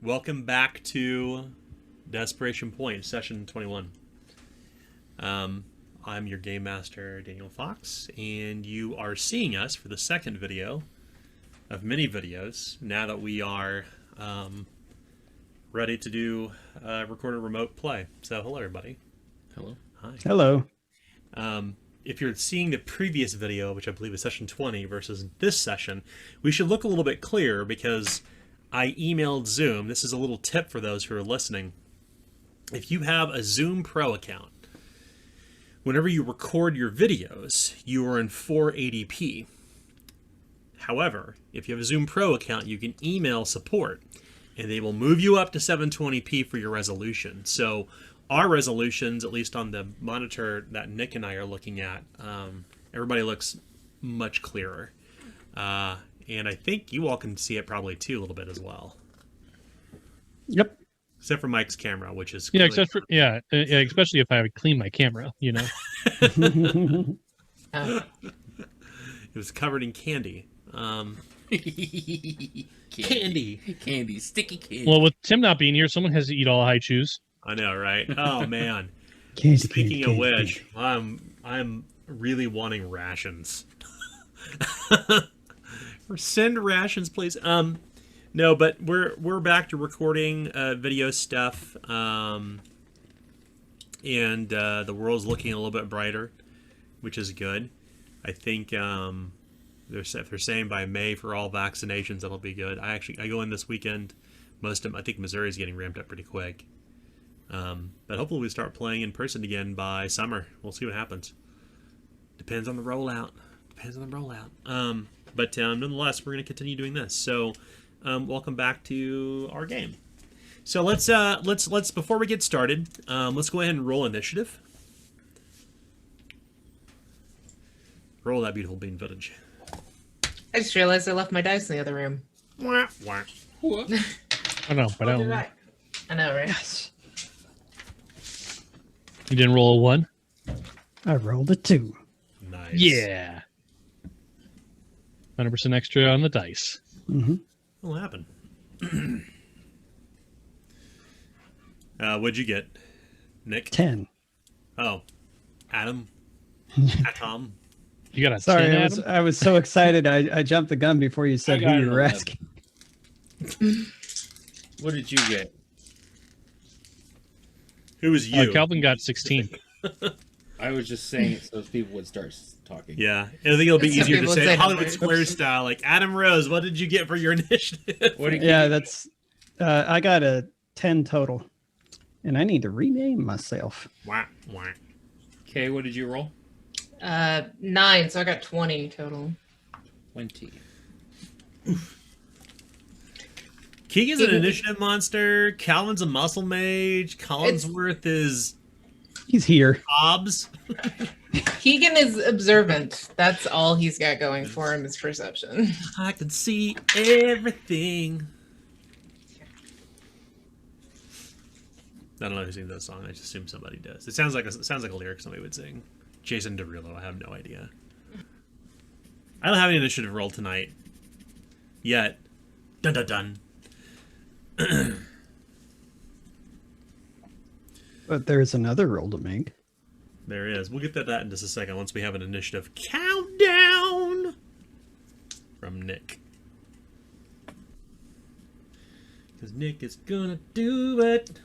Welcome back to Desperation Point, session 21. I'm your game master, Daniel Fox, and you are seeing us for the second video of many videos now that we are ready to do record a remote play. So, hello, everybody. Hello. Hi. Hello. If you're seeing the previous video, which I believe is session 20, versus this session, we should look a little bit clearer because I emailed Zoom. This is a little tip for those who are listening. If you have a Zoom Pro account, whenever you record your videos, you are in 480p. However, if you have a Zoom Pro account, you can email support, and they will move you up to 720p for your resolution. So our resolutions, at least on the monitor that Nick and I are looking at, everybody looks much clearer. And I think you all can see it probably too a little bit as well. Yep. Except for Mike's camera, which is especially if I clean my camera, you know. It was covered in candy. Candy, sticky candy. Well, with Tim not being here, someone has to eat all I choose. I know, right? Oh man. Candy, Speaking candy, of candy, which, I'm really wanting rations. Or send rations, please. No, but we're back to recording video stuff, and the world's looking a little bit brighter, which is good. I think they're saying by May for all vaccinations that'll be good. I go in this weekend. I think Missouri's getting ramped up pretty quick. But hopefully we start playing in person again by summer. We'll see what happens. Depends on the rollout. But nonetheless, we're going to continue doing this. So, welcome back to our game. So let's before we get started, let's go ahead and roll initiative. Roll that beautiful bean footage. I just realized I left my dice in the other room. Wah, wah. What? I know, but I don't. I know, right? Yes. You didn't roll a 1? I rolled a 2. Nice. Yeah. 100% extra on the dice. Mm-hmm. What'll happen? What'd you get, Nick? 10. Oh, Adam. Atom. You got a Sorry, 10, Adam? I was so excited. I jumped the gun before you said I got who you an were 11. asking. What did you get? Who was you? Calvin got 16. I was just saying it so people would start talking. Yeah, and I think it'll be Some easier to people say say Hollywood numbers. Square style, like Adam Rose. What did you get for your initiative? What did Yeah, you that's. I got a 10 total, and I need to rename myself. Wah, wah. Kay, what did you roll? 9, so I got 20 total. 20. Keegan's an initiative monster. Calvin's a muscle mage. Collinsworth is He's here. Hobbs. Keegan is observant. That's all he's got going for him is perception. I can see everything. I don't know who sings that song. I just assume somebody does. It sounds like a lyric somebody would sing. Jason Derulo. I have no idea. I don't have any initiative roll tonight. Yet. Dun dun dun. But there's another roll to make. There is. We'll get to that in just a second once we have an initiative countdown from Nick. Because Nick is gonna do it.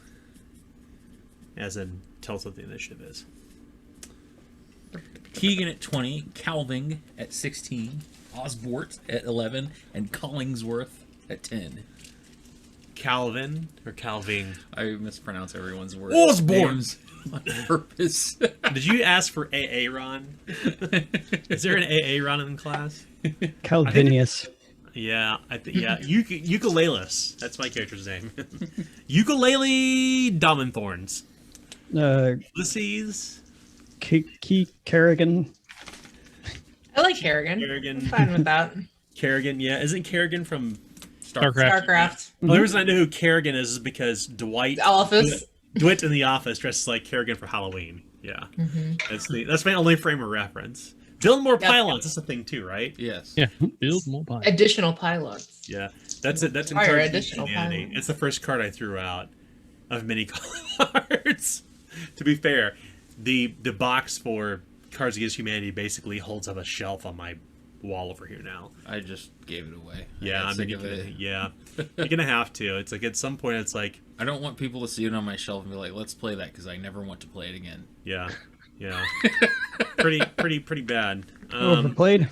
As in, tell us what the initiative is. Keegan at 20, Calving at 16, Osbort at 11, and Collingsworth at 10. Calvin or Calving? I mispronounce everyone's words. Osborne! Names on purpose. Did you ask for AA Ron? Is there an AA Ron in class? Calvinius. Yeah, Ukulelis. That's my character's name. Ukulele Dominthorns. Ulysses. Kerrigan. I like Kerrigan. Kerrigan. I'm fine with that. Kerrigan, yeah. Isn't Kerrigan from StarCraft. StarCraft. The only reason I know who Kerrigan is because Dwight The Office. DeWitt in The Office dresses like Kerrigan for Halloween. Yeah. That's my only frame of reference. Build more Yep. pylons. That's a thing too, right? Yes. Yeah, build more pie. Additional pilots. Yeah. That's it. That's Require encouraging additional humanity. time. It's the first card I threw out of mini cards. To be fair, the box for Cards Against Humanity basically holds up a shelf on my wall over here now. I just gave it away. Yeah, got I mean, sick of it. yeah, you're gonna have to. It's like at some point, it's like, I don't want people to see it on my shelf and be like, "Let's play that," because I never want to play it again. yeah, pretty bad. Overplayed.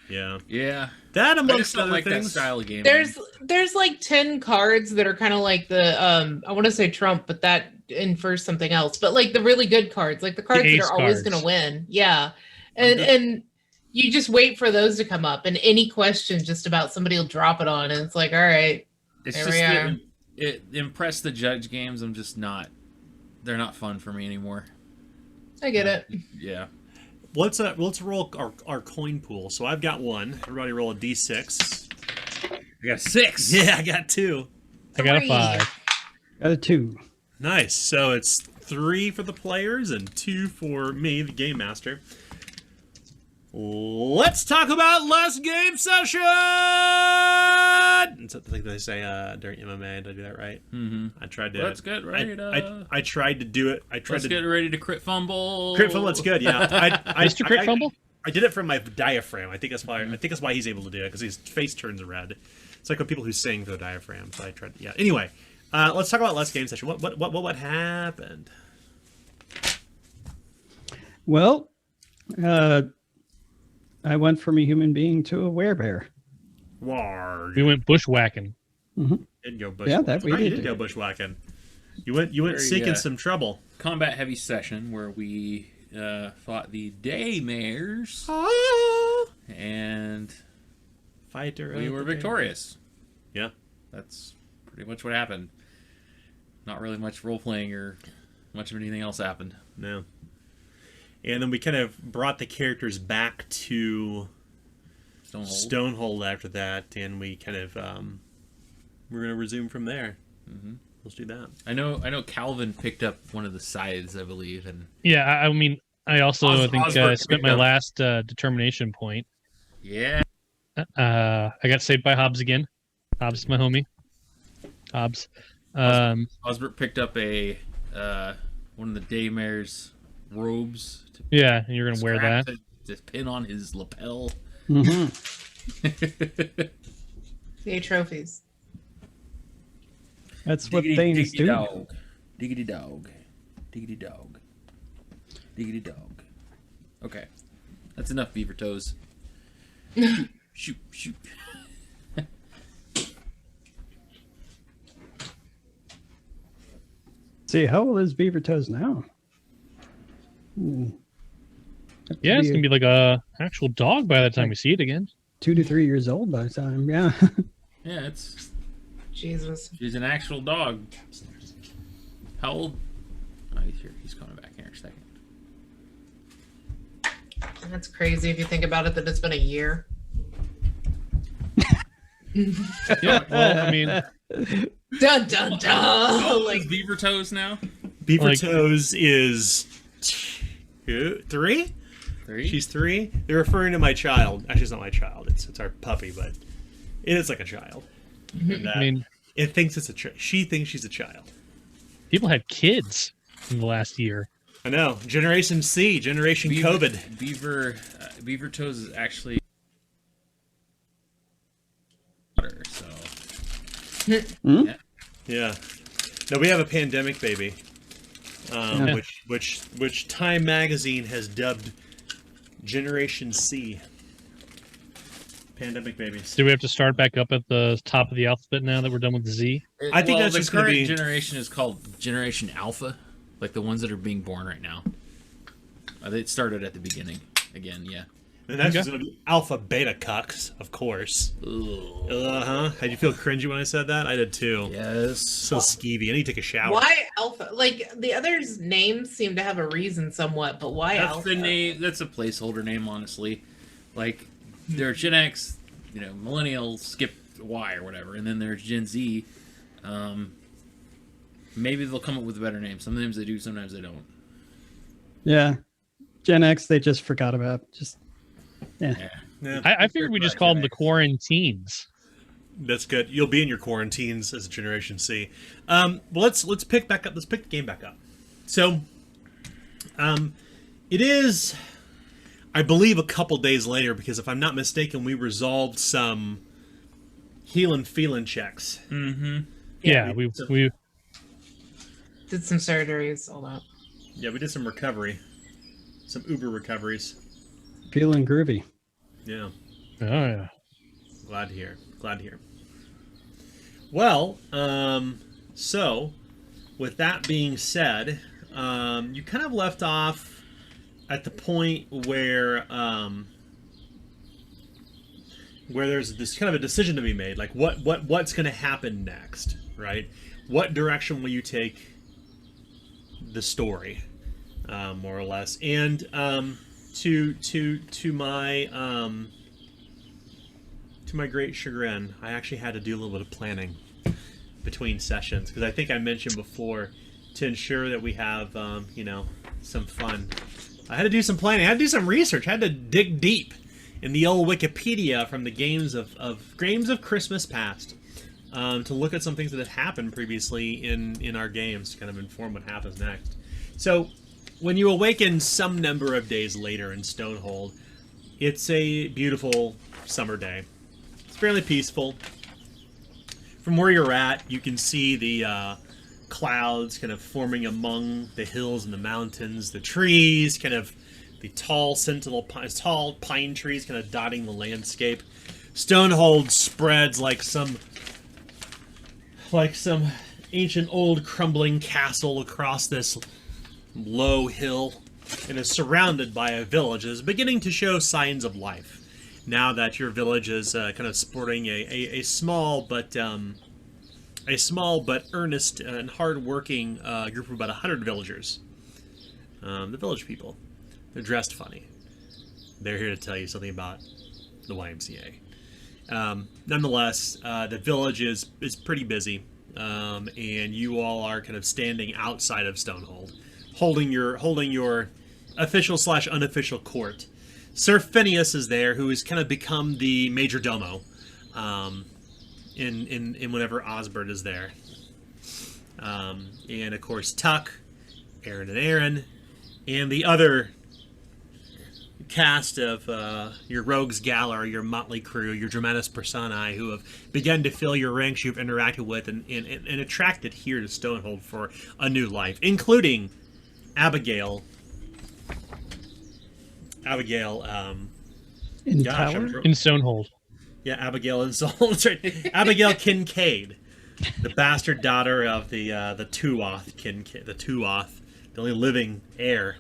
Yeah, Yeah, that I just amongst don't other like that things. style of game. There's like 10 cards that are kind of like the I want to say Trump, but that infers something else. But like the really good cards, like the cards that ace are always cards. gonna win. Yeah. And you just wait for those to come up, and any question just about somebody will drop it on, and it's like, all right, It's there just we are. it impress the judge games. I'm just not. They're not fun for me anymore. I get it. Yeah. Let's roll our coin pool. So I've got one. Everybody roll a d6. I got 6. Yeah, I got 2. I got a Three. 5. Got a 2. Nice. So it's 3 for the players and 2 for me, the game master. Let's talk about last game session. It's like they say during MMA. Did I do that right? Mm-hmm. I tried to. Let's get ready to. I tried to do it. I tried Let's to get ready to crit fumble. crit fumble. It's good. Yeah. Mr. Crit Fumble? I did it from my diaphragm. I think that's why. I think that's why he's able to do it, because his face turns red. It's like when people who sing for the diaphragm. So I tried. Yeah. Anyway, let's talk about last game session. What happened? Well, I went from a human being to a werebear. War. We went bushwhacking. Didn't go bushwhacking. Yeah, that we Right, you did. did go bushwhacking. You went Very, seeking some trouble. Combat heavy session where we fought the Daymares and Fighter. we of were the day. victorious. Yeah. That's pretty much what happened. Not really much role playing or much of anything else happened. No. And then we kind of brought the characters back to Stonehold after that, and we kind of we're going to resume from there. Mm-hmm. Let's do that. I know Calvin picked up one of the scythes, I believe, and Yeah, I mean, I also Osbert spent picked my up- last determination point. yeah, I got saved by Hobbs again. Hobbs is my homie. Hobbs. Osbert picked up a one of the Daymares robes to Yeah, and you're gonna wear that. to pin on his lapel. Yay, trophies. That's what things do. Dog. Diggity dog. Diggity dog. Diggity dog. Okay. That's enough beaver toes. Shoot. See, how old is Beaver Toes now? Yeah, it's gonna be like a actual dog by the time we see it again. 2 to 3 years old by the time. Yeah. Yeah, it's Jesus. she's an actual dog. How old? Oh, he's here. He's coming back here in a second. That's crazy if you think about it, that it's been a year. Yeah, well, I mean, Dun dun How dun. old Like is beaver toes now? Beaver Like- Toes is 3? 3. She's 3. They're referring to my child. Actually, it's not my child. It's our puppy, but it is like a child. And, I mean, it thinks it's she thinks she's a child. people had kids in the last year. I know. Generation C, Generation COVID. Beaver toes is actually so. Yeah. No, we have a pandemic baby, Yeah. which Time Magazine has dubbed Generation C. Pandemic babies. Do we have to start back up at the top of the alphabet now that we're done with the Z? I think that's the just gonna current be- generation is called Generation Alpha, like the ones that are being born right now. It started at the beginning again, yeah. And that's Okay. just going to be alpha beta cucks, of course. Uh-huh. Did you feel cringy when I said that? I did too. Yes. So skeevy. I need to take a shower. why alpha? Like the others' names seem to have a reason somewhat, but why That's alpha? the name. That's a placeholder name, honestly. Like there's Gen X, Millennials, skip Y or whatever, and then there's Gen Z. Maybe they'll come up with a better name. Sometimes they do, sometimes they don't. Yeah. Gen X, they just forgot about. Just Yeah. I figured we just called them the quarantines. That's good. You'll be in your quarantines as Generation C. Well, let's pick back up. Let's pick the game back up. So, it is, I believe, a couple days later, because if I'm not mistaken, we resolved some healing feeling checks. Yeah, we we Did some surgeries, all that. Yeah, we did some recovery, some Uber recoveries. Feeling groovy. Yeah, oh yeah. glad to hear. Glad to hear. Well, so with that being said, you kind of left off at the point where there's this kind of a decision to be made, like what's going to happen next, right? What direction will you take the story, more or less? And to my great chagrin, I actually had to do a little bit of planning between sessions, because I think I mentioned before, to ensure that we have some fun. I had to do some planning. I had to do some research. I had to dig deep in the old Wikipedia from the games of Christmas past, to look at some things that had happened previously in our games to kind of inform what happens next. So, when you awaken some number of days later in Stonehold, it's a beautiful summer day. It's fairly peaceful. From where you're at, you can see the clouds kind of forming among the hills and the mountains, the trees, kind of the tall tall pine trees kind of dotting the landscape. Stonehold spreads like some ancient old crumbling castle across this low hill, and is surrounded by a village that is beginning to show signs of life. Now that your village is kind of sporting a small but earnest and hard-working group of about 100 villagers. The village people. They're dressed funny. They're here to tell you something about the YMCA. Nonetheless, the village is pretty busy, and you all are kind of standing outside of Stonehold, holding your official/unofficial court. Sir Phineas is there, who has kind of become the major domo, in whenever Osbert is there, and of course Tuck, Aaron and Aaron, and the other cast of your rogues gallery, your motley crew, your dramatis personae, who have begun to fill your ranks, you've interacted with and attracted here to Stonehold for a new life, including Abigail. In gosh, Tower? In Stonehold. Yeah, Abigail and Soul. That's right. Abigail Kincaid, the bastard daughter of the Tuoth Kincaid, the only living heir,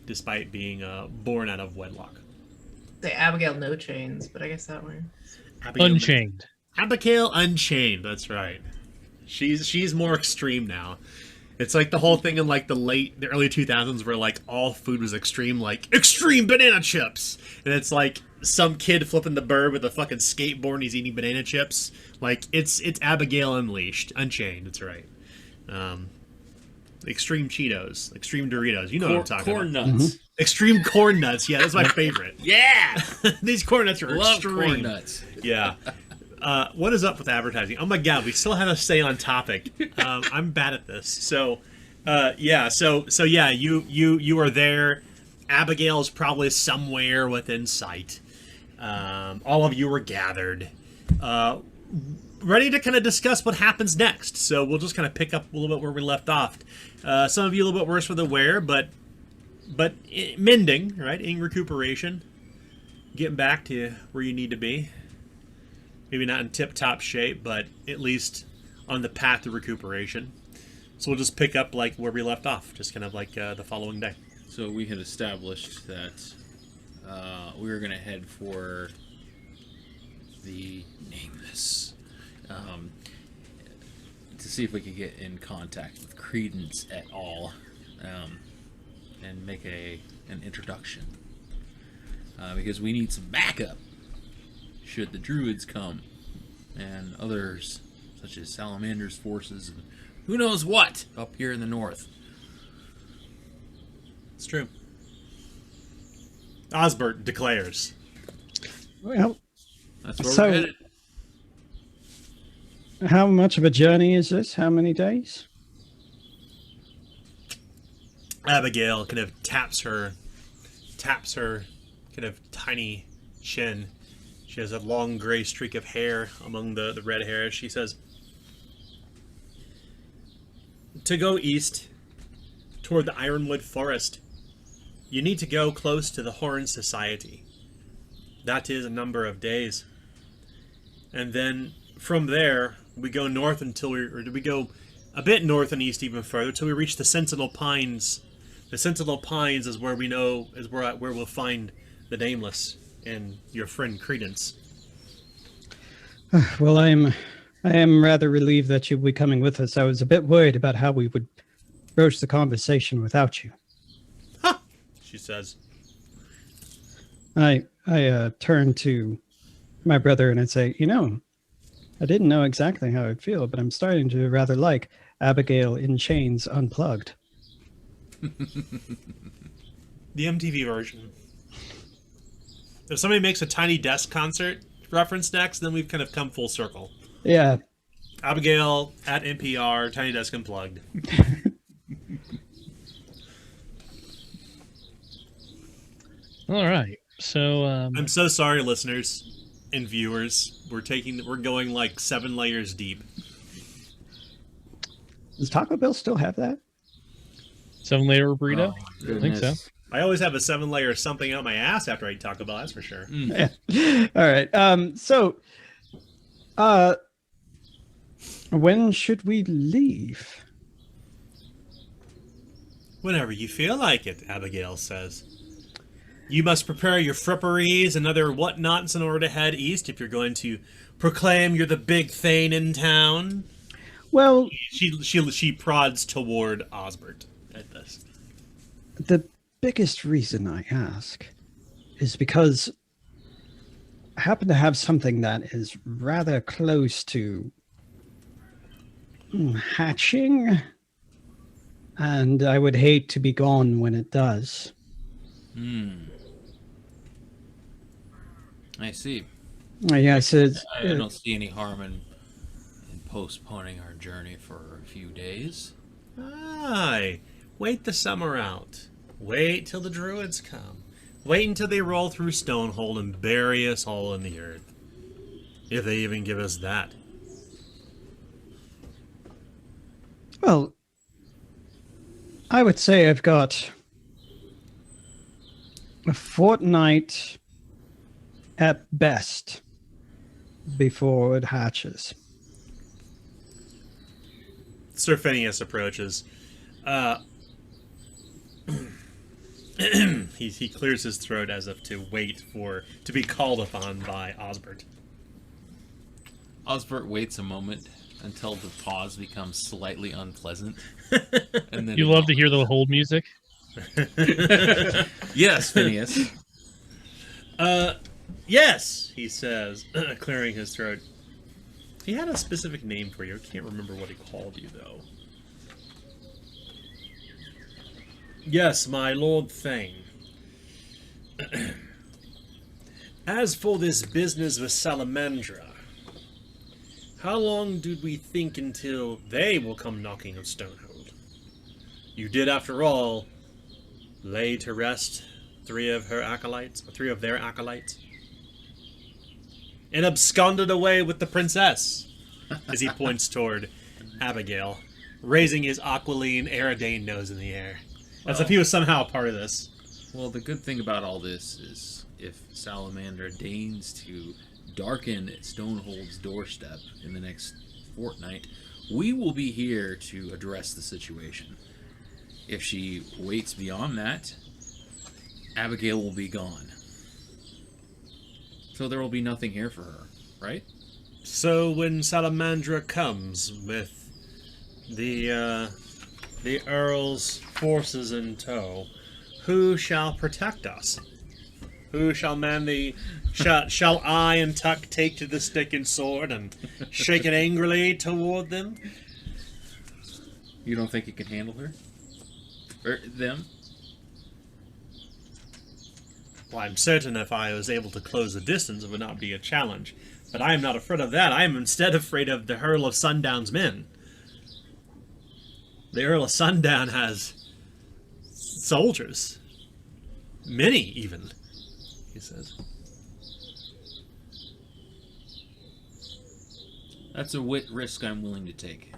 despite being born out of wedlock. Say Abigail No Chains, but I guess that works. Unchained. Abigail Unchained. That's right. She's more extreme now. It's like the whole thing in like the early 2000s where like all food was extreme, like extreme banana chips, and it's like some kid flipping the bird with a fucking skateboard and he's eating banana chips. Like it's Abigail Unchained. That's right. Extreme Cheetos, extreme Doritos. You know what I'm talking corn about. nuts. Mm-hmm. Extreme corn nuts. Yeah, that's my favorite. Yeah, These corn nuts are love extreme. corn nuts. Yeah. What is up with advertising? Oh my god, we still have to stay on topic. I'm bad at this. So, yeah. So yeah, you are there. Abigail is probably somewhere within sight. All of you are gathered, ready to kind of discuss what happens next. So we'll just kind of pick up a little bit where we left off. Some of you a little bit worse for the wear, but mending, right? In recuperation, getting back to where you need to be. Maybe not in tip-top shape, but at least on the path to recuperation. So we'll just pick up like where we left off, just kind of like the following day. So we had established that we were going to head for the Nameless to see if we could get in contact with Credence at all, and make an introduction, because we need some backup should the Druids come and others such as Salamander's forces and who knows what up here in the north. It's true. Osbert declares. Well, That's where So- we're headed. How much of a journey is this? How many days? Abigail kind of taps her kind of tiny chin. She has a long gray streak of hair among the red hair. She says, to go east toward the Ironwood Forest, you need to go close to the Horn Society. That is a number of days. And then from there, we go north until we go a bit north and east even further till we reach the Sentinel Pines. The Sentinel Pines is where we know is where we'll find the Nameless and your friend Credence. Well, I am rather relieved that you'll be coming with us. I was a bit worried about how we would broach the conversation without you. Ha! She says. I turn to my brother and I say, I didn't know exactly how I'd feel, but I'm starting to rather like Abigail in Chains Unplugged. The MTV version. If somebody makes a Tiny Desk concert reference next, then we've kind of come full circle. Yeah. Abigail at NPR, Tiny Desk Unplugged. All right. So I'm so sorry, listeners and viewers. We're going like 7 layers deep. Does Taco Bell still have that? 7-layer burrito. Oh, I think so. I always have a 7-layer something out my ass after I eat Taco Bell. That's for sure. Yeah. All right. When should we leave? Whenever you feel like it, Abigail says. You must prepare your fripperies and other whatnots in order to head east if you're going to proclaim you're the big thane in town. Well, She prods toward Osbert at this. the biggest reason I ask is because I happen to have something that is rather close to hatching, and I would hate to be gone when it does. I see. Yes, I don't see any harm in postponing our journey for a few days. Aye. Wait the summer out. Wait till the druids come. Wait until they roll through Stonehold and bury us all in the earth. If they even give us that. Well, I would say I've got a fortnight at best before it hatches. Sir Phineas approaches. He clears his throat as if to wait to be called upon by Osbert. Osbert waits a moment until the pause becomes slightly unpleasant. And then You love to hear the hold music. Yes, Phineas. Yes, he says, clearing his throat. He had a specific name for you. I can't remember what he called you, though. Yes, my Lord Thane. As for this business with Salamandra, how long did we think until they will come knocking on Stonehold? You did, after all, lay to rest 3 of their acolytes, and absconded away with the princess, as he points toward Abigail, raising his aquiline Aridane nose in the air, as if he was somehow a part of this. Well, the good thing about all this is if Salamander deigns to darken Stonehold's doorstep in the next fortnight, we will be here to address the situation. If she waits beyond that, Abigail will be gone. So there will be nothing here for her, right? So when Salamandra comes with the Earl's forces in tow, who shall protect us? Who shall man the... Shall I and Tuck take to the stick and sword and shake it angrily toward them? You don't think you can handle her? Or them? Well, I'm certain if I was able to close the distance, it would not be a challenge. But I am not afraid of that. I am instead afraid of the Earl of Sundown's men. The Earl of Sundown has soldiers. Many, even, he says. That's a risk I'm willing to take.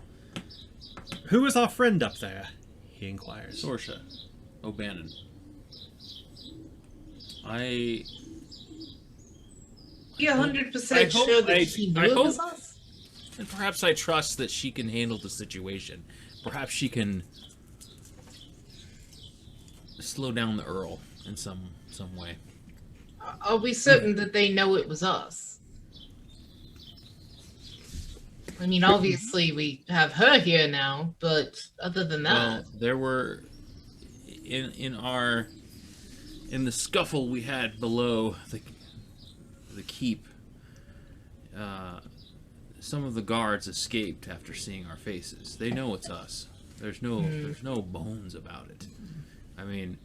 Who is our friend up there? He inquires. Sorsha. O'Bannon. I You 100% hope- sure that I- she I knew it hope- was us? And perhaps I trust that she can handle the situation. Perhaps she can slow down the Earl in some way. Are we certain that they know it was us? I mean, obviously we have her here now, but other than that, Well, there were in the scuffle we had below the keep. Some of the guards escaped after seeing our faces. They know it's us. There's no bones about it. I mean,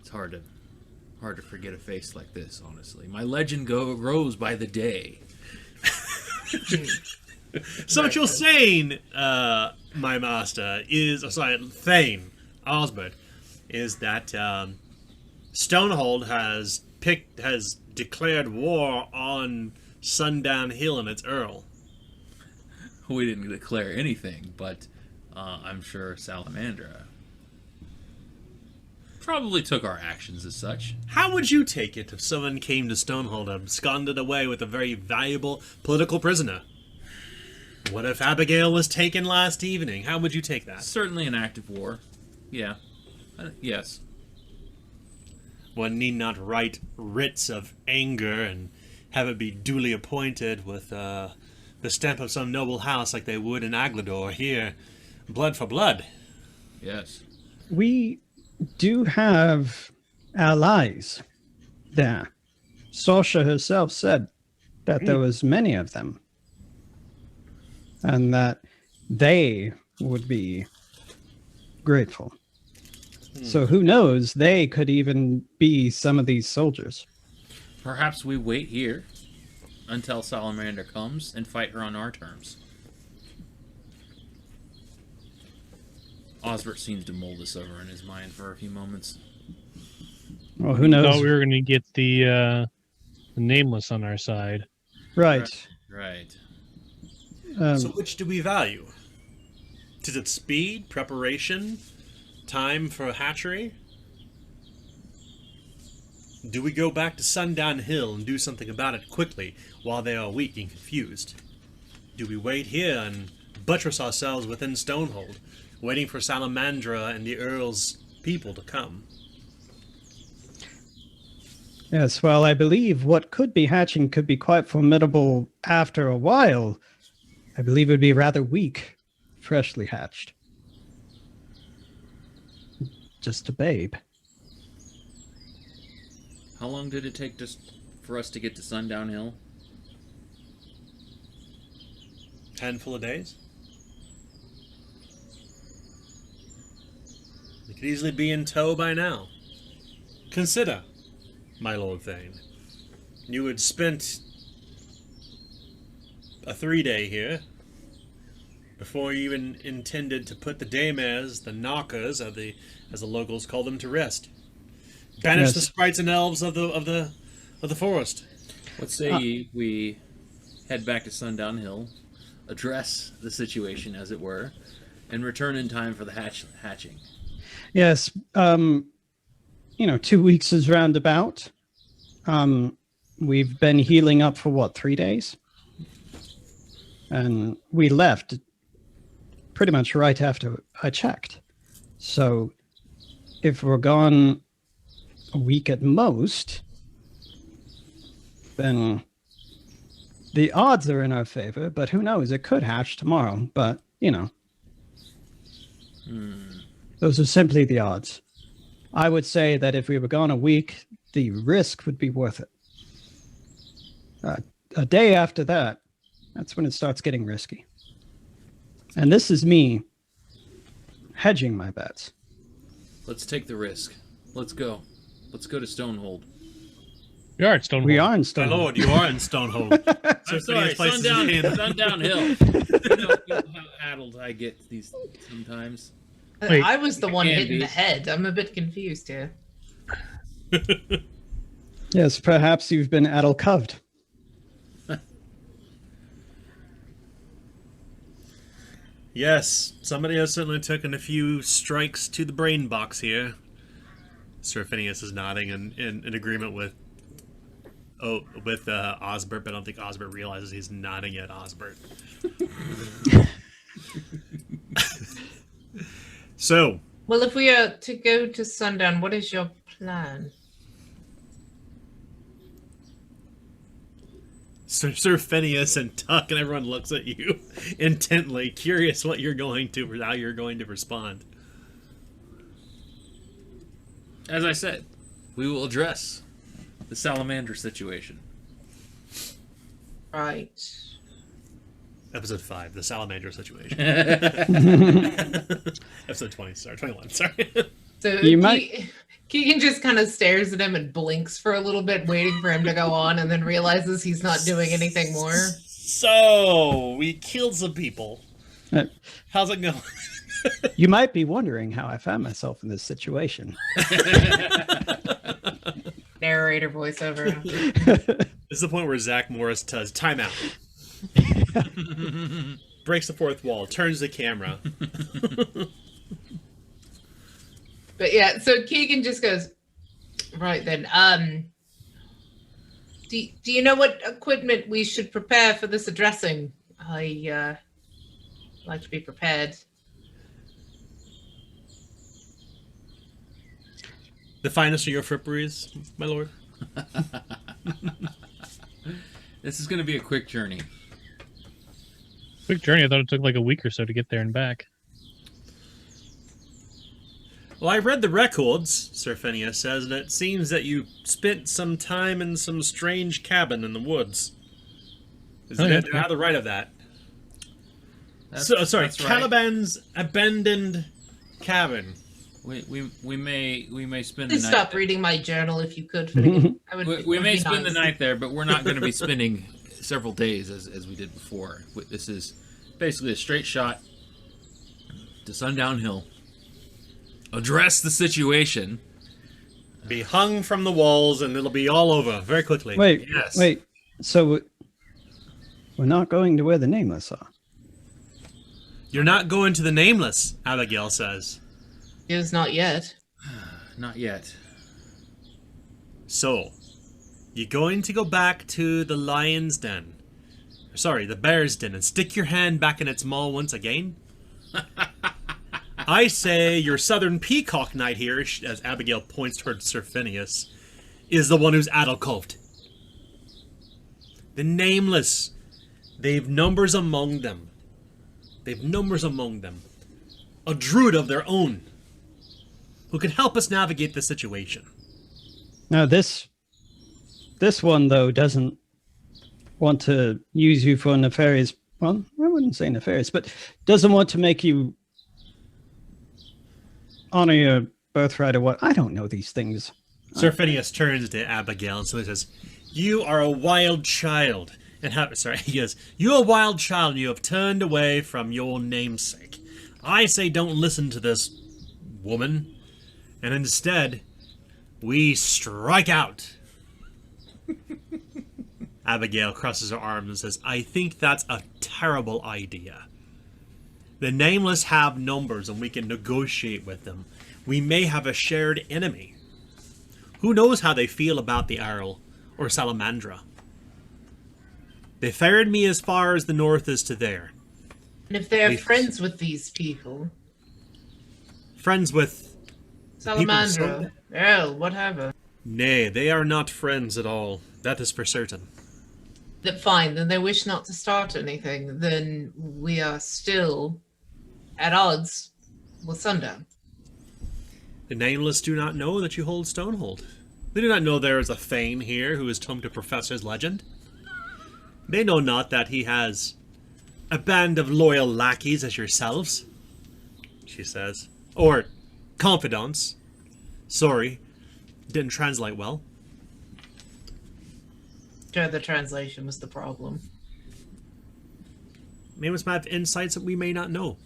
it's hard to forget a face like this. Honestly, my legend grows by the day. So what you're saying, my master, is Thane Osbert, is that Stonehold has declared war on Sundown Hill and its Earl. We didn't declare anything, but I'm sure Salamandra probably took our actions as such. How would you take it if someone came to Stonehold and absconded away with a very valuable political prisoner? What if Abigail was taken last evening? How would you take that? Certainly an act of war. Yeah. Yes. One need not write writs of anger and have it be duly appointed with the stamp of some noble house like they would in Aglador. Here, blood for blood. Yes. We do have allies there. Sorsha herself said that there was many of them, and that they would be grateful. So who knows? They could even be some of these soldiers. Perhaps we wait here until Salamander comes and fight her on our terms. Osbert seems to mull this over in his mind for a few moments. Well, who knows? Thought we were going to get the nameless on our side. Right. Right. So which do we value? Is it speed, preparation, time for a hatchery? Do we go back to Sundown Hill and do something about it quickly while they are weak and confused? Do we wait here and buttress ourselves within Stonehold, waiting for Salamandra and the Earl's people to come? Yes, well, I believe what could be hatching could be quite formidable after a while. I believe it would be rather weak, freshly hatched. Just a babe. How long did it take for us to get to Sundown Hill? Handful of days? We could easily be in tow by now. Consider, my Lord Thane, you had spent a 3-day here before you even intended to put the daymares, the knockers, as the locals call them, to rest. Banish Yes. the sprites and elves of the forest. What say we head back to Sundown Hill, address the situation as it were, and return in time for the hatching? Yes, 2 weeks is roundabout. We've been healing up for 3 days? And we left pretty much right after I checked. So if we're gone a week at most, then the odds are in our favor, but who knows? It could hatch tomorrow, but, those are simply the odds. I would say that if we were gone a week, the risk would be worth it. A day after that, that's when it starts getting risky. And this is me hedging my bets. Let's take the risk. Let's go. Let's go to Stonehold. We are at Stonehold. We are in My Stone. lord, you are in Stonehold. I'm Sir sorry, Phineas places his hand. Sundown Hill. You know how addled I get these sometimes. Wait. I was the one Can hit in be. the head. I'm a bit confused here. Yes, perhaps you've been addle-coved. Yes, somebody has certainly taken a few strikes to the brain box here. Sir Phineas is nodding in agreement with Osbert, but I don't think Osbert realizes he's nodding at Osbert. So, Well, if we are to go to Sundown, what is your plan? Sir Phineas and Tuck and everyone looks at you intently, curious how you're going to respond. As I said, we will address the salamander situation. Right. Episode 5, the salamander situation. Episode 20, sorry, 21, sorry. So You might- Keegan just kind of stares at him and blinks for a little bit, waiting for him to go on, and then realizes he's not doing anything more. So, we killed some people. Uh, How's it going? You might be wondering how I found myself in this situation. Narrator voiceover. This is the point where Zach Morris does timeout. Breaks the fourth wall, turns the camera. But yeah, so Keegan just goes, right then. Do you know what equipment we should prepare for this addressing? I like to be prepared. The finest of your fripperies, my lord. This is going to be a quick journey. Quick journey. I thought it took like a week or so to get there and back. Well, I read the records, Sir Phineas says, and it seems that you spent some time in some strange cabin in the woods. Is Oh, it yeah. how the right of that? That's Sorry, right. Caliban's abandoned cabin. We may spend Please the stop night. reading my journal if you could. Finnegan. I would, We it may would be spend the nice. night there, but we're not going to be spending several days as we did before. This is basically a straight shot to Sundown Hill. Address the situation. Be hung from the walls, and it'll be all over very quickly. Wait, Yes. wait. So we're not going to where the Nameless are. You're not going to the Nameless, Abigail says. Is not yet. Not yet. So, you're going to go back to the lion's den. Sorry, the bear's den, and stick your hand back in its maw once again? I say your southern peacock knight here, as Abigail points towards Sir Phineas, is the one who's addle-coved. The Nameless. They've numbers among them. A druid of their own, who can help us navigate the situation. Now this one though doesn't want to use you for nefarious. Well, I wouldn't say nefarious, but doesn't want to make you honor your birthright or what. I don't know these things. Sir Phineas turns to Abigail and so he says, "You are a wild child." And he goes, "You're a wild child and you have turned away from your namesake. I say don't listen to this woman, and instead, we strike out." Abigail crosses her arms and says, "I think that's a terrible idea. The Nameless have numbers and we can negotiate with them. We may have a shared enemy. Who knows how they feel about the Arl or Salamandra? They ferried me as far as the north is to there. And if they are We- friends with these people, Friends with... Salamandra, hell, whatever. Nay, they are not friends at all. That is for certain. That fine, then they wish not to start anything. Then we are still at odds with Sundown. The Nameless do not know that you hold Stonehold. They do not know there is a Thane here who is come to profess his legend. They know not that he has a band of loyal lackeys as yourselves, she says. Or confidants. Sorry, didn't translate well. Sure, the translation was the problem. Maybe it might have insights that we may not know.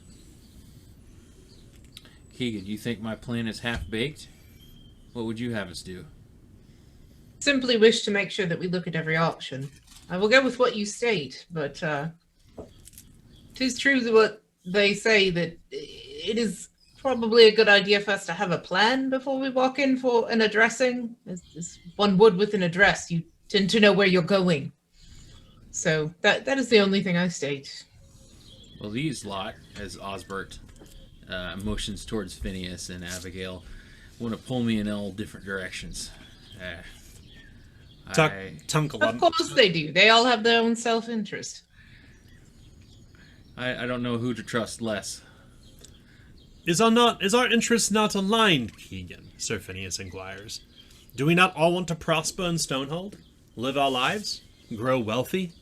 Keegan, you think my plan is half-baked? What would you have us do? Simply wish to make sure that we look at every option. I will go with what you state, but 'tis true that what they say that it is probably a good idea for us to have a plan before we walk in for an addressing. As one would with an address, you tend to know where you're going. So that is the only thing I state. Well, these lot, as Osbert motions towards Phineas and Abigail, want to pull me in all different directions. Tunkle. Of course they do. They all have their own self-interest. I don't know who to trust less. Is our interests not aligned, Keegan? Sir Phineas inquires. Do we not all want to prosper in Stonehold? Live our lives? Grow wealthy?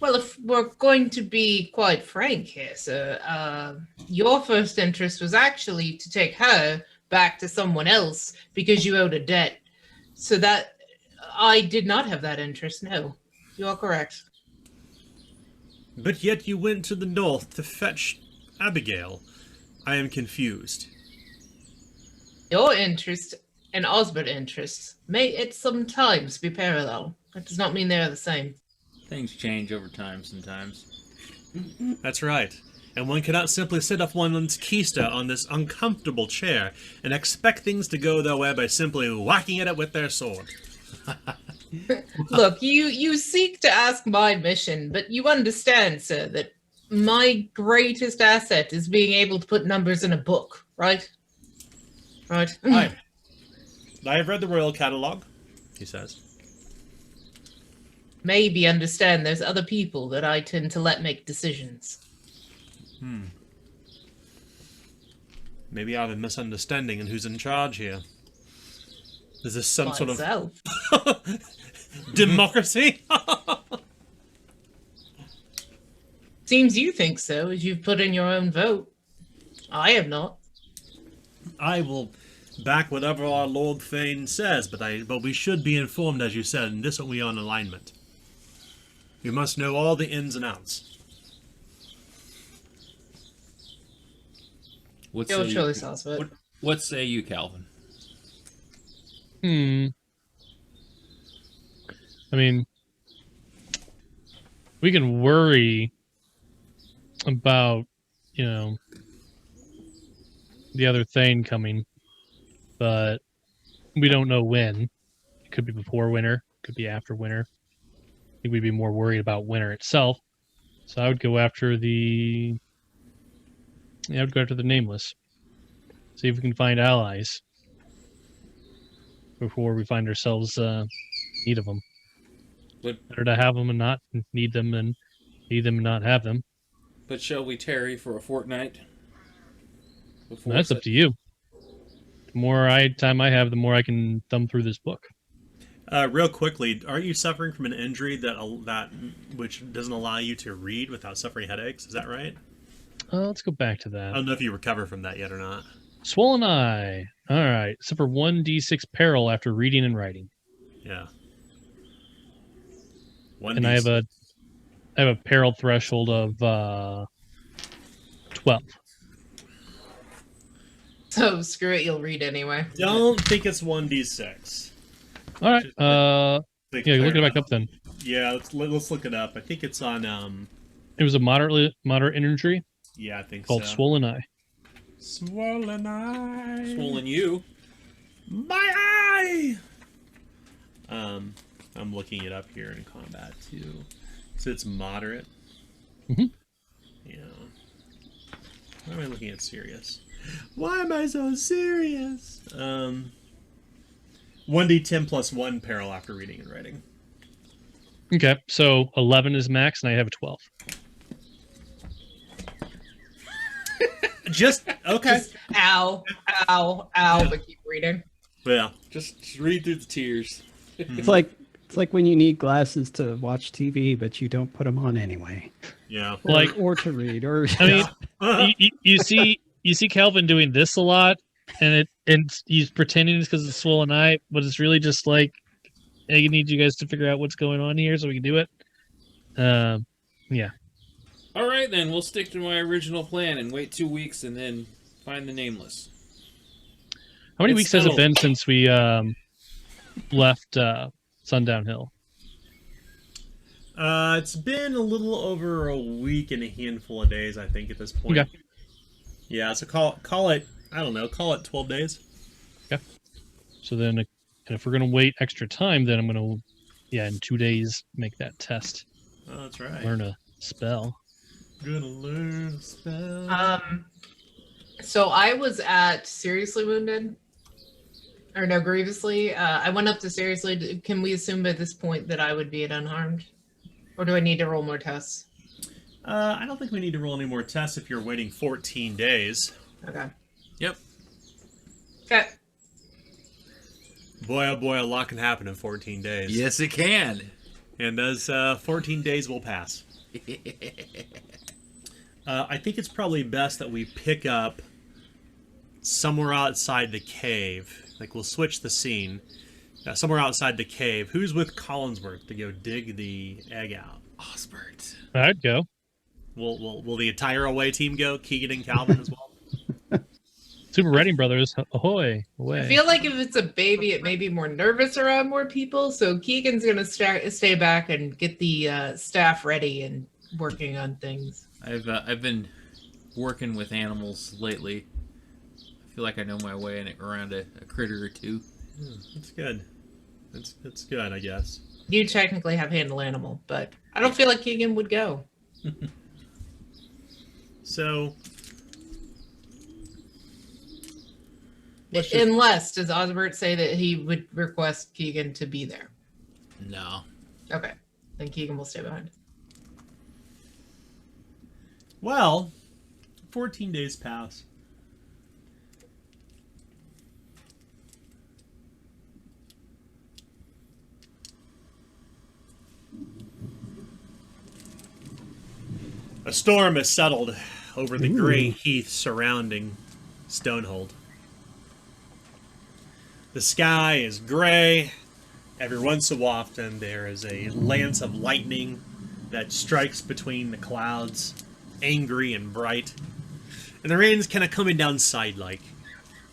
Well, if we're going to be quite frank here, sir, your first interest was actually to take her back to someone else because you owed a debt. So that I did not have that interest, no. You are correct. But yet you went to the north to fetch Abigail. I am confused. Your interest and Osborne's interests may at some times be parallel. That does not mean they are the same. Things change over time sometimes. That's right. And one cannot simply sit off one's keister on this uncomfortable chair and expect things to go their way by simply whacking at it with their sword. Look, you seek to ask my mission, but you understand, sir, that my greatest asset is being able to put numbers in a book, right? Right. I have read the Royal Catalogue, he says. Maybe understand there's other people that I tend to let make decisions. Maybe I have a misunderstanding in who's in charge here. Is this some sort of Myself. democracy? Seems you think so, as you've put in your own vote. I have not. I will back whatever our Lord Thane says, but we should be informed, as you said, and this we are in alignment. You must know all the ins and outs. Your choice, Oswald. What say you, Calvin? I mean, we can worry about, the other thing coming, but we don't know when. It could be before winter, could be after winter. I think we'd be more worried about winter itself. So I would go after the nameless. See if we can find allies before we find ourselves need of them. Better to have them and not need them than need them and not have them. But shall we tarry for a fortnight? That's up to you. The more time I have, the more I can thumb through this book. Real quickly, are you suffering from an injury that which doesn't allow you to read without suffering headaches? Is that right? Let's go back to that. I don't know if you recover from that yet or not. Swollen eye. All right. Suffer 1d6 peril after reading and writing. Yeah. And I have a peril threshold of 12. So screw it, you'll read anyway. Don't think it's 1d6. All right. Yeah, look it back up. up then. Yeah, let's look it up. I think it's on It was a moderate injury yeah, I think called so. swollen eye. Swollen eye. Swollen you. My eye. I'm looking it up here in combat too. So it's moderate. Mhm. Yeah. Why am I looking at serious? Why am I so serious? 1d10 plus 1 peril after reading and writing. Okay, so 11 is max, and I have a 12. Just okay. Just ow, but keep reading. Yeah. Just read through the tears. It's like when you need glasses to watch TV, but you don't put them on anyway. Yeah. Or to read. Or I mean, you see Calvin doing this a lot, and he's pretending it's because of swollen eye, but it's really just like, I need you guys to figure out what's going on here so we can do it. Yeah. All right, then we'll stick to my original plan and wait 2 weeks and then find the nameless. How many It's weeks has it still- been since we left Sundown Hill? It's been a little over a week and a handful of days, I think, at this point. Okay. Yeah, so call it, I don't know, call it 12 days. So then, and if we're gonna wait extra time, then I'm gonna, in 2 days make that test. Oh, that's right. Learn a spell. Gonna learn a spell. So I was at Seriously Wounded. Or no, Grievously. I went up to Seriously. Can we assume by this point that I would be at Unharmed? Or do I need to roll more tests? I don't think we need to roll any more tests if you're waiting 14 days. Okay. Yep. Okay. Boy, oh boy, a lot can happen in 14 days. Yes, it can. And those 14 days will pass. I think it's probably best that we pick up somewhere outside the cave. Like, we'll switch the scene. Somewhere outside the cave. Who's with Collinsworth to go dig the egg out? Osbert. I'd go. Will the entire away team go? Keegan and Calvin as well? Super Redding Brothers, ahoy, away. I feel like if it's a baby, it may be more nervous around more people. So Keegan's going to stay back and get the staff ready and working on things. I've been working with animals lately. I feel like I know my way around a critter or two. That's good. That's good, I guess. You technically have handle animal, but I don't feel like Keegan would go. So, Unless, does Osbert say that he would request Keegan to be there? No. Okay. Then Keegan will stay behind. well, 14 days pass. A storm has settled over the gray heath surrounding Stonehold. The sky is gray. Every once so often there is a lance of lightning that strikes between the clouds, angry and bright. And the rain's kind of coming down side-like,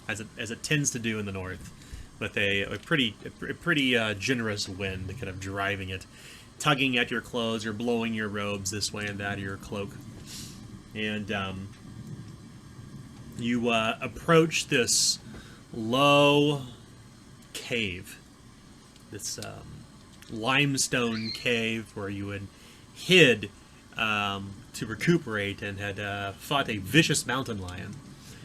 as it tends to do in the north, with a pretty generous wind kind of driving it, tugging at your clothes or blowing your robes this way and that, or your cloak. And you approach this low cave, this limestone cave where you had hid to recuperate and had fought a vicious mountain lion.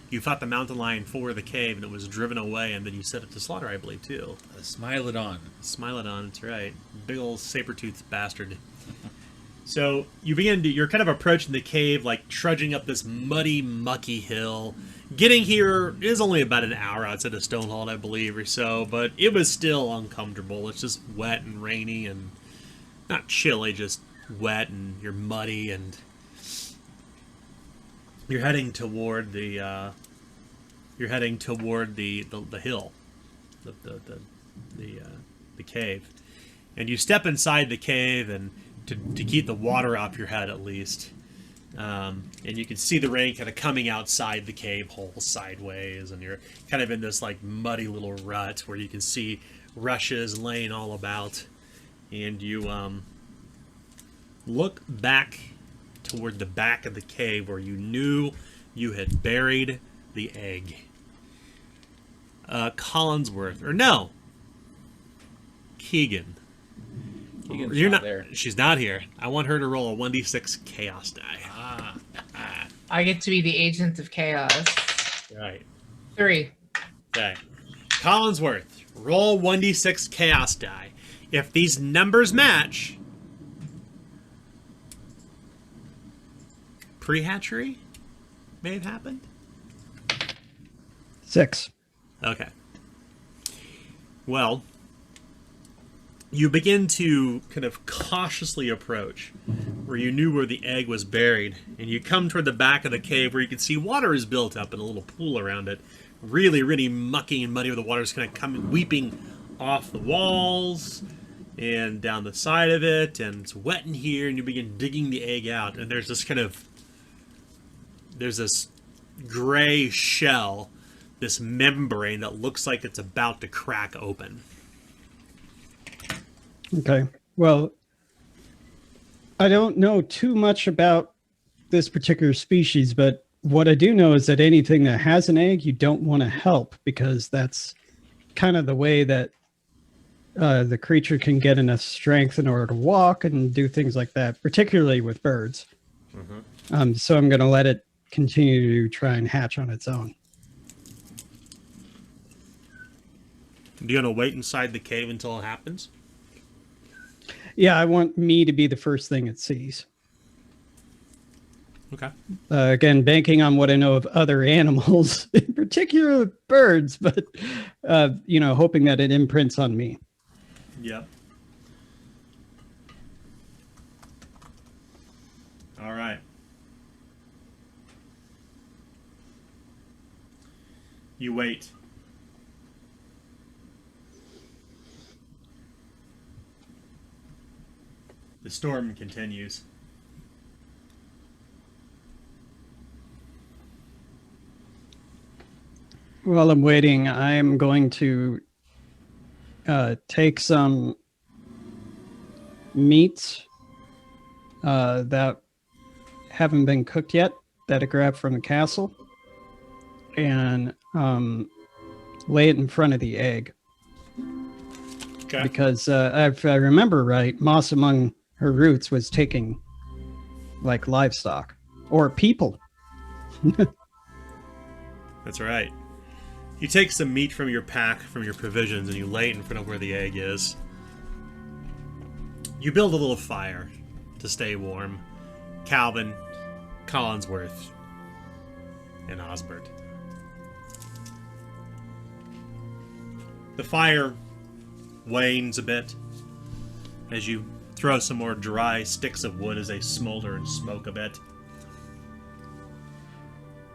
You fought the mountain lion for the cave, and it was driven away, and then you set it to slaughter, I believe, too. A Smilodon. Smilodon, that's right. Big old saber-toothed bastard. So you're kind of approaching the cave, like trudging up this muddy, mucky hill. Getting here is only about an hour outside of Stonehold, I believe, or so, but it was still uncomfortable. It's just wet and rainy and not chilly, just wet, and you're muddy, and you're heading toward the hill, the cave, and you step inside the cave, and to keep the water off your head at least, and you can see the rain kind of coming outside the cave hole sideways, and you're kind of in this like muddy little rut where you can see rushes laying all about, and you look back toward the back of the cave where you knew you had buried the egg. Collinsworth, or no, Keegan. Keegan's You're not not there. She's not here. I want her to roll a 1d6 chaos die. I get to be the agent of chaos. Right. 3. Okay. Collinsworth, roll 1d6 chaos die. If these numbers match, pre-hatchery may have happened. 6. Okay. Well, you begin to kind of cautiously approach where you knew where the egg was buried, and you come toward the back of the cave where you can see water is built up in a little pool around it. Really, really mucky and muddy where the water's kind of coming, weeping off the walls and down the side of it, and it's wet in here, and you begin digging the egg out, and there's this gray shell, this membrane that looks like it's about to crack open. Okay. Well, I don't know too much about this particular species, but what I do know is that anything that has an egg, you don't want to help, because that's kind of the way that the creature can get enough strength in order to walk and do things like that, particularly with birds. So I'm going to let it continue to try and hatch on its own. You gonna wait inside the cave until it happens? Yeah, I want me to be the first thing it sees. Okay. Again, banking on what I know of other animals, in particular birds, but hoping that it imprints on me. Yep. All right. You wait. The storm continues. While I'm waiting, I'm going to take some meats that haven't been cooked yet, that I grabbed from the castle, and lay it in front of the egg. Okay. Because if I remember right, Moss among her roots was taking like livestock or people. That's right. You take some meat from your pack, from your provisions, and you lay it in front of where the egg is. You build a little fire to stay warm. Calvin, Collinsworth, and Osbert. The fire wanes a bit as you throw some more dry sticks of wood as they smolder and smoke a bit.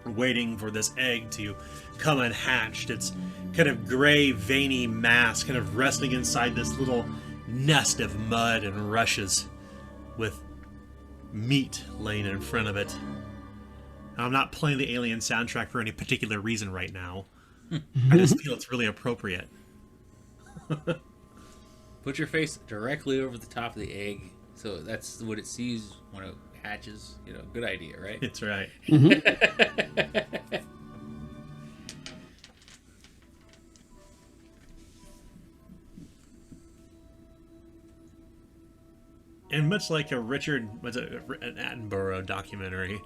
Waiting for this egg to come unhatched. It's kind of gray, veiny mass kind of resting inside this little nest of mud and rushes with meat laying in front of it. Now, I'm not playing the Alien soundtrack for any particular reason right now. I just feel it's really appropriate. Put your face directly over the top of the egg, so that's what it sees when it hatches. Good idea, right? It's right. And much like an Attenborough documentary,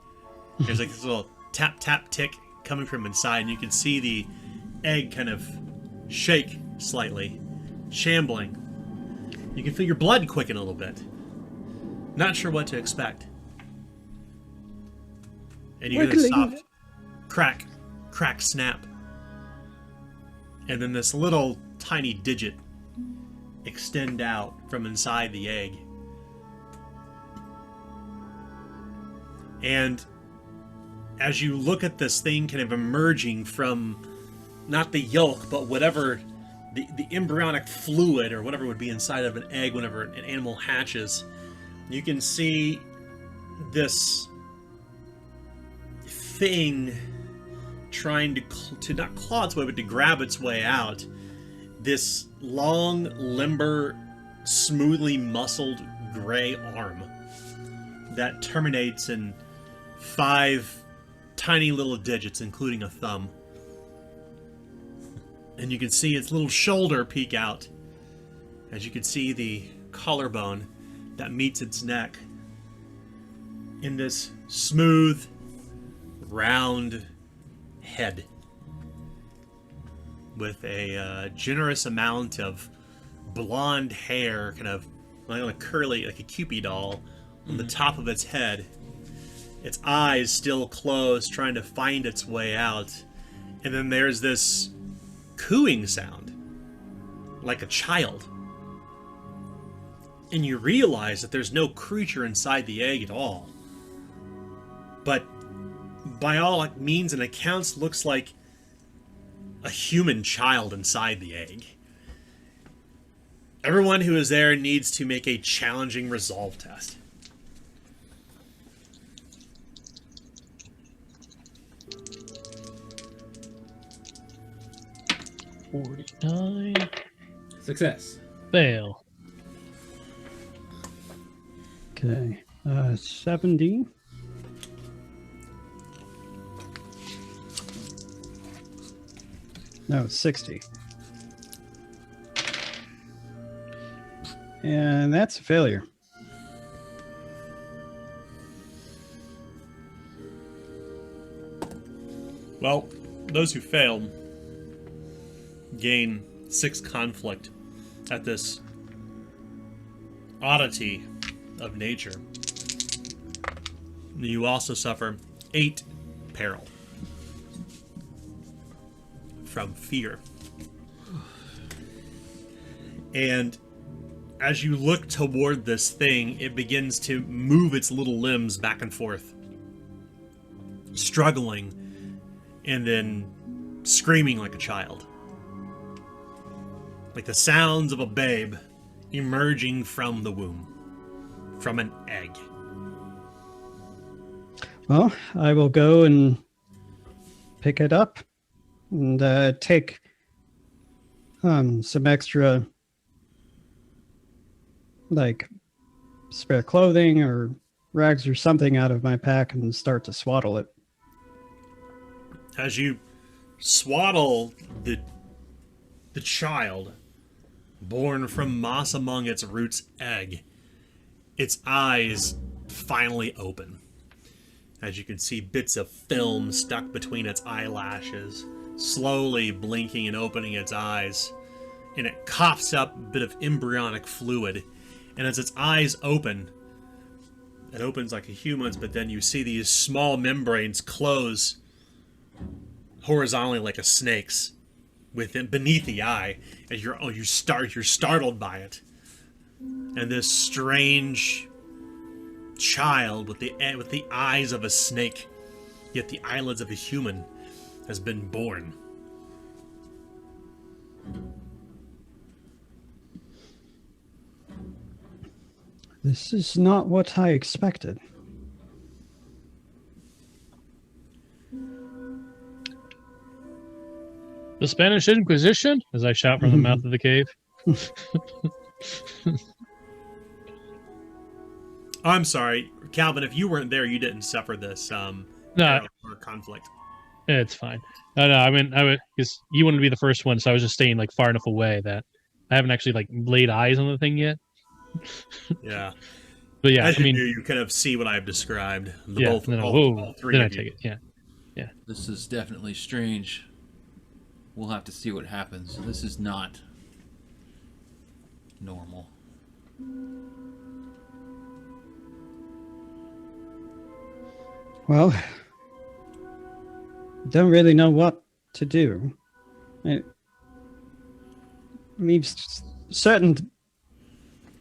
there's like this little tap tap tick coming from inside, and you can see the egg kind of shake slightly, shambling. You can feel your blood quicken a little bit. Not sure what to expect. And you get a soft crack, crack, snap. And then this little tiny digit extend out from inside the egg. And as you look at this thing kind of emerging from not the yolk, but whatever the embryonic fluid or whatever would be inside of an egg whenever an animal hatches, you can see this thing trying to not claw its way, but to grab its way out. This long, limber, smoothly muscled gray arm that terminates in 5 tiny little digits, including a thumb. And you can see its little shoulder peek out, as you can see the collarbone that meets its neck in this smooth, round head with a generous amount of blonde hair, kind of like a curly, like a Cupid doll, on the top of its head. Its eyes still closed, trying to find its way out. And then there's this cooing sound, like a child. And you realize that there's no creature inside the egg at all. But by all means and accounts, looks like a human child inside the egg. Everyone who is there needs to make a challenging resolve test. $49. Success. Fail. Okay. 70. No, 60. And that's a failure. Well, those who failed gain 6 conflict at this oddity of nature. You also suffer 8 peril from fear. And as you look toward this thing, it begins to move its little limbs back and forth, struggling and then screaming like a child. Like the sounds of a babe emerging from the womb, from an egg. Well, I will go and pick it up and take some extra, like, spare clothing or rags or something out of my pack and start to swaddle it. As you swaddle the child, born from moss among its roots egg, its eyes finally open. As you can see bits of film stuck between its eyelashes, slowly blinking and opening its eyes, and it coughs up a bit of embryonic fluid. And as its eyes open, it opens like a human's, but then you see these small membranes close horizontally like a snake's beneath the eye, and you're startled by it. And this strange child with the eyes of a snake, yet the eyelids of a human, has been born. This is not what I expected. The Spanish Inquisition, as I shout from the mouth of the cave. I'm sorry, Calvin, if you weren't there, you didn't suffer this No, or conflict. it's fine. No, I mean, because you wanted to be the first one, so I was just staying like far enough away that I haven't actually like laid eyes on the thing yet. Yeah. But yeah, As I mean, you kind of see what I've described. yeah. All three then I of you. take it. Yeah. This is definitely strange. We'll have to see what happens. This is not normal. Well, don't really know what to do. It leaves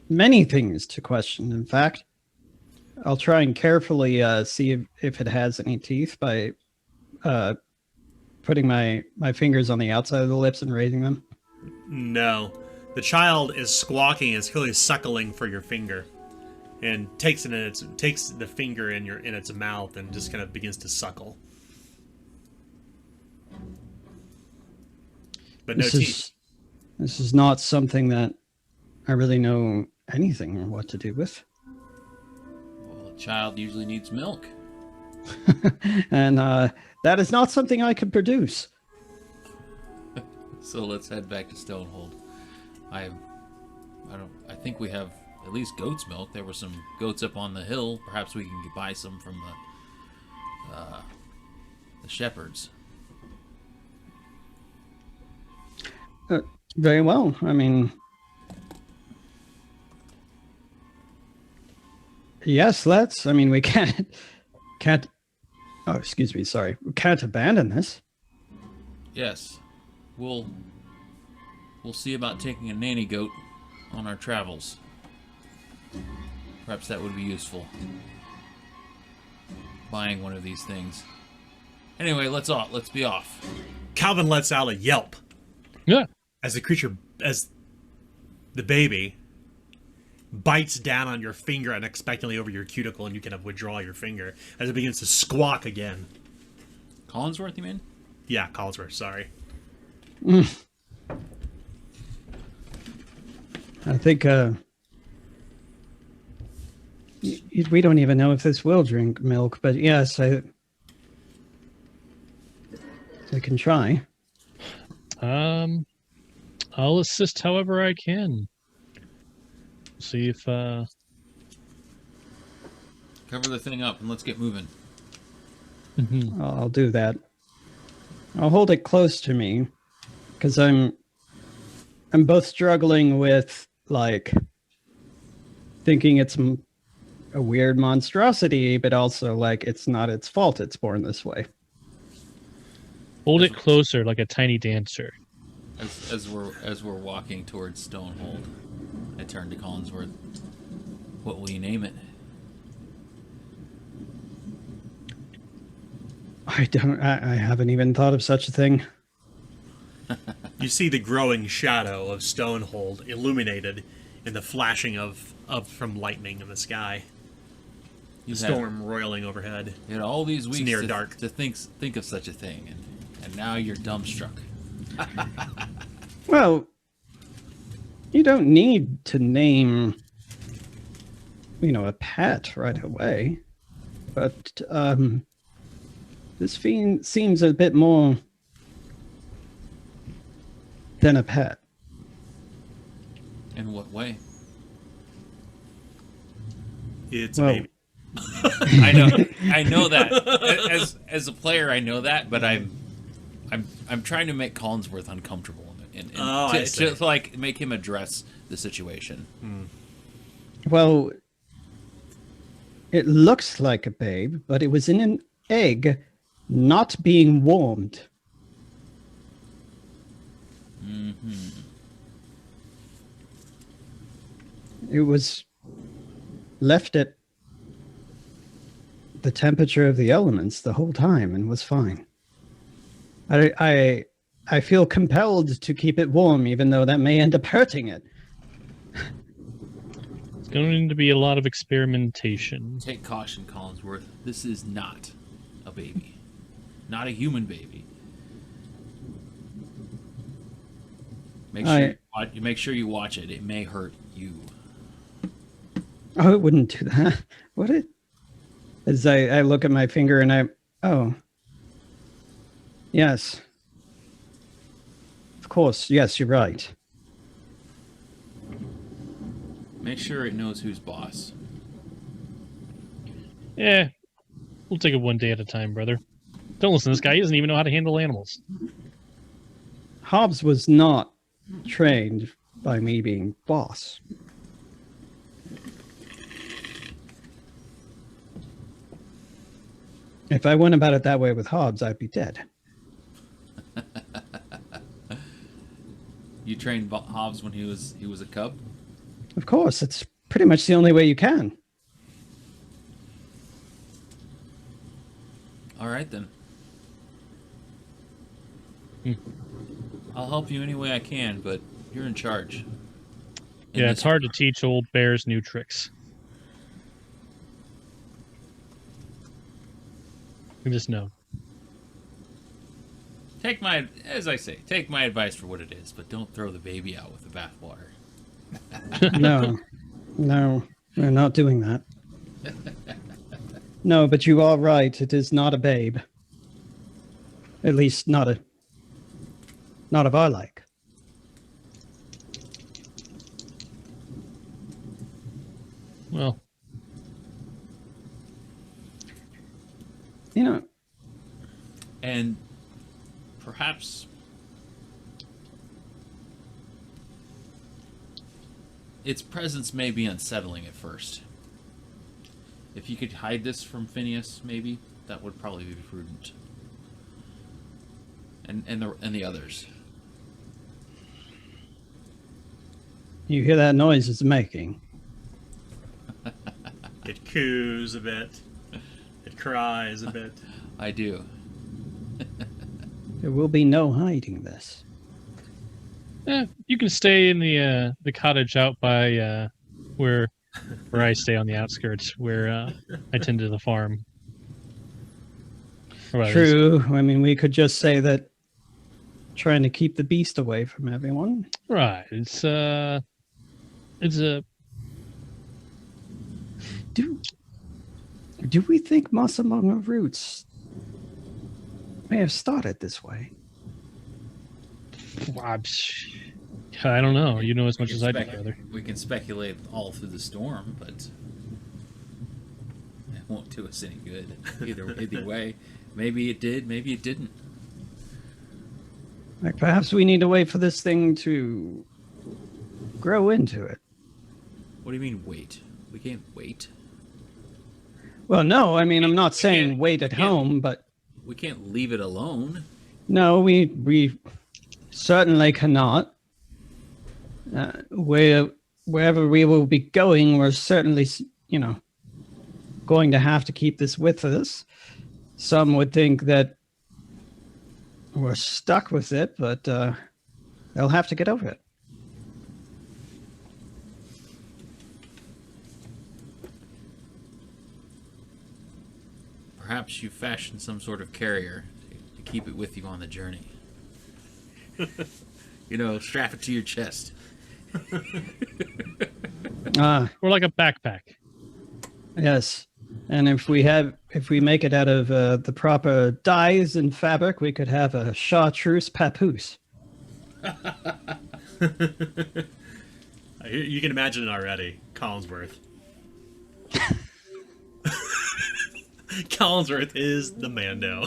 many things to question. In fact, I'll try and carefully see if it has any teeth by putting my fingers on the outside of the lips and raising them. No. The child is squawking, it's clearly suckling for your finger. And takes the finger in its mouth and just kind of begins to suckle. But no teeth. This is not something that I really know anything or what to do with. Well, a child usually needs milk. And that is not something I could produce. So let's head back to Stonehold. I think we have at least goat's milk. There were some goats up on the hill. Perhaps we can buy some from the shepherds. Very well. I mean, yes, let's. I mean, we can't. Oh, excuse me. Sorry, we can't abandon this. Yes, we'll see about taking a nanny goat on our travels. Perhaps that would be useful. Buying one of these things. Anyway, let's be off. Calvin lets out a yelp. Yeah. As the creature, as the baby bites down on your finger unexpectedly over your cuticle, and you kind of withdraw your finger as it begins to squawk again. Collinsworth, you mean? Yeah, Collinsworth, sorry. I think we don't even know if this will drink milk, but yes, I can try. I'll assist however I can. See if Cover the thing up and let's get moving. I'll do that. I'll hold it close to me because I'm both struggling with like thinking it's a weird monstrosity, but also like it's not its fault it's born this way. hold it closer like a tiny dancer. As we're walking towards Stonehold, I turn to Collinsworth. What will you name it? I haven't even thought of such a thing. You see the growing shadow of Stonehold illuminated in the flashing of from lightning in the sky. The storm roiling overhead. You had all these weeks near dark. to think of such a thing, and now you're dumbstruck. Well, you don't need to name, a pet right away, but this fiend seems a bit more than a pet. In what way? It's a baby. I know that. As a player, I know that, but I'm trying to make Collinsworth uncomfortable to like make him address the situation. Well, it looks like a babe, but it was in an egg not being warmed. It was left at the temperature of the elements the whole time and was fine. I feel compelled to keep it warm, even though that may end up hurting it. It's going to be a lot of experimentation. Take caution, Collinsworth. This is not a baby. Not a human baby. Make sure you watch it. It may hurt you. Oh, it wouldn't do that. Would it? As I look at my finger and yes. Of course, yes, you're right. Make sure it knows who's boss. Yeah, we'll take it one day at a time, brother. Don't listen to this guy. He doesn't even know how to handle animals. Hobbs was not trained by me being boss. If I went about it that way with Hobbs, I'd be dead. You trained Hobbs when he was a cub? Of course, it's pretty much the only way you can. All right, then. I'll help you any way I can, but you're in charge. Yeah, it's hard to teach old bears new tricks. You just know. Take my advice for what it is, but don't throw the baby out with the bathwater. No, we're not doing that. No, but you are right. It is not a babe. At least not of our like. Well, and perhaps its presence may be unsettling at first. If you could hide this from Phineas, maybe that would probably be prudent. And the others. You hear that noise it's making? It coos a bit. It cries a bit. I do. There will be no hiding this. You can stay in the cottage out by where I stay on the outskirts, where I tend to the farm. Well, True. I mean, we could just say that trying to keep the beast away from everyone. Right. It's a Do we think Moss Among Our Roots may have started this way? I don't know. You know as We much can as I do, spec- brother. We can speculate all through the storm, but it won't do us any good. Either way, maybe it did, maybe it didn't. Like perhaps we need to wait for this thing to grow into it. What do you mean wait? We can't wait. Well, no, I mean, I'm not saying can't- wait at we can't- home, but We can't leave it alone. no, we certainly cannot. Wherever we will be going, we're certainly, going to have to keep this with us. Some would think that we're stuck with it, but they'll have to get over it. Perhaps you fashioned some sort of carrier to keep it with you on the journey. Strap it to your chest. Ah, Or like a backpack. yes. And if we make it out of the proper dyes and fabric, we could have a chartreuse papoose. You can imagine it already. Collinsworth. Collinsworth is the Mando.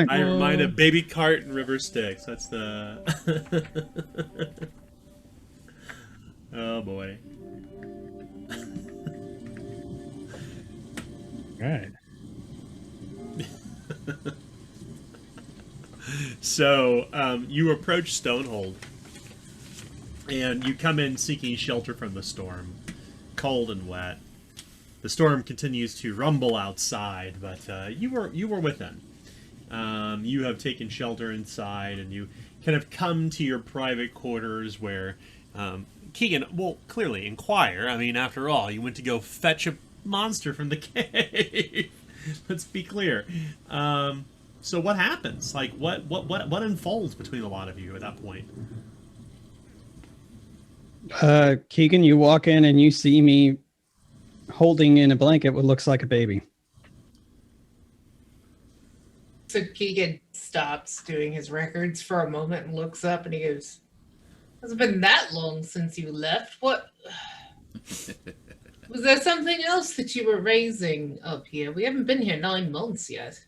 I remind of Baby Cart and River Styx. That's the. Oh boy. Right. So you approach Stonehold, and you come in seeking shelter from the storm, cold and wet. The storm continues to rumble outside, but you were within. You have taken shelter inside, and you kind of come to your private quarters where Keegan will clearly inquire. I mean, after all, you went to go fetch a monster from the cave. Let's be clear. So what happens? Like, what unfolds between a lot of you at that point? Keegan, you walk in and you see me holding in a blanket what looks like a baby. So Keegan stops doing his records for a moment and looks up and he goes, "It's been that long since you left. What? Was there something else that you were raising up here? We haven't been here 9 months yet."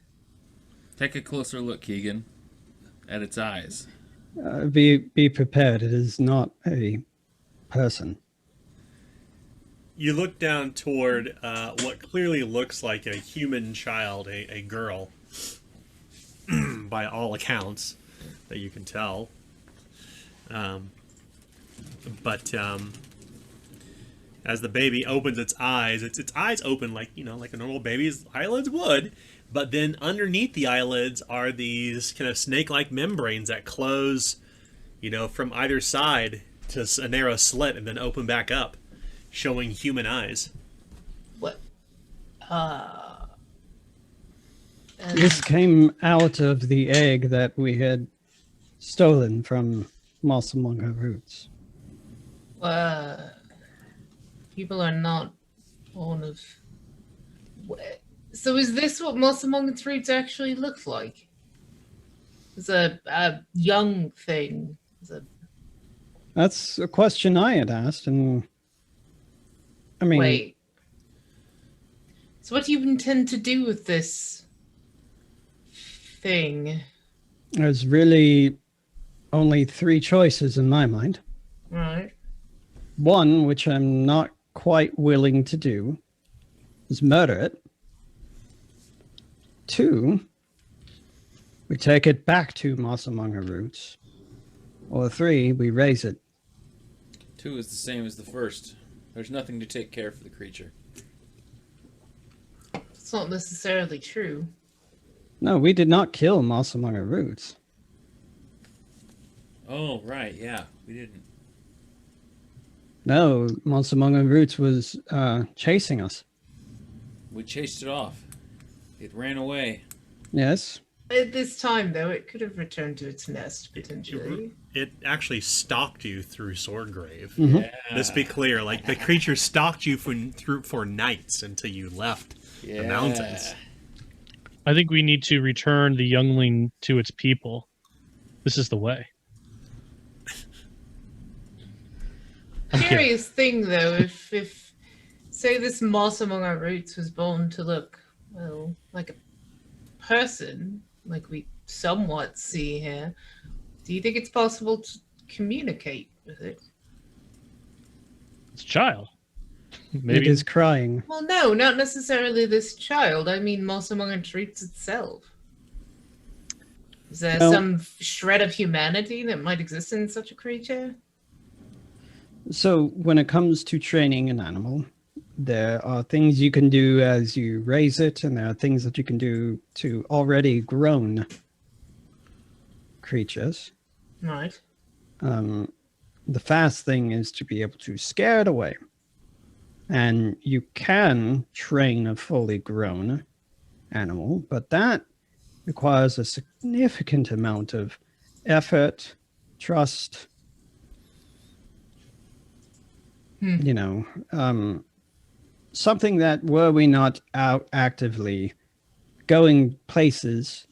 Take a closer look, Keegan, at its eyes. Be prepared. It is not a person. You look down toward what clearly looks like a human child, a girl, by all accounts that you can tell. But as the baby opens its eyes open like a normal baby's eyelids would. But then underneath the eyelids are these kind of snake-like membranes that close, from either side to a narrow slit and then open back up, showing human eyes. What? This came out of the egg that we had stolen from Moss Among Our Roots. People are not born of. So is this what Moss Among its Roots actually looked like? It's a young thing. That's a question I had asked, and I mean, Wait. So what do you intend to do with this thing? there's really only 3 choices in my mind. Right. One, which I'm not quite willing to do, is murder it. 2, we take it back to Moss Among Our Roots. Or 3, we raise it. 2 is the same as the first. There's nothing to take care for the creature. It's not necessarily true. No, we did not kill Moss Among Our Roots. Oh, right, yeah. We didn't. No, Monster Among Us Roots was chasing us. We chased it off. It ran away. Yes. At this time, though, it could have returned to its nest, potentially. It actually stalked you through Swordgrave. Mhm. Yeah. Let's be clear, like the creature stalked you for nights until you left the mountains. I think we need to return the youngling to its people. This is the way. I'm kidding. Curious thing, though, if say this moss among our roots was born to look, well, like a person, like we somewhat see here, do you think it's possible to communicate with it? It's a child. It Maybe is crying. Well, no, not necessarily this child. I mean, moss among our roots itself. Is there No. some shred of humanity that might exist in such a creature? So when it comes to training an animal, there are things you can do as you raise it, and there are things that you can do to already grown creatures. Right. The fast thing is to be able to scare it away. And you can train a fully grown animal, but that requires a significant amount of effort, trust, you know, something that were we not out actively going places,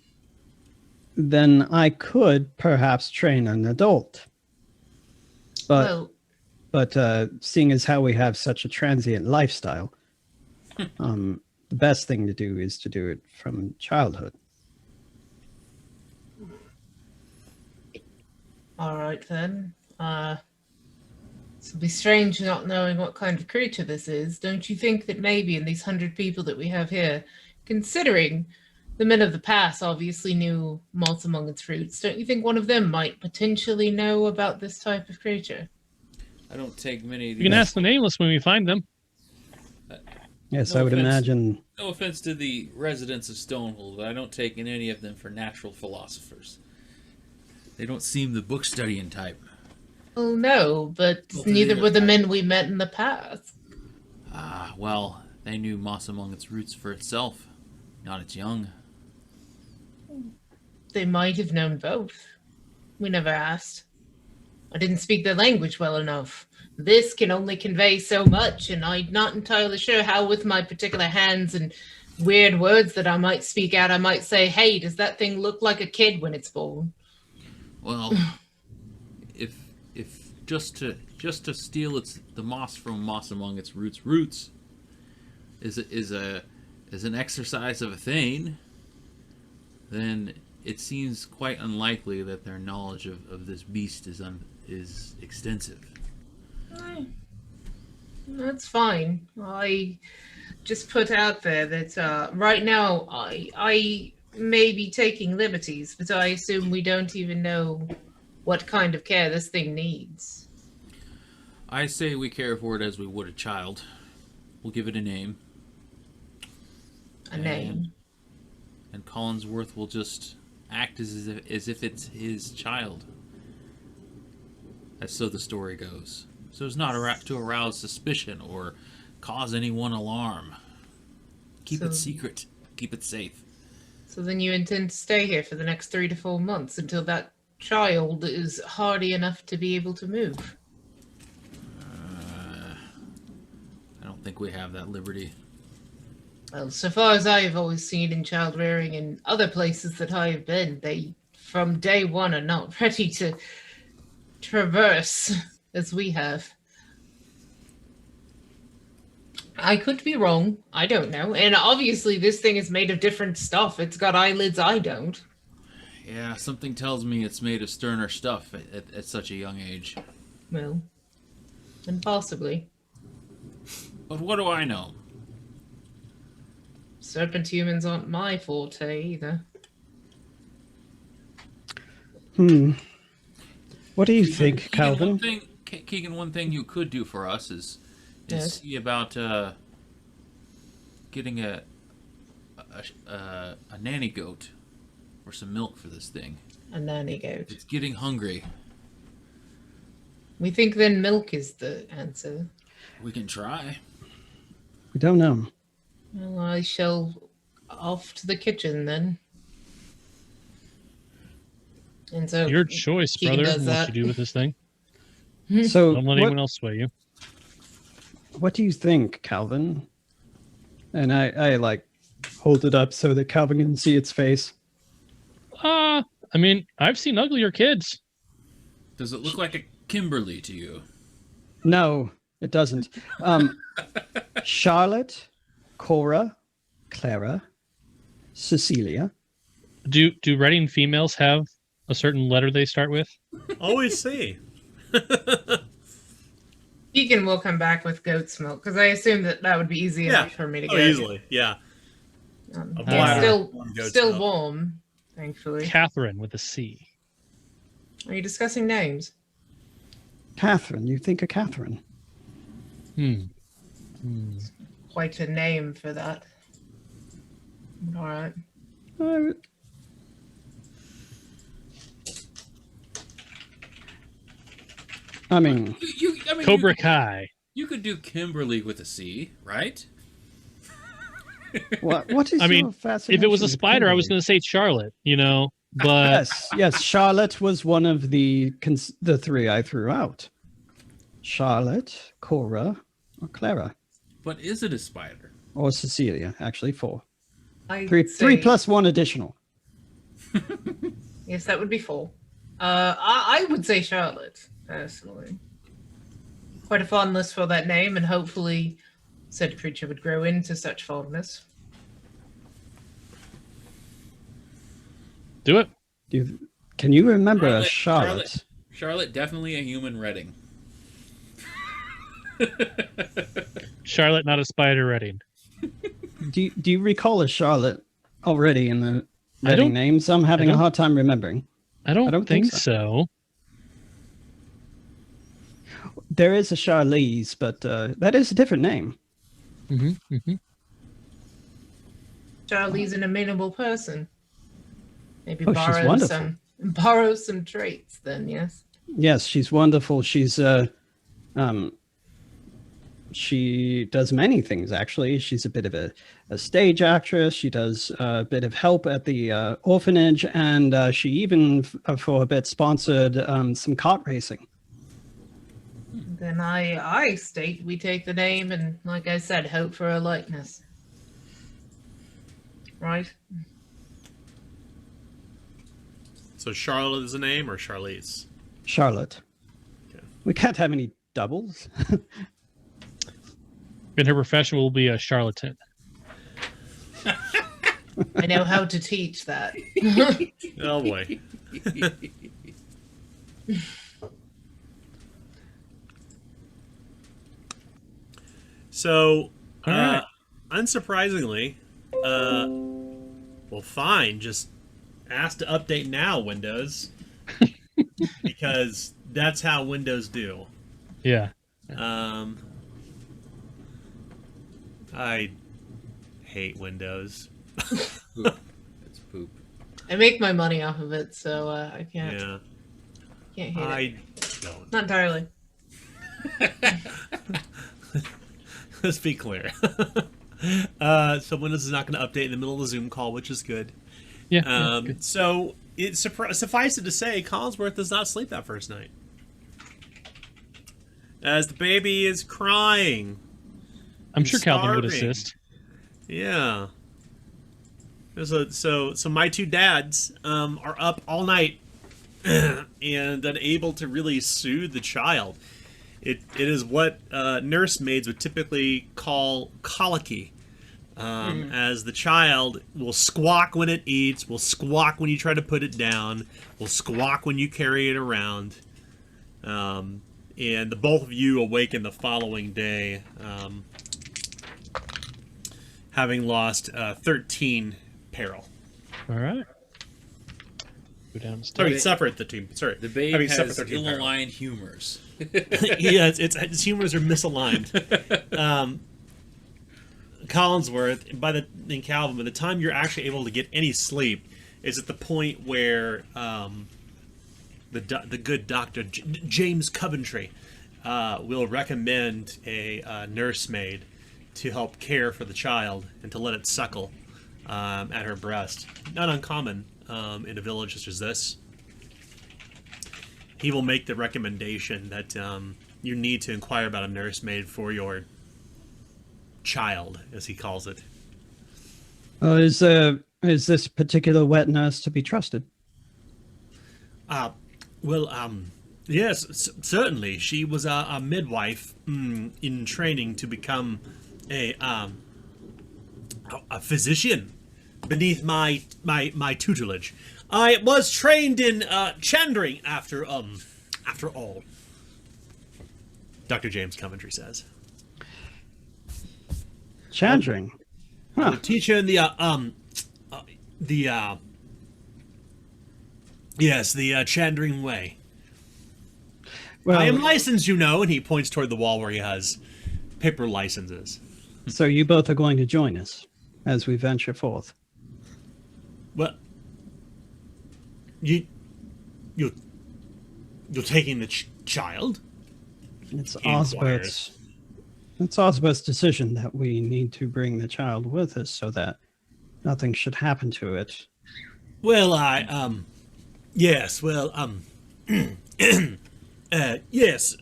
then I could perhaps train an adult. Well, But seeing as how we have such a transient lifestyle, the best thing to do is to do it from childhood. all right then. It'll be strange not knowing what kind of creature this is. Don't you think that maybe in these 100 people that we have here, considering the men of the past obviously knew moss among its roots, don't you think one of them might potentially know about this type of creature? I don't take many of you these. can ask the nameless when we find them. Yes, No I would offense. imagine. No offense to the residents of Stonehold, but I don't take in any of them for natural philosophers. They don't seem the book studying type. Well, no, but Well, neither neither were the type. men we met in the past. Ah, well, they knew moss among its roots for itself, not its young. They might have known both. We never asked. I didn't speak their language well enough. This can only convey so much, and I'm not entirely sure how, with my particular hands and weird words that I might speak out, I might say, hey, does that thing look like a kid when it's born? Well, if just to steal the moss from moss among its roots is an exercise of a thing, then it seems quite unlikely that their knowledge of this beast is extensive. That's fine. I just put out there that right now I may be taking liberties, but I assume we don't even know what kind of care this thing needs. I say we care for it as we would a child. We'll give it a name. A name. And Collinsworth will just act as if it's his child. That's so the story goes. So as not to arouse suspicion or cause anyone alarm. Keep it secret. Keep it safe. So then you intend to stay here for the next 3 to 4 months until that child is hardy enough to be able to move. I don't think we have that liberty. Well, so far as I have always seen in child rearing in other places that I have been, they from day one are not ready to traverse as we have. I could be wrong. I don't know. And obviously this thing is made of different stuff. It's got eyelids I don't. Yeah, something tells me it's made of sterner stuff at such a young age. Well, and possibly. But what do I know? Serpent humans aren't my forte either. What do you think, Calvin? Keegan, one thing you could do for us is Yes. see about getting a nanny goat or some milk for this thing. A nanny goat. It's getting hungry. We think then milk is the answer. We can try. We don't know. Well, I shall off to the kitchen then. And so Your choice, Keegan brother. does What that. you do with this thing? So Don't let anyone else sway you. what do you think, Calvin? And I like hold it up so that Calvin can see its face. I mean, I've seen uglier kids. Does it look like a Kimberly to you? No, it doesn't. Charlotte, Cora, Clara, Cecilia. Do writing females have a certain letter they start with? Always see. Keegan will come back with goat's milk because I assume that would be easy enough for me to get. Easily. Yeah. A It's bladder, one goat's still milk. warm, thankfully. Catherine with a C. Are you discussing names? Catherine. You think of Catherine. Quite a name for that. All right. Uh, I mean, I mean, Cobra Kai. You could do Kimberly with a C, right? what is I mean, your fascination If it was a with spider, I was Kimberly? going to say Charlotte, but Yes. Charlotte was one of the three I threw out. Charlotte, Cora, or Clara, But is it a spider? or Cecilia. Actually, four. I'd Three say- plus one additional. Yes, that would be full. I would say Charlotte, personally. Quite a fondness for that name, and hopefully said creature would grow into such fondness. do it. Can you remember a Charlotte. Charlotte? Charlotte, definitely a human Redding. Charlotte, not a spider Redding. Do you recall a Charlotte already in the I Reading don't- names? I'm having a don't- hard time remembering. I don't think think so. There is a Charlize, but that is a different name. Charlie's an amenable person. Maybe Oh, she's wonderful. borrow some traits then, yes. Yes, she's wonderful. She does many things, actually. She's a bit of a stage actress. She does a bit of help at the orphanage, and she even, for a bit, sponsored some kart racing. Then I state we take the name and, like I said, hope for a likeness. Right? So Charlotte is a name or Charlize? Charlotte. Okay. We can't have any doubles. In her profession will be a charlatan. I know how to teach that. Oh boy. So, All right. unsurprisingly, well, fine. Just ask to update now, Windows, because that's how Windows do. Yeah. I hate Windows. Poop. It's poop. I make my money off of it, so I can't Yeah, hate it. I don't. Not entirely. Let's be clear. So Windows is not going to update in the middle of the Zoom call, which is good. Yeah. Good. So it suffice it to say, Collinsworth does not sleep that first night, as the baby is crying. I'm sure Calvin would starving. assist. Yeah. So my two dads are up all night and unable to really soothe the child. It is what nursemaids would typically call colicky, as the child will squawk when it eats, will squawk when you try to put it down, will squawk when you carry it around, and the both of you awaken the following day, having lost 13 peril. All right. Go Sorry, downstairs. suffered the team. Sorry, The babe having suffered has 13 peril. ill-aligned humors. Yeah, its humors are misaligned. Collinsworth, in Calvin, by the time you're actually able to get any sleep, is at the point where the good doctor James Coventry will recommend a nursemaid to help care for the child and to let it suckle at her breast. Not uncommon in a village such as this. He will make the recommendation that you need to inquire about a nursemaid for your child, as he calls it. Is this particular wet nurse to be trusted? Yes, certainly. She was a midwife in training to become a physician beneath my tutelage. I was trained in Chandring after all. Dr. James Coventry says. Chandring. Huh. The teacher in the Chandring way. Well, I am licensed, you know, and he points toward the wall where he has paper licenses. so you both are going to join us as we venture forth. Well, you're taking the child? It's Inquires. Osbert's decision that we need to bring the child with us so that nothing should happen to it. Well, yes, yes,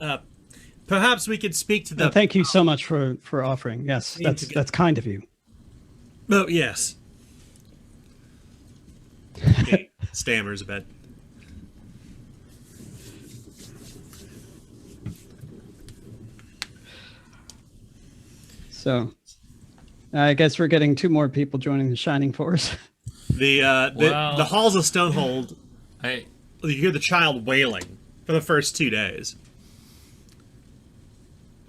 perhaps we could speak to the... Thank you so much for offering. Yes, that's kind of you. Oh, yes. He stammers a bit. So, I guess we're getting 2 more people joining the Shining Force. The halls of Stonehold, you hear the child wailing for the first 2 days.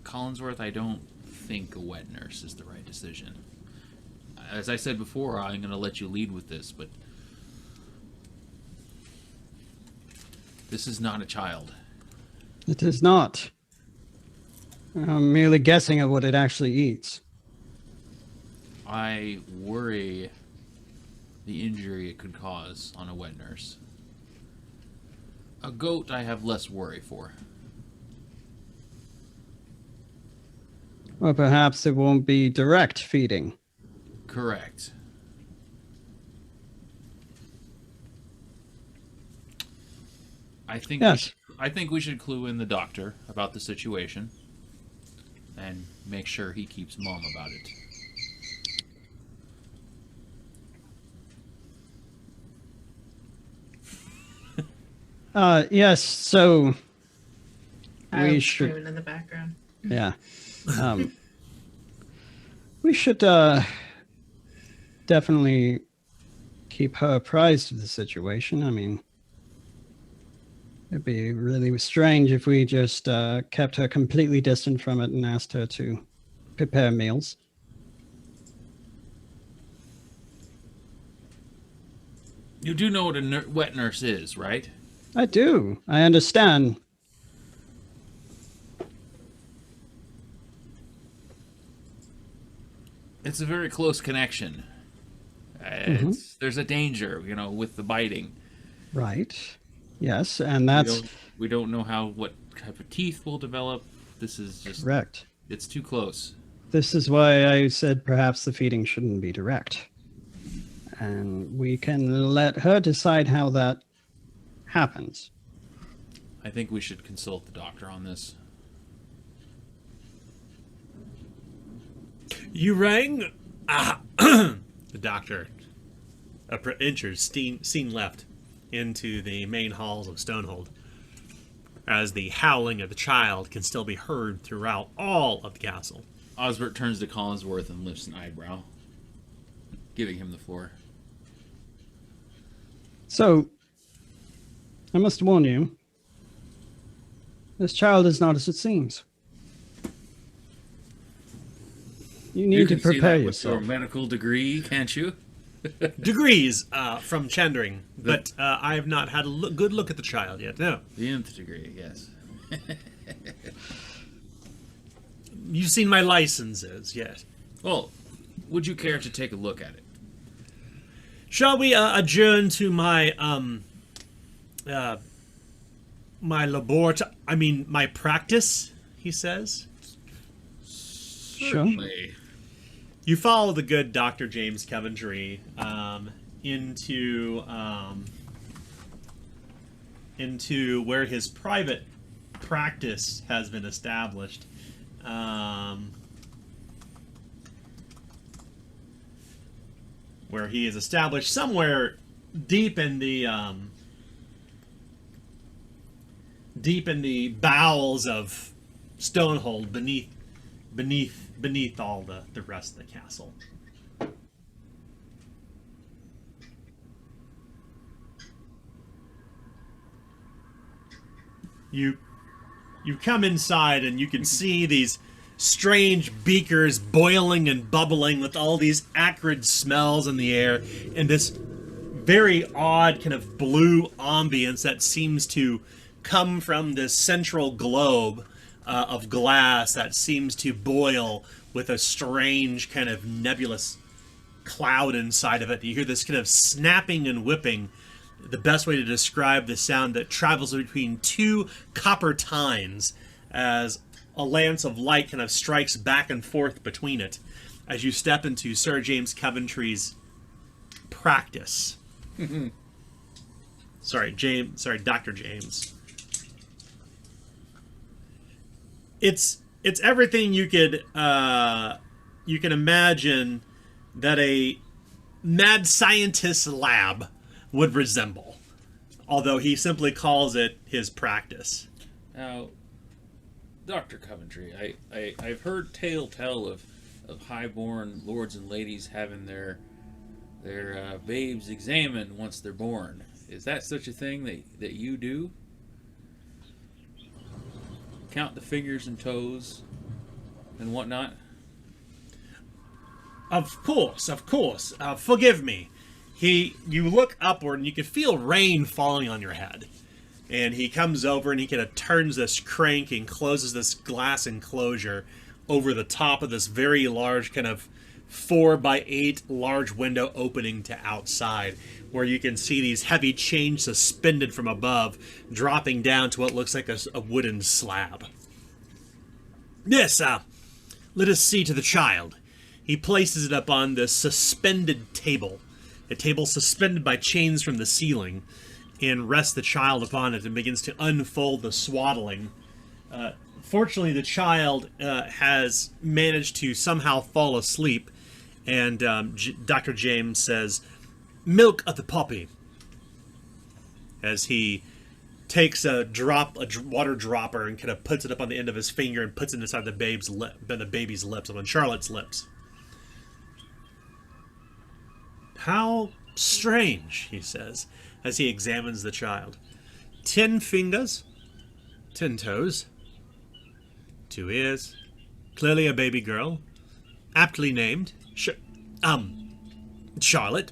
Collinsworth, I don't think a wet nurse is the right decision. As I said before, I'm going to let you lead with this, but this is not a child. It is not. I'm merely guessing at what it actually eats. I worry the injury it could cause on a wet nurse. A goat I have less worry for. Or perhaps it won't be direct feeding. Correct. I think Yes. I think we should clue in the doctor about the situation and make sure he keeps mum about it. Yes, so we I'll should, screaming in the background. yeah. We should definitely keep her apprised of the situation. I mean, it'd be really strange if we just kept her completely distant from it and asked her to prepare meals. You do know what a wet nurse is, right? I do. I understand. It's a very close connection. There's a danger, you know, with the biting. Right. Yes, and that's We don't know what type of teeth will develop. This is just correct. It's too close. This is why I said perhaps the feeding shouldn't be direct. And we can let her decide how that happens. I think we should consult the doctor on this. You rang? The doctor enters, scene left, into the main halls of Stonehold, as the howling of the child can still be heard throughout all of the castle. Osbert turns to Collinsworth and lifts an eyebrow, giving him the floor. So, I must warn you, this child is not as it seems. You need to prepare with yourself. your medical degree, can't you? Degrees from Chandring, but I have not had a good look at the child yet, no. The nth degree, yes. You've seen my licenses, yes. Well, would you care to take a look at it? Shall we adjourn to my my practice, he says. Sure. Certainly. You follow the good Dr. James Coventry into where his private practice has been established. Where he is established somewhere deep in the bowels of Stonehold, beneath all the rest of the castle. You come inside and you can see these strange beakers boiling and bubbling with all these acrid smells in the air, and this very odd kind of blue ambience that seems to come from this central globe of glass that seems to boil with a strange kind of nebulous cloud inside of it. You hear this kind of snapping and whipping, the best way to describe the sound, that travels between two copper tines as a lance of light kind of strikes back and forth between it as you step into Sir James Coventry's practice. Sorry, Dr. James. It's everything you can imagine that a mad scientist's lab would resemble, although he simply calls it his practice. Now, Dr. Coventry, I've heard tell of highborn lords and ladies having their babes examined once they're born. Is that such a thing that you do? Count the fingers and toes and whatnot? Of course. Forgive me. You look upward and you can feel rain falling on your head. And he comes over and he kind of turns this crank and closes this glass enclosure over the top of this very large kind of 4x8 large window opening to outside, where you can see these heavy chains suspended from above, dropping down to what looks like a wooden slab. Yes, let us see to the child. He places it up on this suspended table, a table suspended by chains from the ceiling, and rests the child upon it and begins to unfold the swaddling. Fortunately, the child has managed to somehow fall asleep, and Dr. James says, "Milk of the poppy," as he takes a water dropper and kind of puts it up on the end of his finger and puts it inside the baby's lips, on Charlotte's lips. "How strange," he says, as he examines the child. 10 fingers, 10 toes, 2 ears, clearly a baby girl, aptly named Charlotte.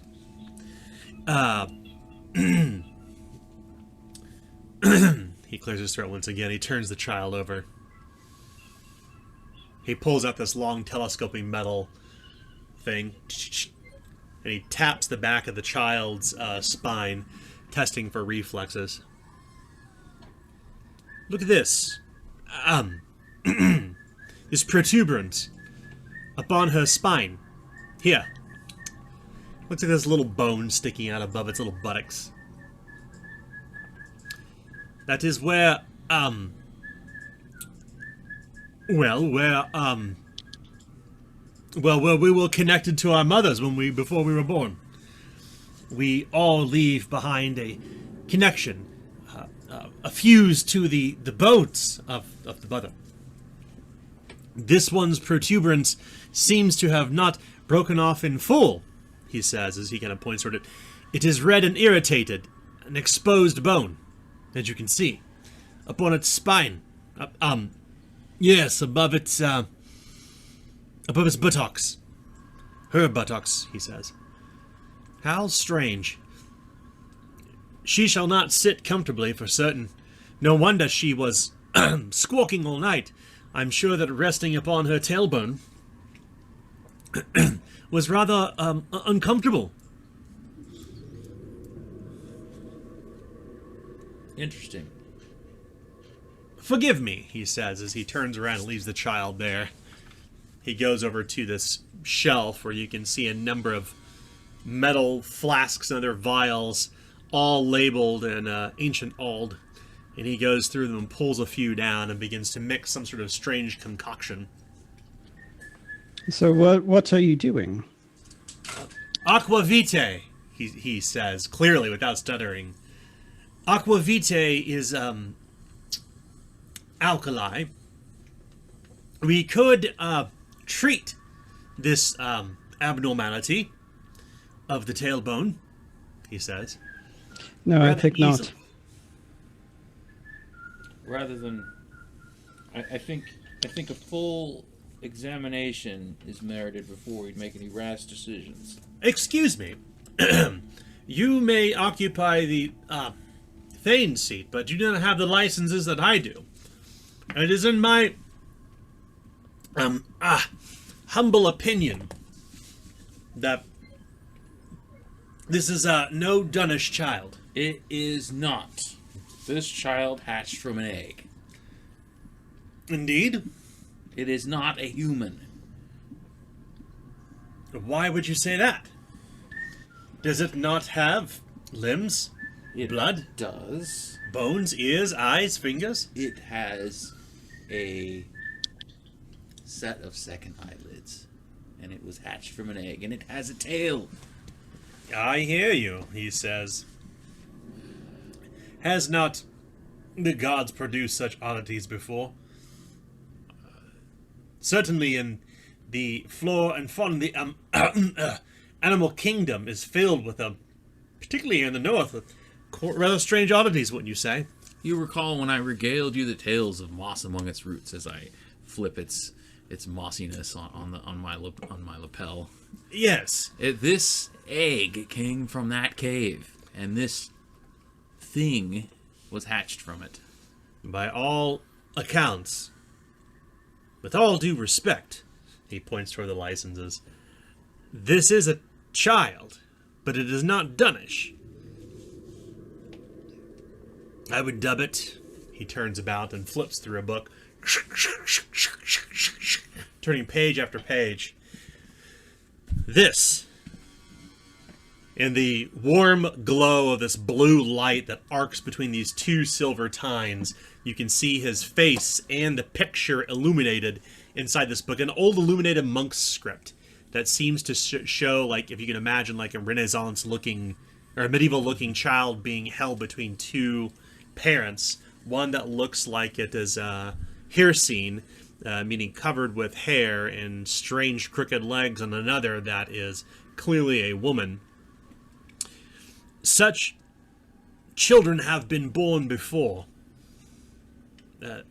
He clears his throat once again. He turns the child over. He pulls out this long telescoping metal thing, and he taps the back of the child's spine, testing for reflexes. "Look at this. This protuberance upon her spine. Here. Looks like there's a little bone sticking out above its little buttocks. That is where, where we were connected to our mothers before we were born. We all leave behind a connection, a fuse to the bones of the mother. This one's protuberance seems to have not broken off in full," he says as he kind of points toward it. "It is red and irritated, an exposed bone, as you can see, upon its spine. Yes, above its buttocks. Her buttocks," he says. "How strange. She shall not sit comfortably for certain. No wonder she was squawking all night. I'm sure that resting upon her tailbone was rather uncomfortable." Interesting. Forgive me, he says as he turns around and leaves the child there. He goes over to this shelf where you can see a number of metal flasks and other vials, all labeled in ancient Ald. And he goes through them and pulls a few down and begins to mix some sort of strange concoction. So what are you doing? Aqua vitae, he says, clearly without stuttering. Aqua vitae is alkali. We could treat this abnormality of the tailbone, he says. No, I rather think not. easily. Rather than, I think a full examination is merited before we make any rash decisions. Excuse me. You may occupy the Thane's seat, but you do not have the licenses that I do. It is in my humble opinion that this is no Dunnish child. It is not. This child hatched from an egg. Indeed? It is not a human. Why would you say that? Does it not have limbs, It blood, does. bones, ears, eyes, fingers? It has a set of second eyelids. And it was hatched from an egg. And it has a tail. I hear you, he says. Has not the gods produced such oddities before? Certainly in the flora and fauna, the animal kingdom is filled with them, particularly here in the north, with rather strange oddities, wouldn't you say? You recall when I regaled you the tales of moss among its roots as I flip its mossiness on my lapel. Yes. This egg came from that cave, and this thing was hatched from it. By all accounts, with all due respect, he points toward the licenses, this is a child, but it is not Dunnish. I would dub it. He turns about and flips through a book, turning page after page. This, in the warm glow of this blue light that arcs between these two silver tines, you can see his face and the picture illuminated inside this book. An old illuminated monk's script that seems to show, like, if you can imagine, like a Renaissance-looking or a medieval-looking child being held between two parents. One that looks like it is hircine, meaning covered with hair and strange crooked legs, and another that is clearly a woman. Such children have been born before. It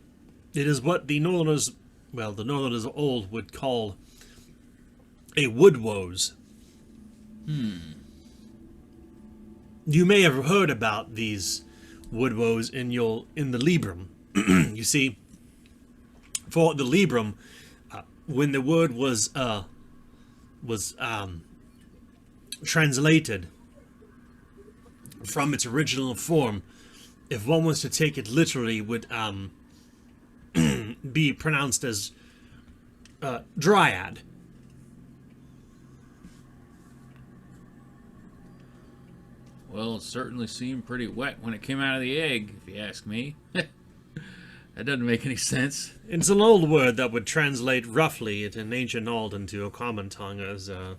is what the Northerners of old would call a woodwoes. You may have heard about these woodwoes in the Librum. You see, for the Librum, when the word was translated from its original form, if one was to take it literally, would be pronounced as dryad. Well, it certainly seemed pretty wet when it came out of the egg, if you ask me. That doesn't make any sense. It's an old word that would translate roughly in ancient Ald into a common tongue as a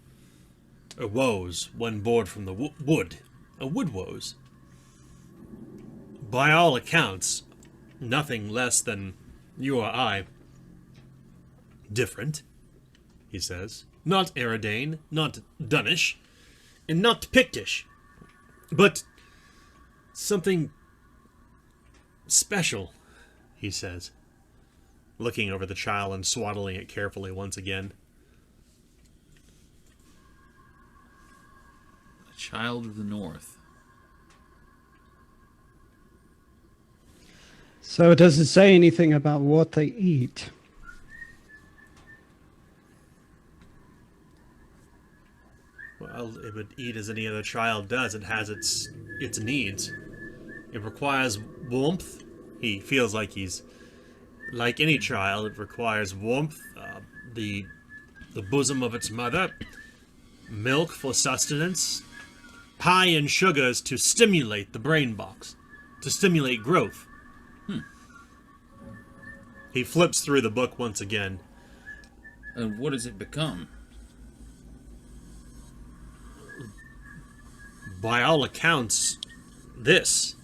woes, one born from the wood. A woodwoes. By all accounts, nothing less than you or I. Different, he says. Not Eridane, not Dunnish, and not Pictish. But something special, he says, looking over the child and swaddling it carefully once again. A child of the North. So it doesn't say anything about what they eat. Well, it would eat as any other child does. It has its needs. It requires warmth. He feels like he's Like any child, it requires warmth, the bosom of its mother, milk for sustenance, high in sugars to stimulate the brain box, to stimulate growth. He flips through the book once again. And what does it become? By all accounts, this.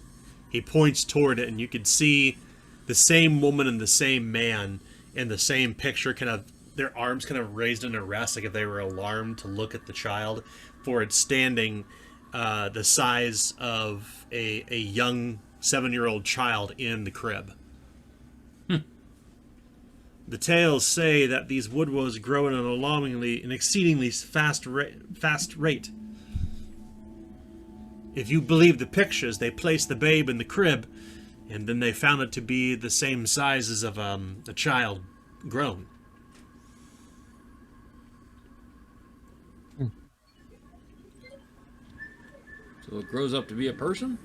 He points toward it, and you can see the same woman and the same man in the same picture, kind of their arms kind of raised in a rest, like if they were alarmed to look at the child, for it standing the size of a young 7-year-old child in the crib. The tales say that these woodwose grow at an exceedingly fast rate. If you believe the pictures, they placed the babe in the crib, and then they found it to be the same size as of a child grown. So it grows up to be a person?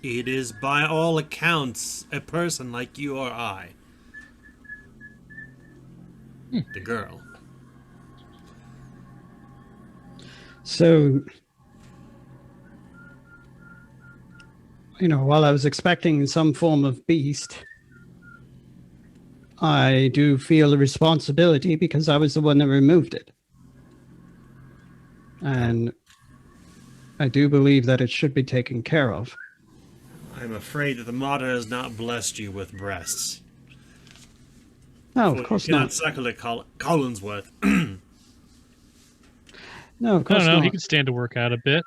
It is, by all accounts, a person like you or I. The girl. So, while I was expecting some form of beast, I do feel a responsibility because I was the one that removed it. And I do believe that it should be taken care of. I'm afraid that the mother has not blessed you with breasts. No, of course not. Suckle at Collinsworth. No, of I course don't know. not. He could stand to work out a bit.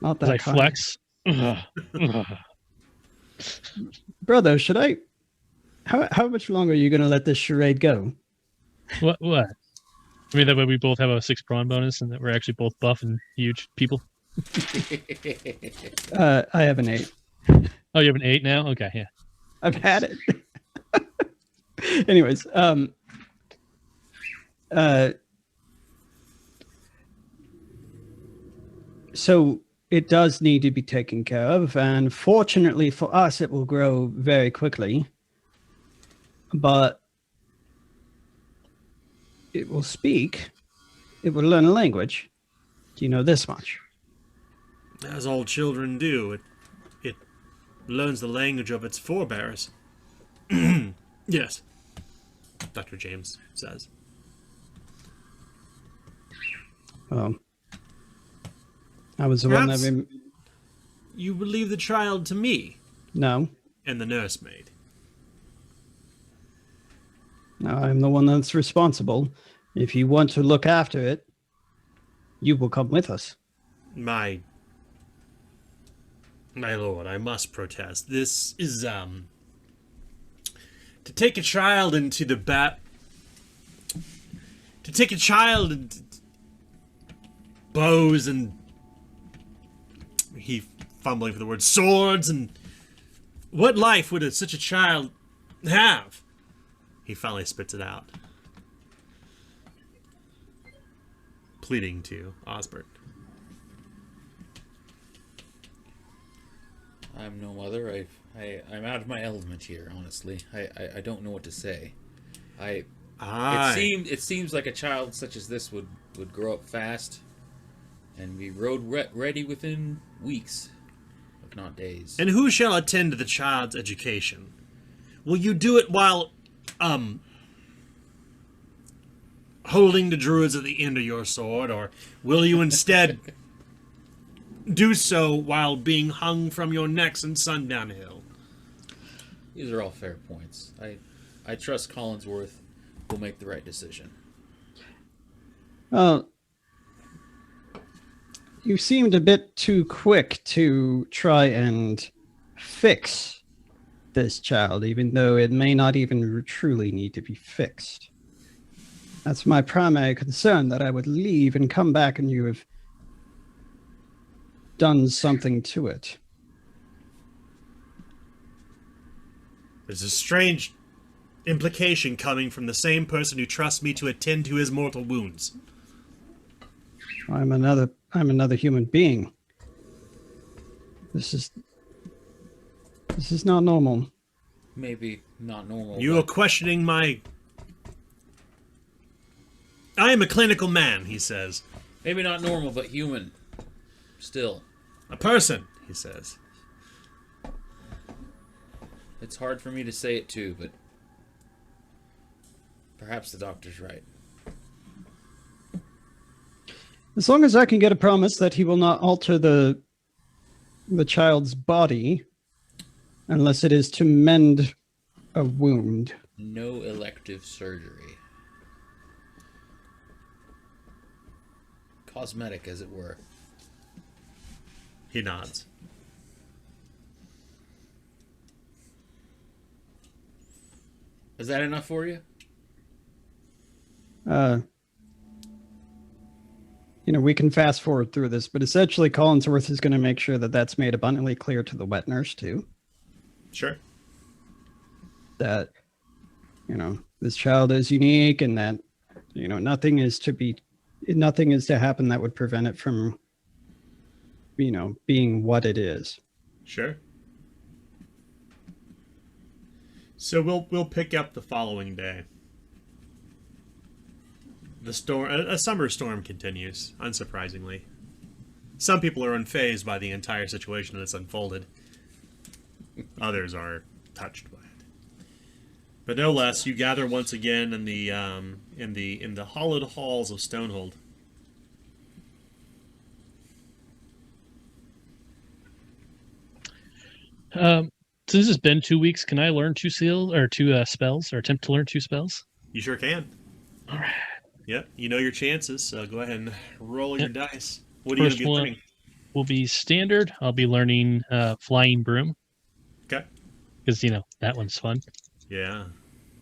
Not As I that kind. flex. Brother, should I... How much longer are you going to let this charade go? What? I mean, that way we both have a 6 brawn bonus and that we're actually both buff and huge people. I have an 8. Oh, you have an 8 now? Okay, yeah. I've had it. Anyways, so it does need to be taken care of, and fortunately for us, it will grow very quickly. But it will speak. It will learn a language. Do you know this much? As all children do, it learns the language of its forebears. Yes, Dr. James says. Well, I was the one Perhaps that... you will leave the child to me No. and the nursemaid. No, I'm the one that's responsible. If you want to look after it, you will come with us. My lord, I must protest. This is, to take a child into the to take a child and bows and he fumbling for the word swords, and what life would such a child have? He finally spits it out, pleading to Osbert. I'm no mother. I'm out of my element here, honestly. I don't know what to say. It seems like a child such as this would grow up fast and be road ready within weeks, if not days. And who shall attend to the child's education? Will you do it while holding the druids at the end of your sword, or will you instead do so while being hung from your necks in Sundown Hill? These are all fair points. I trust Collinsworth will make the right decision. Well, you seemed a bit too quick to try and fix this child, even though it may not even truly need to be fixed. That's my primary concern, that I would leave and come back and you have done something to it. There's a strange implication coming from the same person who trusts me to attend to his mortal wounds. I'm another human being. This is This is not normal. Maybe not normal. You are questioning my... I am a clinical man, he says. Maybe not normal, but human. Still. A person, he says. It's hard for me to say it too, but perhaps the doctor's right. As long as I can get a promise that he will not alter the child's body unless it is to mend a wound. No elective surgery. Cosmetic, as it were. He nods. Is that enough for you? We can fast forward through this, but essentially Collinsworth is going to make sure that that's made abundantly clear to the wet nurse too. Sure. That, this child is unique and that, nothing is to happen that would prevent it from, being what it is. Sure. So we'll pick up the following day. The storm, a summer storm continues, unsurprisingly. Some people are unfazed by the entire situation that's unfolded. Others are touched by it. But no less, you gather once again in the hollowed halls of Stonehold. Since it's been 2 weeks, can I learn two spells, or attempt to learn two spells? You sure can. All right. Yep, you know your chances, so go ahead and roll your dice. What are you going to be learning? Will be standard. I'll be learning Flying Broom. Okay. Because, that one's fun. Yeah.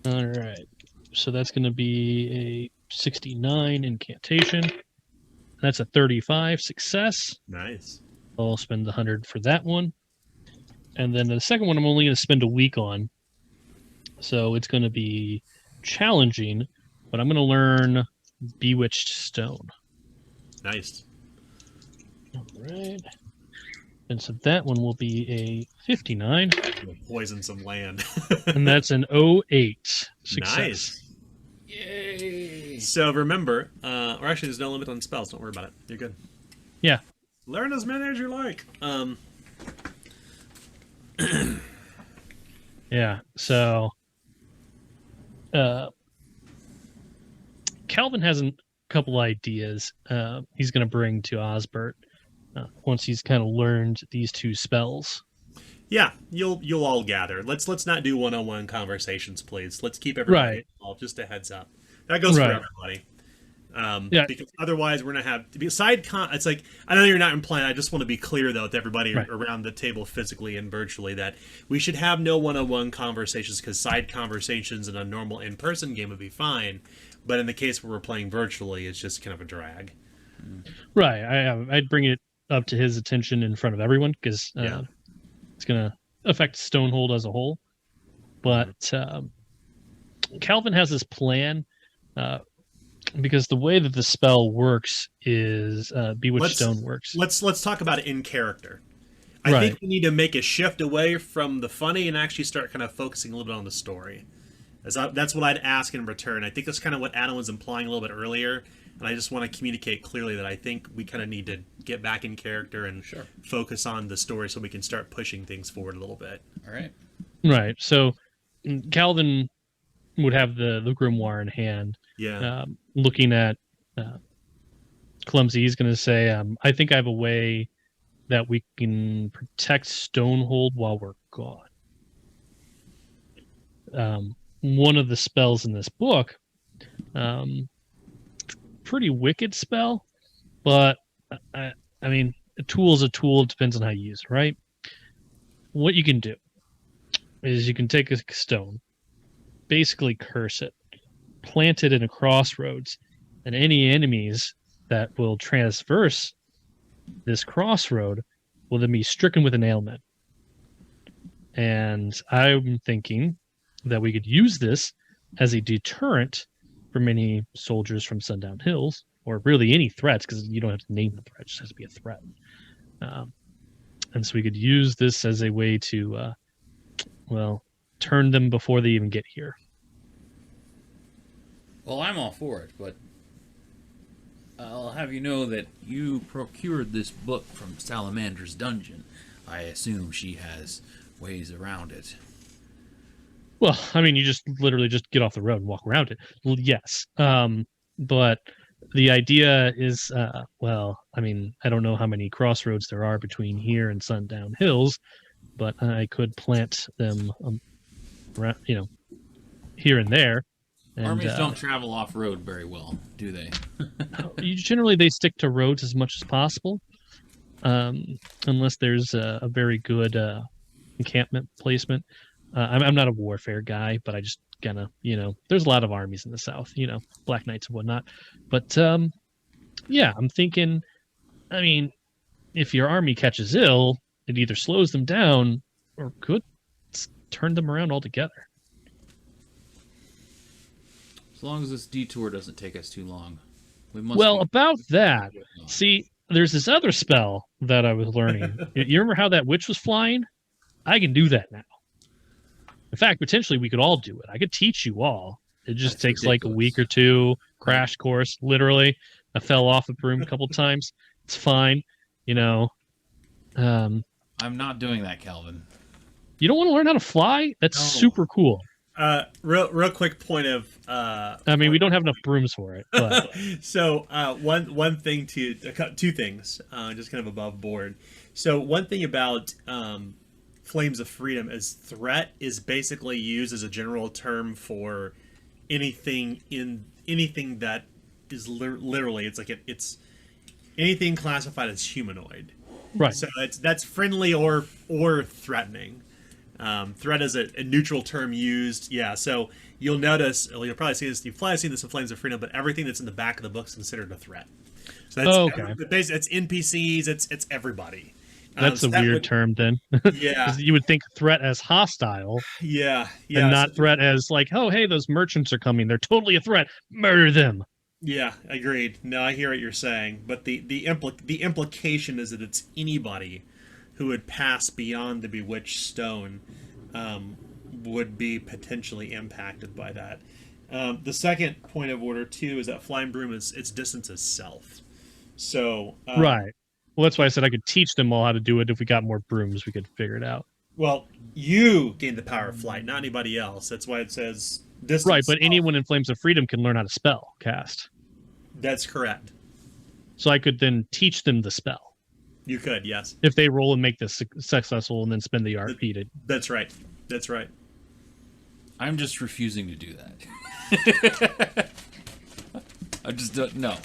All right. So that's going to be a 69 incantation. That's a 35 success. Nice. I'll spend the 100 for that one. And then the second one I'm only going to spend a week on. So it's going to be challenging, but I'm going to learn Bewitched Stone. Nice. All right. And so that one will be a 59. You'll poison some land. And that's an 08 success. Nice. Yay! So remember, or actually there's no limit on spells. Don't worry about it. You're good. Yeah. Learn as many as you like. Yeah. So Calvin has a couple ideas he's going to bring to Osbert once he's kind of learned these two spells. Yeah, you'll all gather. Let's not do one-on-one conversations, please. Let's keep everybody involved. Just a heads up. That goes for everybody. Yeah. Because otherwise we're gonna have to be it's like, I know you're not implying. I just want to be clear though with everybody around the table physically and virtually that we should have no one-on-one conversations, because side conversations in a normal in-person game would be fine, but in the case where we're playing virtually, it's just kind of a drag. Right. I'd bring it up to his attention in front of everyone, because it's gonna affect Stonehold as a whole. But Calvin has this plan. Because the way that the spell works is Bewitched Stone works. Let's talk about it in character. I think we need to make a shift away from the funny and actually start kind of focusing a little bit on the story. That's what I'd ask in return. I think that's kind of what Adam was implying a little bit earlier, and I just want to communicate clearly that I think we kind of need to get back in character and focus on the story so we can start pushing things forward a little bit. All right. Right. So Calvin would have the grimoire in hand. Yeah. Looking at Clumsy, he's going to say, I think I have a way that we can protect Stonehold while we're gone. One of the spells in this book, pretty wicked spell, but I mean, a tool is a tool. It depends on how you use it, right? What you can do is you can take a stone, basically curse it, plant it in a crossroads, and any enemies that will transverse this crossroad will then be stricken with an ailment. And I'm thinking that we could use this as a deterrent for many soldiers from Sundown Hills, or really any threats, because you don't have to name the threat, it just has to be a threat. And so we could use this as a way to well, turn them before they even get here. Well, I'm all for it, but I'll have you know that you procured this book from Salamander's dungeon. I assume she has ways around it. Well, I mean, you just literally just get off the road and walk around it. Well, yes. But the idea is, well, I mean, I don't know how many crossroads there are between here and Sundown Hills, but I could plant them, around, here and there. And, Armies don't travel off-road very well, do they? Generally, they stick to roads as much as possible, unless there's a very good encampment placement. I'm not a warfare guy, but I just kind of, there's a lot of armies in the South, Black Knights and whatnot. But yeah, I'm thinking, I mean, if your army catches ill, it either slows them down or could turn them around altogether. As long as this detour doesn't take us too long. About that, see, there's this other spell that I was learning. You remember how that witch was flying? I can do that now. In fact, potentially we could all do it. I could teach you all. It just takes like a week or two, crash course, literally. I fell off a broom a couple times. It's fine, I'm not doing that, Calvin. You don't want to learn how to fly? That's super cool. Real quick point of. I mean, we don't have enough brooms for it. But. So one thing two things, just kind of above board. So one thing about Flames of Freedom is threat is basically used as a general term for anything that is literally it's anything classified as humanoid. Right. So that's friendly or threatening. Threat is a neutral term used. Yeah, so you'll notice, you'll probably see this, you've probably seen this in Flames of Freedom, but everything that's in the back of the book is considered a threat. So that's it's NPCs, it's everybody. That's a weird term then. Yeah. You would think threat as hostile. Yeah. And not threat as like, oh, hey, those merchants are coming. They're totally a threat. Murder them. Yeah, agreed. No, I hear what you're saying. But the implication is that it's anybody who would pass beyond the bewitched stone would be potentially impacted by that. The second point of order, too, is that flying broom its distance is self. So right. Well, that's why I said I could teach them all how to do it. If we got more brooms, we could figure it out. Well, you gain the power of flight, not anybody else. That's why it says distance. Right, but anyone in Flames of Freedom can learn how to cast. That's correct. So I could then teach them the spell. You could, yes. If they roll and make this successful and then spend the RP to... That's right. That's right. I'm just refusing to do that. I just don't... No.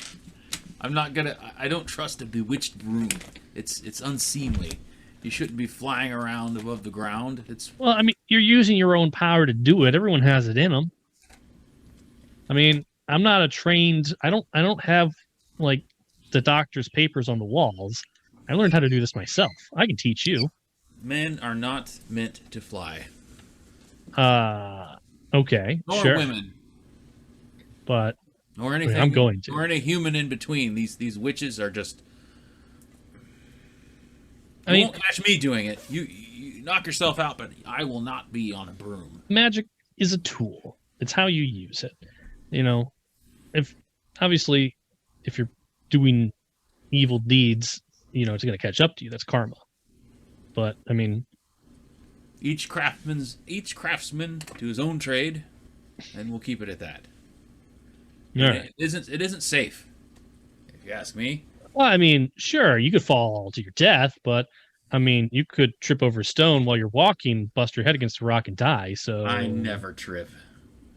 I'm not gonna... I don't trust a bewitched broom. It's unseemly. You shouldn't be flying around above the ground. Well, I mean, you're using your own power to do it. Everyone has it in them. I mean, I'm not a trained... I don't have, like, the doctor's papers on the walls. I learned how to do this myself. I can teach you. Men are not meant to fly. Okay, nor sure. women. But nor anything. I'm going to. Nor any human in between. These witches are just. You won't catch me doing it. You knock yourself out, but I will not be on a broom. Magic is a tool. It's how you use it. If you're doing evil deeds, it's going to catch up to you. That's karma. But I mean, each craftsman to his own trade, and we'll keep it at that. Right. It isn't safe, if you ask me. Well, I mean, sure, you could fall to your death, but I mean, you could trip over a stone while you're walking, bust your head against a rock, and die. So I never trip.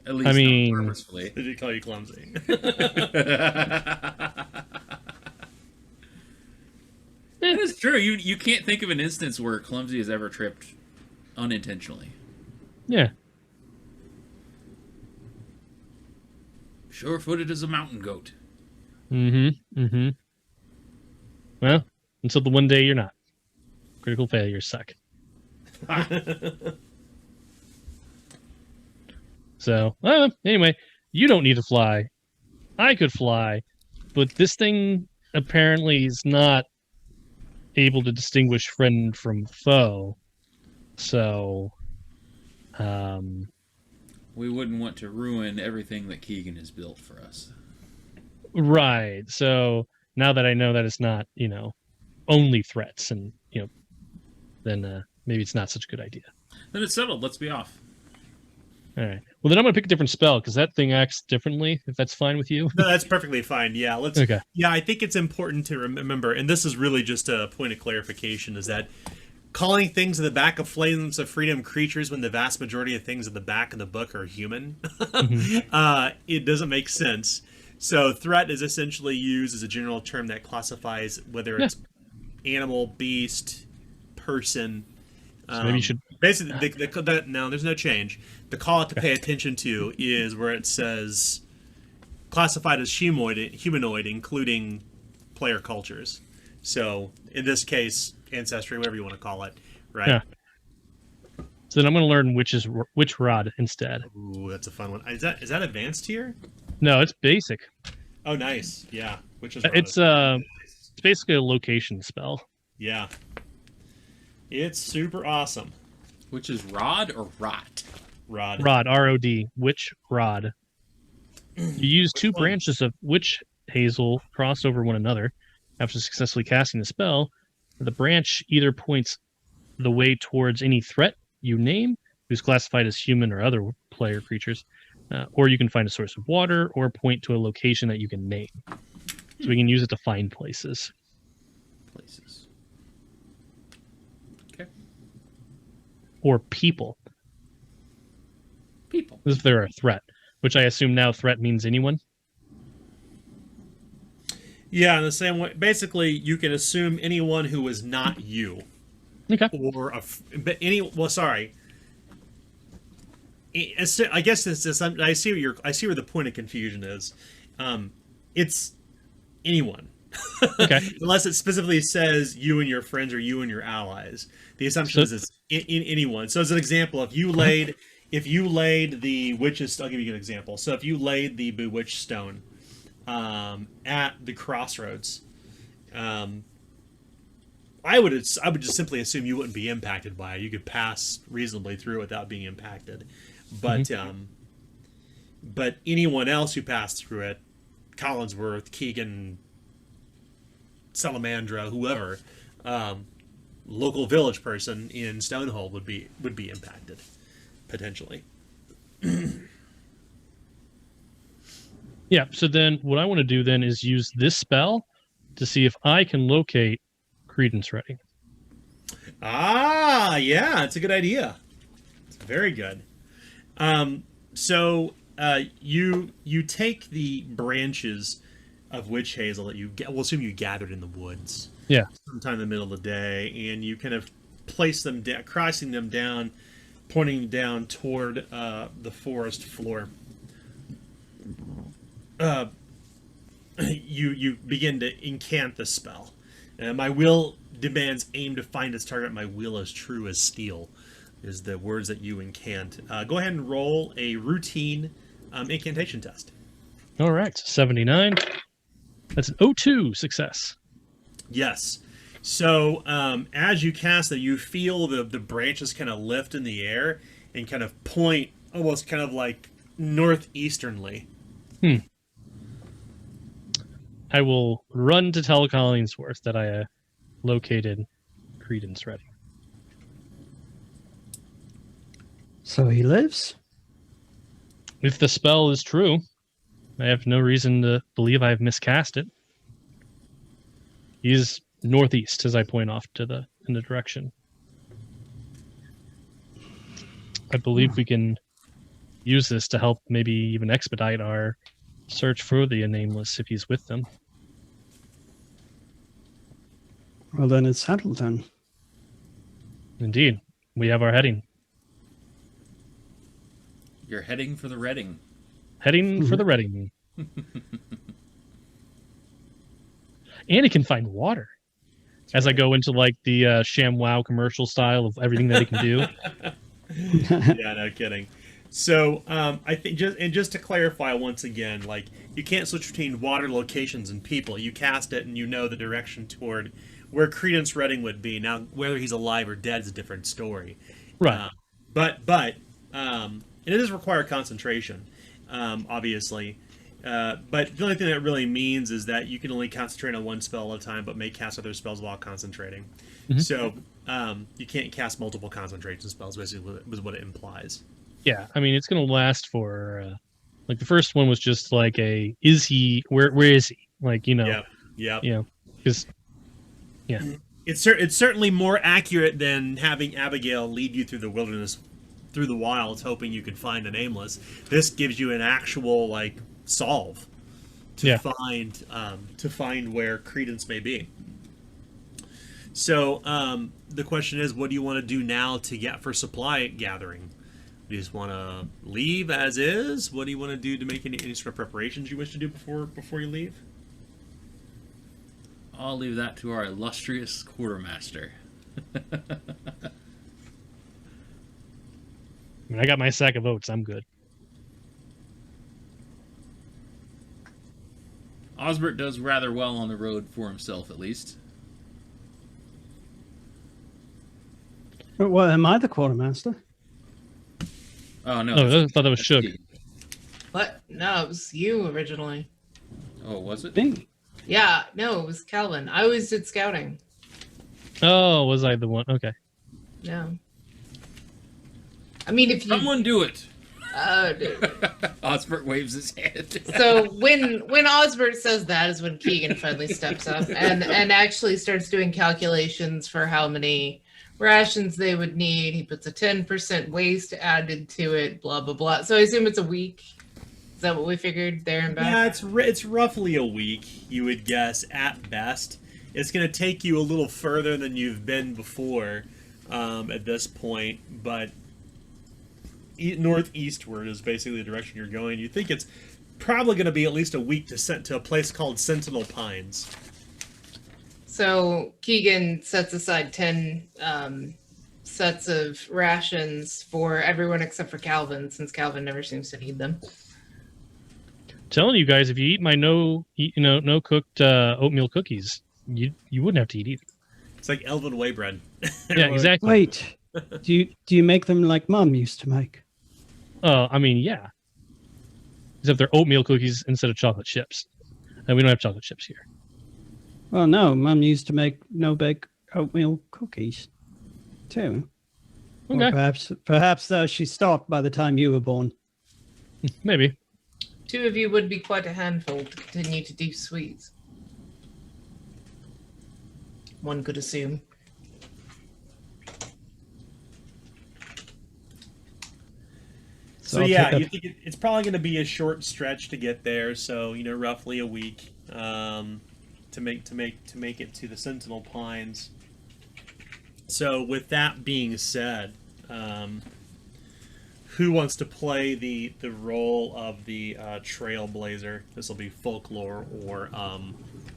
At least not purposefully. Did he call you clumsy? That is true. You can't think of an instance where Clumsy has ever tripped unintentionally. Yeah. Sure-footed as a mountain goat. Mm-hmm. Mm-hmm. Well, until the one day you're not. Critical failures suck. So, anyway, you don't need to fly. I could fly, but this thing apparently is not able to distinguish friend from foe. So We wouldn't want to ruin everything that Keegan has built for us. Right. So now that I know that it's not, only threats, and then maybe it's not such a good idea. Then it's settled. Let's be off. All right. Well, then I'm gonna pick a different spell because that thing acts differently. If that's fine with you. No, that's perfectly fine. Yeah, let's. Okay. Yeah, I think it's important to remember, and this is really just a point of clarification, is that calling things at the back of Flames of Freedom creatures when the vast majority of things at the back of the book are human, it doesn't make sense. So threat is essentially used as a general term that classifies whether it's animal, beast, person. So maybe you should. Basically, no, there's no change. The call out to pay attention to is where it says classified as humanoid, including player cultures. So in this case, ancestry, whatever you want to call it, right? Yeah. So then I'm going to learn which rod instead. Ooh, that's a fun one. Is that advanced tier? No, it's basic. Oh, nice. Yeah. Which is It's basically a location spell. Yeah. It's super awesome. Which is rod or rot? Rod. Rod, R-O-D, witch rod. You use two branches of witch hazel cross over one another. After successfully casting the spell, the branch either points the way towards any threat you name, who's classified as human or other player creatures, or you can find a source of water or point to a location that you can name. So we can use it to find places. Okay. Or people. People. If they're a threat, which I assume now threat means anyone. Yeah, in the same way. Basically, you can assume anyone who is not you. Okay. Or sorry. I guess this. I see where the point of confusion is. It's anyone. Okay. Unless it specifically says you and your friends or you and your allies. The assumption is it's in anyone. So as an example, if you laid the witch's, I'll give you an example. So if you laid the bewitched stone at the crossroads, I would just simply assume you wouldn't be impacted by it. You could pass reasonably through without being impacted. But but anyone else who passed through it, Collinsworth, Keegan, Salamandra, whoever, local village person in Stonehold would be impacted potentially. Yeah, so then what I want to do then is use this spell to see if I can locate Credence Ready. Ah, yeah, it's a good idea. It's very good. So you take the branches of witch hazel that we'll assume you gathered in the woods. Yeah. Sometime in the middle of the day, and you kind of place them down, crossing them down, pointing down toward the forest floor. You begin to incant the spell. My will demands aim to find its target. My will is true as steel, is the words that you incant. Go ahead and roll a routine incantation test. All right, 79. That's an 02 success. Yes. So as you cast it, you feel the branches kind of lift in the air and kind of point almost kind of like northeasternly. I will run to tell Collinsworth that I located Credence Ready. So he lives? If the spell is true, I have no reason to believe I've miscast it. He's northeast as I point off in the direction. I believe we can use this to help maybe even expedite our search for the Nameless if he's with them. Well, then it's settled then. Indeed. We have our heading. You're heading for the Reading. Heading for the Reading. And he can find water. As I go into like the ShamWow commercial style of everything that he can do. Yeah, no kidding. So I think just to clarify once again, like you can't switch between water locations and people. You cast it and you know the direction toward where Credence Redding would be. Now, whether he's alive or dead is a different story. Right. But and it does require concentration, obviously. But the only thing that really means is that you can only concentrate on one spell at a time, but may cast other spells while concentrating. Mhm. So you can't cast multiple concentration spells, basically, was what it implies. Yeah, I mean, it's going to last for like the first one was just like a is he where is he? Like, Yeah. because It's certainly more accurate than having Abigail lead you through the wilderness, through the wilds, hoping you could find a nameless. This gives you an actual solve to find where Credence may be. So the question is, what do you want to do now to get for supply gathering? Do you just want to leave as is? What do you want to do to make any sort of preparations you wish to do before you leave? I'll leave that to our illustrious quartermaster. I mean, I got my sack of oats. I'm good. Osbert does rather well on the road for himself, at least. Well, am I the quartermaster? Oh, no. Oh, I thought that was Shug. What? No, it was you originally. Oh, was it? Me. Yeah, no, it was Calvin. I always did scouting. Oh, was I the one? Okay. Yeah. I mean, if you... Someone do it! Dude. Osbert waves his hand. So when Osbert says that is when Keegan finally steps up and actually starts doing calculations for how many rations they would need. He puts a 10% waste added to it, blah, blah, blah. So I assume it's a week. Is that what we figured there and back? Yeah, it's roughly a week, you would guess, at best. It's going to take you a little further than you've been before at this point, but northeastward is basically the direction you're going. You think it's probably going to be at least a week to a place called Sentinel Pines. So Keegan sets aside 10 sets of rations for everyone except for Calvin, since Calvin never seems to need them. Telling you guys, if you eat my no cooked oatmeal cookies, you wouldn't have to eat either. It's like Elven whey bread. Yeah, exactly. Wait, do you make them like Mom used to make? I mean, yeah. Except they're oatmeal cookies instead of chocolate chips, and we don't have chocolate chips here. Well, no, Mom used to make no-bake oatmeal cookies, too. Okay. Or perhaps she stopped by the time you were born. Maybe. Two of you would be quite a handful to continue to do sweets. One could assume. So yeah, you think it's probably going to be a short stretch to get there. So roughly a week to make it to the Sentinel Pines. So with that being said, who wants to play the role of the trailblazer? This will be folklore or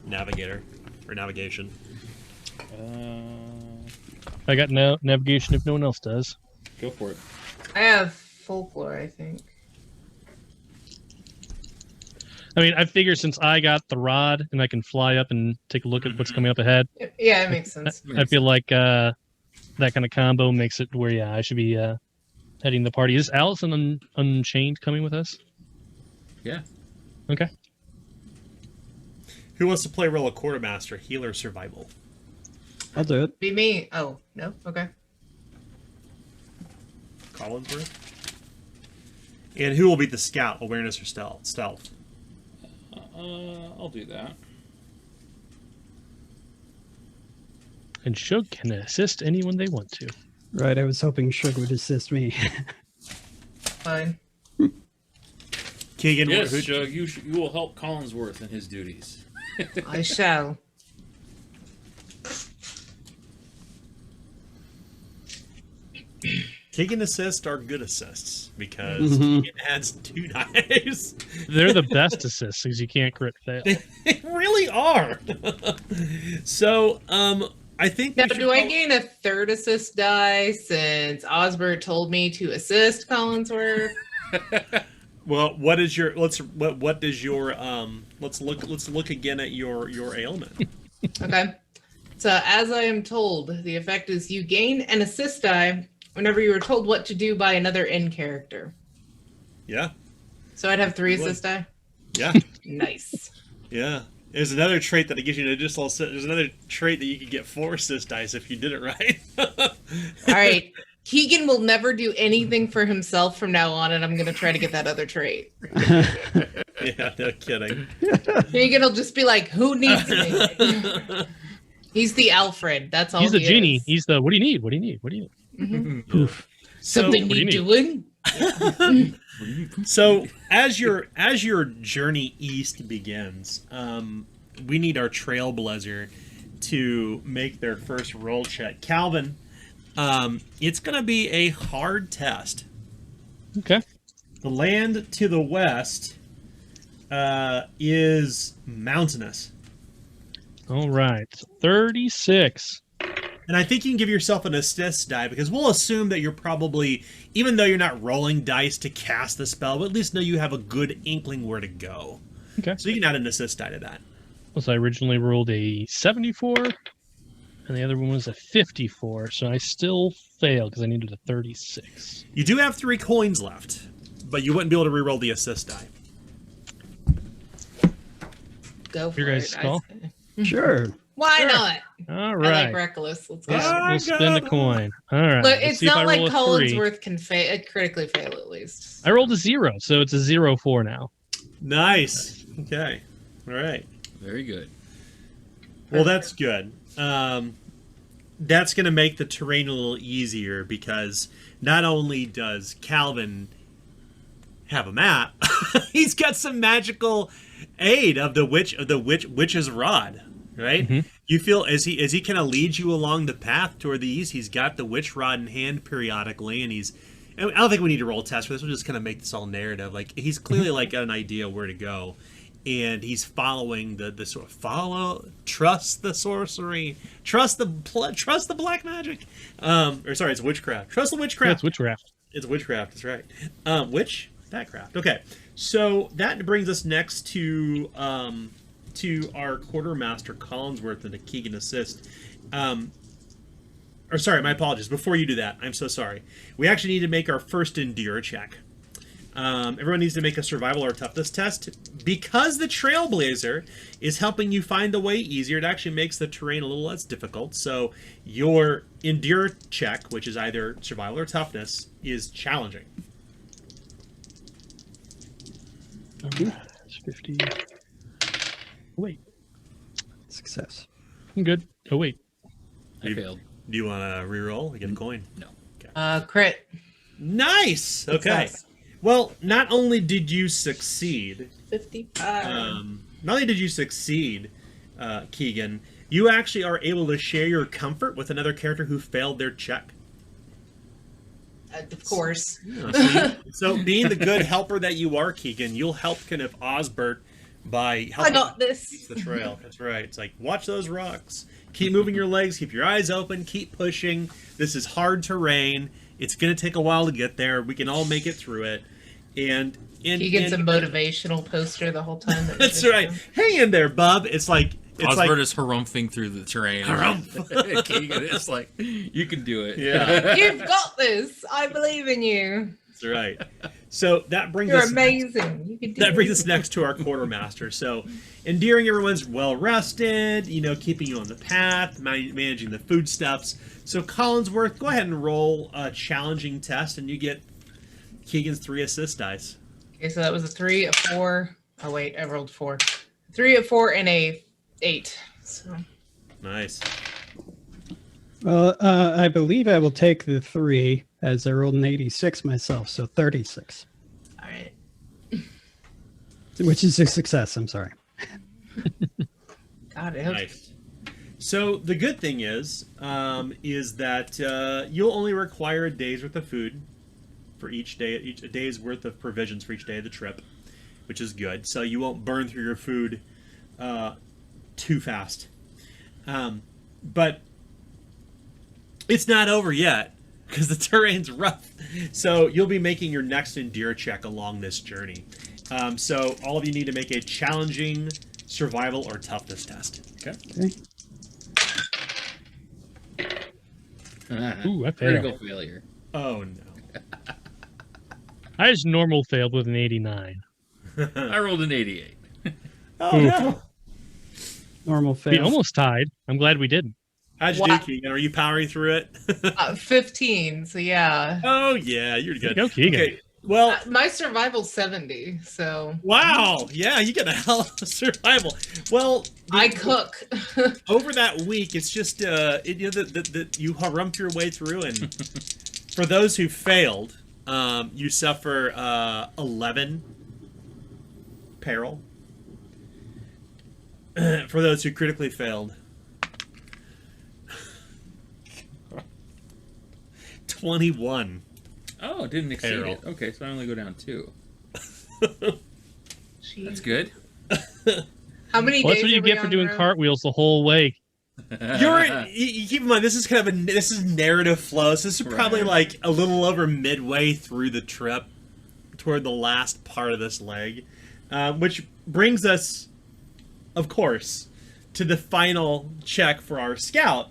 navigator or navigation. I got navigation if no one else does. Go for it. I have folklore, I think. I mean, I figure since I got the rod and I can fly up and take a look at what's coming up ahead, Yeah, it makes sense. I feel like that kind of combo makes it where, I should be heading the party. Is Allison Unchained coming with us? Yeah. Okay. Who wants to play role of quartermaster, healer, survival? I'll do it. Be me. Oh, no? Okay. Collinsworth. And who will be the scout, awareness or stealth? I'll do that. And Shug can assist anyone they want to. Right, I was hoping Shug would assist me. Fine. Keegan, Yes, who, Shug, you will help Collinsworth in his duties. I shall. Keegan assists are good assists because Keegan adds 2 dice. They're the best assists because you can't crit fail. They really are. So, I think. Now, do I gain a third assist die since Osbert told me to assist Collinsworth? Well, what is your let's look again at your ailment. Okay. So, as I am told, the effect is you gain an assist die whenever you were told what to do by another in character. Yeah. So I'd have 3 You would. assist die. Yeah. Nice. Yeah. There's another trait that gives you an additional. There's another trait that you could get 4 assist dice if you did it right. All right. Keegan will never do anything for himself from now on, and I'm going to try to get that other trait. Yeah, no kidding. Keegan will just be like, who needs me? He's the Alfred. That's all He's the he genie. is. He's the what do you need? What do you need? What do you need? Mhm. Oof. Something what do you need need? doing? So as your journey east begins, we need our trailblazer to make their first roll check. Calvin, it's going to be a hard test. Okay. The land to the west is mountainous, All right. 36. and I think you can give yourself an assist die because we'll assume that you're probably, even though you're not rolling dice to cast the spell, but at least know you have a good inkling where to go. Okay. So you can add an assist die to that. So I originally rolled a 74, and the other one was a 54. So I still failed because I needed a 36. You do have 3 coins left, but you wouldn't be able to reroll the assist die. Go for Your guys' it. call? Sure. Why Sure. not? All I right. like reckless. Let's go. Yeah. We'll spin a coin. All right. Look, let's it's see if I not like roll a 3. Collinsworth can critically fail at least. I rolled a 0, so it's a 0-4 now. Nice. Okay. All right. Very good. Well, that's good. That's going to make the terrain a little easier because not only does Calvin have a map, he's got some magical aid of the witch's rod. Right? Mhm. You feel as he kind of leads you along the path toward the east, he's got the witch rod in hand periodically, and I don't think we need to roll a test for this. We'll just kind of make this all narrative. Like he's clearly like got an idea where to go, and he's following the sort of trust the sorcery, trust the black magic, or sorry, it's witchcraft. Trust the witchcraft. Yeah, it's witchcraft. It's witchcraft. That's right. That craft. Okay, so that brings us next to our quartermaster Collinsworth and a Keegan assist. Or sorry, my apologies. Before you do that, I'm so sorry. We actually need to make our first endure check. Everyone needs to make a survival or toughness test. Because the Trailblazer is helping you find the way easier, it actually makes the terrain a little less difficult. So your endure check, which is either survival or toughness, is challenging. It's 50. Wait, Success. I'm good. Oh, wait. I failed. Do you want to reroll? You get a coin. No. Crit. Nice. Okay. Success. Well, not only did you succeed, 55. not only did you succeed, Keegan, you actually are able to share your comfort with another character who failed their check. Of course. So being the good helper that you are, Keegan, you'll help kind of Osbert by I helping got this. the trail. That's right. It's like, watch those rocks. Keep moving your legs. Keep your eyes open. Keep pushing. This is hard terrain. It's going to take a while to get there. We can all make it through it. And He gets a motivational poster the whole time. That's right. Hang in there, bub. It's like Osbert is harumphing through the terrain. Harumph. Keegan is like, you can do it. Yeah. You've got this. I believe in you. That's right. So that brings You're us amazing. You can do that brings this. us next to our quartermaster. So endearing everyone's well rested, keeping you on the path, managing the foodstuffs. So Collinsworth, go ahead and roll a challenging test, and you get Keegan's 3 assist dice. Okay, so that was a 3, a 4. Oh wait, I rolled 4. 3, a 4, and a 8. So Nice. Well, I believe I will take the 3 as I rolled an 86 myself, so 36, all right. which is a success. I'm sorry. God, it Nice. So the good thing is that you'll only require a day's worth of food for each day, a day's worth of provisions for each day of the trip, which is good. So you won't burn through your food too fast. But it's not over yet because the terrain's rough. So you'll be making your next endure check along this journey. So all of you need to make a challenging survival or toughness test. Okay. Okay. Ooh, I failed. Critical failure. Oh no. I just normal failed with an 89. I rolled an 88. Oh no. Normal We fail. almost tied. I'm glad we didn't. How'd you do, Keegan? Are you powering through it? 15, so yeah. Oh yeah, you're good. Go, Keegan. Okay. Well, My survival's 70, so wow. Yeah, you got a hell of a survival. Well, I cook. over that week, it's just you know that you rump your way through, and for those who failed, you suffer 11 peril. For those who critically failed, 21. Oh, didn't exceed Peril. it. Okay, so I only go down 2. Jeez. That's good. How many Well, days that's what you are we get for on doing the road? cartwheels the whole way. You keep in mind this is kind of this is narrative flow. So this is probably Right. like a little over midway through the trip, toward the last part of this leg, which brings us, of course, to the final check for our scout.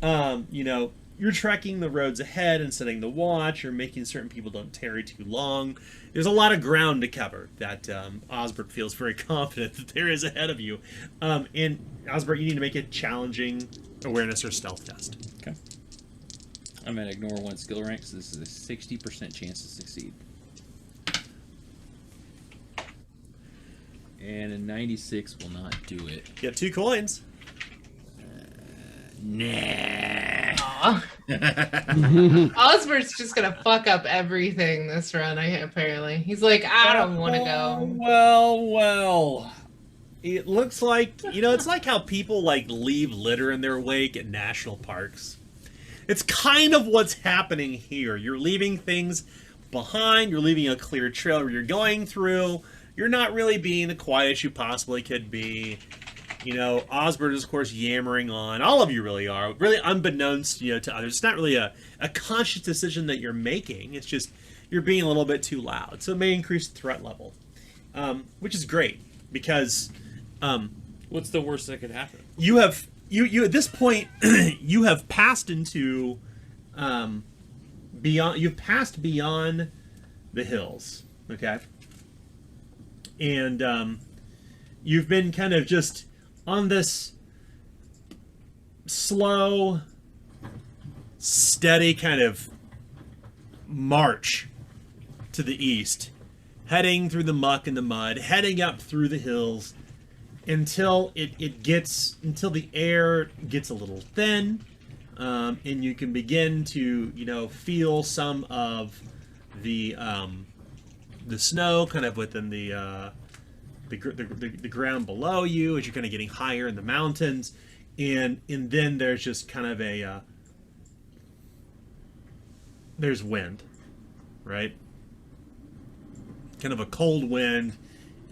You know, you're trekking the roads ahead and setting the watch. You're making certain people don't tarry too long. There's a lot of ground to cover that Osbert feels very confident that there is ahead of you. And Osbert, you need to make a challenging awareness or stealth test. Okay. I'm going to ignore 1 skill rank, so this is a 60% chance to succeed. And a 96 will not do it. You have 2 coins. Nah. Aw. Osbert's just gonna fuck up everything this run, apparently. He's like, I don't want to go. Well. It looks like, you know, it's like how people like leave litter in their wake at national parks. It's kind of what's happening here. You're leaving things behind. You're leaving a clear trail where you're going through. You're not really being the quietest you possibly could be. You know, Osbert is, of course, yammering on. All of you really are. Really unbeknownst, you know, to others. It's not really a conscious decision that you're making. It's just you're being a little bit too loud. So it may increase the threat level, which is great because What's the worst that could happen? you have you at this point you have passed into beyond. You've passed beyond the hills. Okay, and you've been kind of just on this slow, steady kind of march to the east, heading through the muck and the mud, heading up through the hills until until the air gets a little thin, and you can begin to, you know, feel some of the snow kind of within the ground below you as you're kind of getting higher in the mountains, and then there's just kind of there's wind, right? Kind of a cold wind,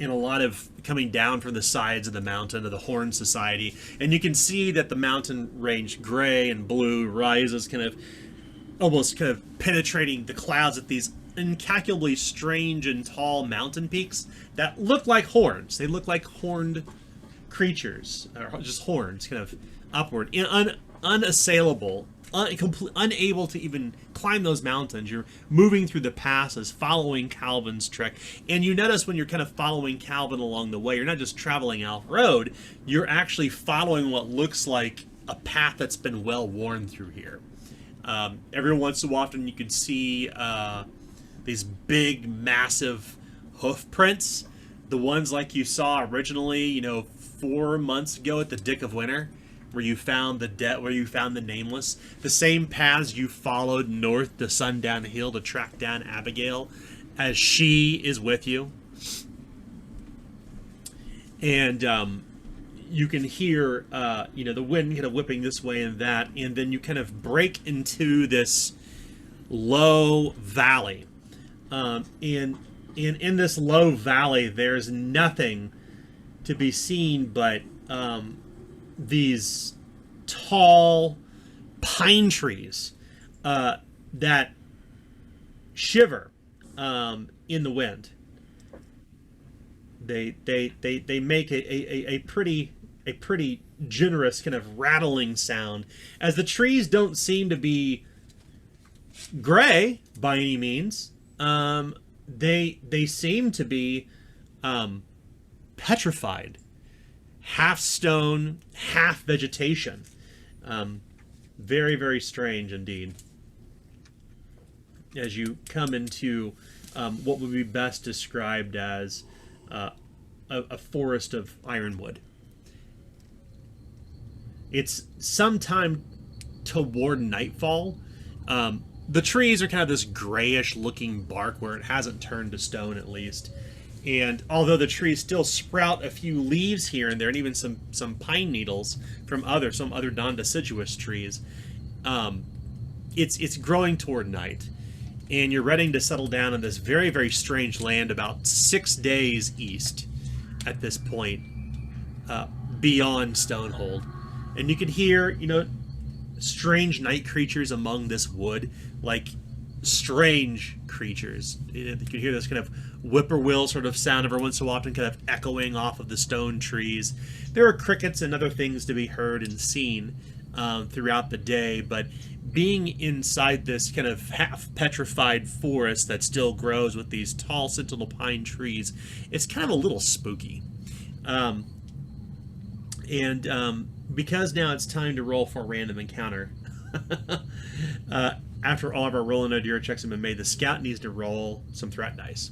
and a lot of coming down from the sides of the mountain of the Horn Society, and you can see that the mountain range gray and blue rises kind of almost kind of penetrating the clouds at these incalculably strange and tall mountain peaks that look like horns. They look like horned creatures, or just horns, kind of upward, unassailable, unable to even climb those mountains. You're moving through the passes, following Calvin's trek, and you notice when you're kind of following Calvin along the way, you're not just traveling off road, you're actually following what looks like a path that's been well worn through here. Every once in a while, you can see these big, massive hoof prints, the ones like you saw originally, you know, 4 months ago at the Dick of Winter, where you found the Nameless. The same paths you followed north to Sundown Hill to track down Abigail, as she is with you. And you can hear, you know, the wind kind of whipping this way and that, and then you kind of break into this low valley. And in this low valley, there's nothing to be seen but these tall pine trees that shiver in the wind. They make a pretty generous kind of rattling sound, as the trees don't seem to be gray by any means. They seem to be petrified, half stone, half vegetation. Very, very strange indeed. As you come into what would be best described as a forest of ironwood. It's sometime toward nightfall. The trees are kind of this grayish looking bark where it hasn't turned to stone at least. And although the trees still sprout a few leaves here and there, and even some pine needles from some other non-deciduous trees, it's growing toward night. And you're ready to settle down in this very, very strange land about 6 days east at this point, beyond Stonehold. And you can hear, strange night creatures among this wood, like strange creatures. You can hear this kind of whippoorwill sort of sound every once in a while, kind of echoing off of the stone trees. There are crickets and other things to be heard and seen throughout the day, but being inside this kind of half petrified forest that still grows with these tall sentinel pine trees, it's kind of a little spooky. Because now it's time to roll for a random encounter. After all of our roll and idea checks have been made, the scout needs to roll some threat dice.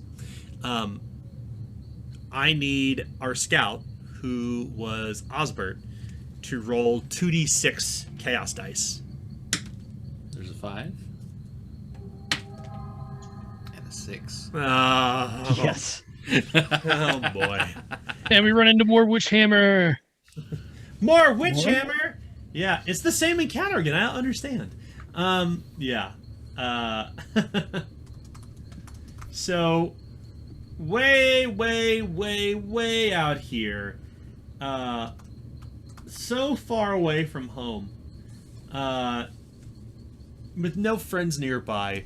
I need our scout, who was Osbert, to roll 2d6 chaos dice. There's a 5 and a 6. Yes. Oh boy. And we run into more witch hammer. More witch hammer. Yeah, it's the same encounter again. I don't understand. Yeah. So, way out here. So far away from home. With no friends nearby.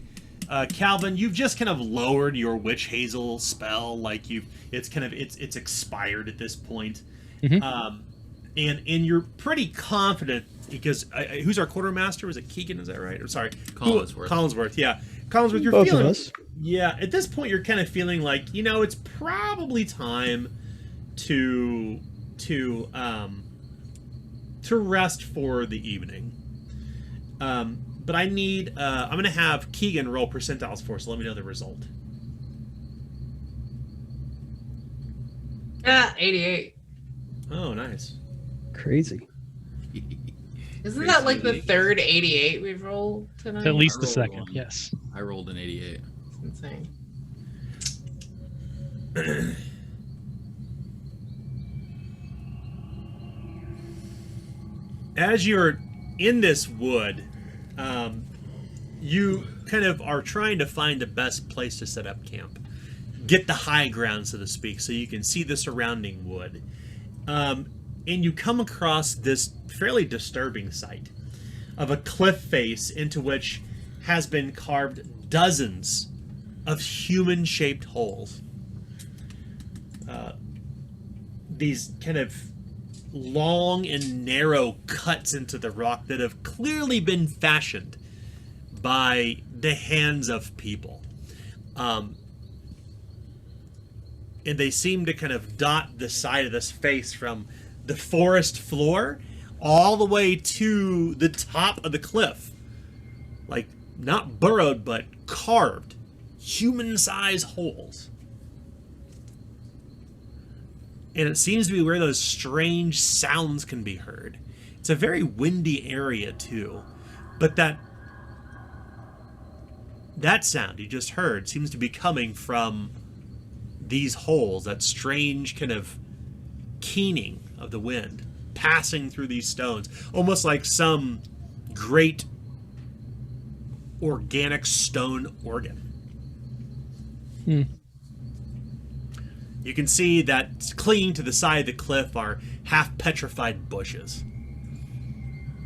Calvin, you've just kind of lowered your witch hazel spell, like it's expired at this point. Mm-hmm. And you're pretty confident because who's our quartermaster? Was it Keegan? Is that right? I'm sorry, Collinsworth. Collinsworth, yeah. Collinsworth, you're Both feeling. of us. Yeah, at this point, you're kind of feeling like it's probably time to rest for the evening. But I need. I'm going to have Keegan roll percentiles for us. So let me know the result. 88. Oh, nice. Crazy. Isn't that like the third 88 we've rolled tonight? At least I the rolled second, one. yes. I rolled an 88. It's insane. As you're in this wood, you kind of are trying to find the best place to set up camp. Get the high ground, so to speak, so you can see the surrounding wood. And you come across this fairly disturbing sight of a cliff face into which has been carved dozens of human-shaped holes. These kind of long and narrow cuts into the rock that have clearly been fashioned by the hands of people. And they seem to kind of dot the side of this face from the forest floor all the way to the top of the cliff. Like, not burrowed, but carved. Human-sized holes. And it seems to be where those strange sounds can be heard. It's a very windy area, too. But that sound you just heard seems to be coming from these holes, that strange kind of keening of the wind passing through these stones, almost like some great organic stone organ. You can see that clinging to the side of the cliff are half petrified bushes.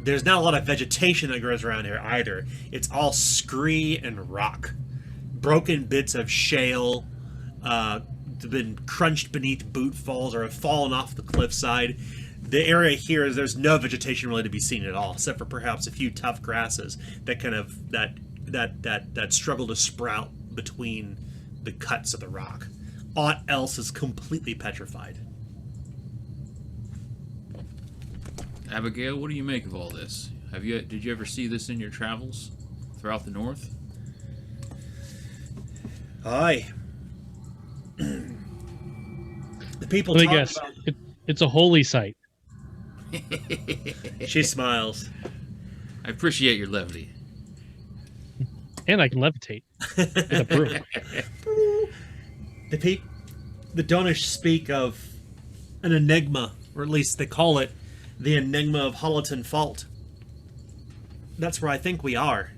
There's not a lot of vegetation that grows around here either. It's all scree and rock. Broken bits of shale have been crunched beneath boot falls or have fallen off the cliffside. The area here is there's no vegetation really to be seen at all, except for perhaps a few tough grasses that that struggle to sprout between the cuts of the rock. Aught else is completely petrified. Abigail, what do you make of all this? Did you ever see this in your travels throughout the north? Aye. The people Let me talk guess. about... It's a holy site. She smiles. I appreciate your levity. And I can levitate. With a broom. The Donish speak of an enigma, or at least they call it the enigma of Holloton Fault. That's where I think we are.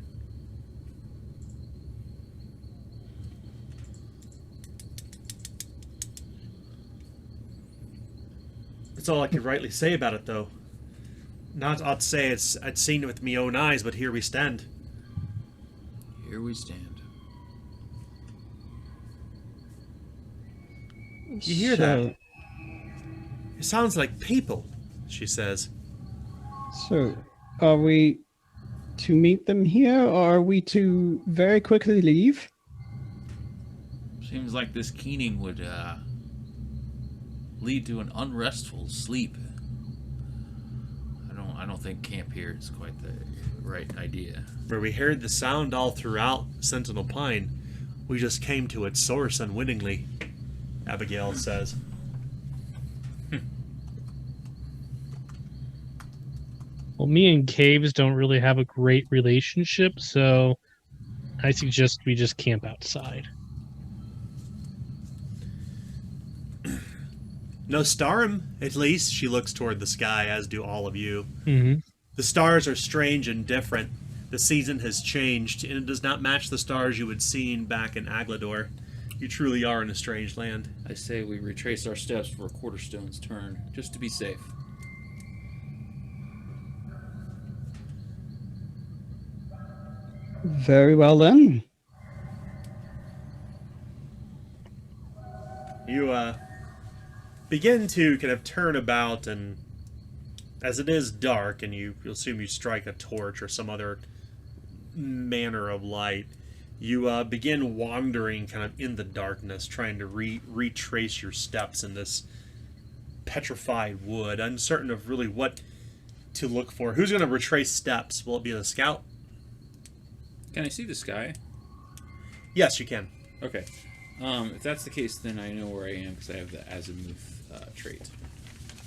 That's all I could rightly say about it, though. Not I'd say I'd seen it with me own eyes, but here we stand. Here we stand. You hear that? It sounds like people, she says. So, are we to meet them here, or are we to very quickly leave? Seems like this keening would lead to an unrestful sleep. I don't think camp here is quite the right idea. Where we heard the sound all throughout Sentinel Pine, we just came to its source unwittingly, Abigail says. Well, me and Caves don't really have a great relationship, so I suggest we just camp outside. No Starum, at least. She looks toward the sky, as do all of you. Mm-hmm. The stars are strange and different. The season has changed, and it does not match the stars you had seen back in Aglador. You truly are in a strange land. I say we retrace our steps for a Quarterstone's turn, just to be safe. Very well then. You begin to kind of turn about, and as it is dark, and you'll assume you strike a torch or some other manner of light, you begin wandering kind of in the darkness, trying to retrace your steps in this petrified wood, uncertain of really what to look for. Who's going to retrace steps? Will it be the scout? Can I see the sky? Yes, you can. Okay. If that's the case, then I know where I am because I have the azimuth trait.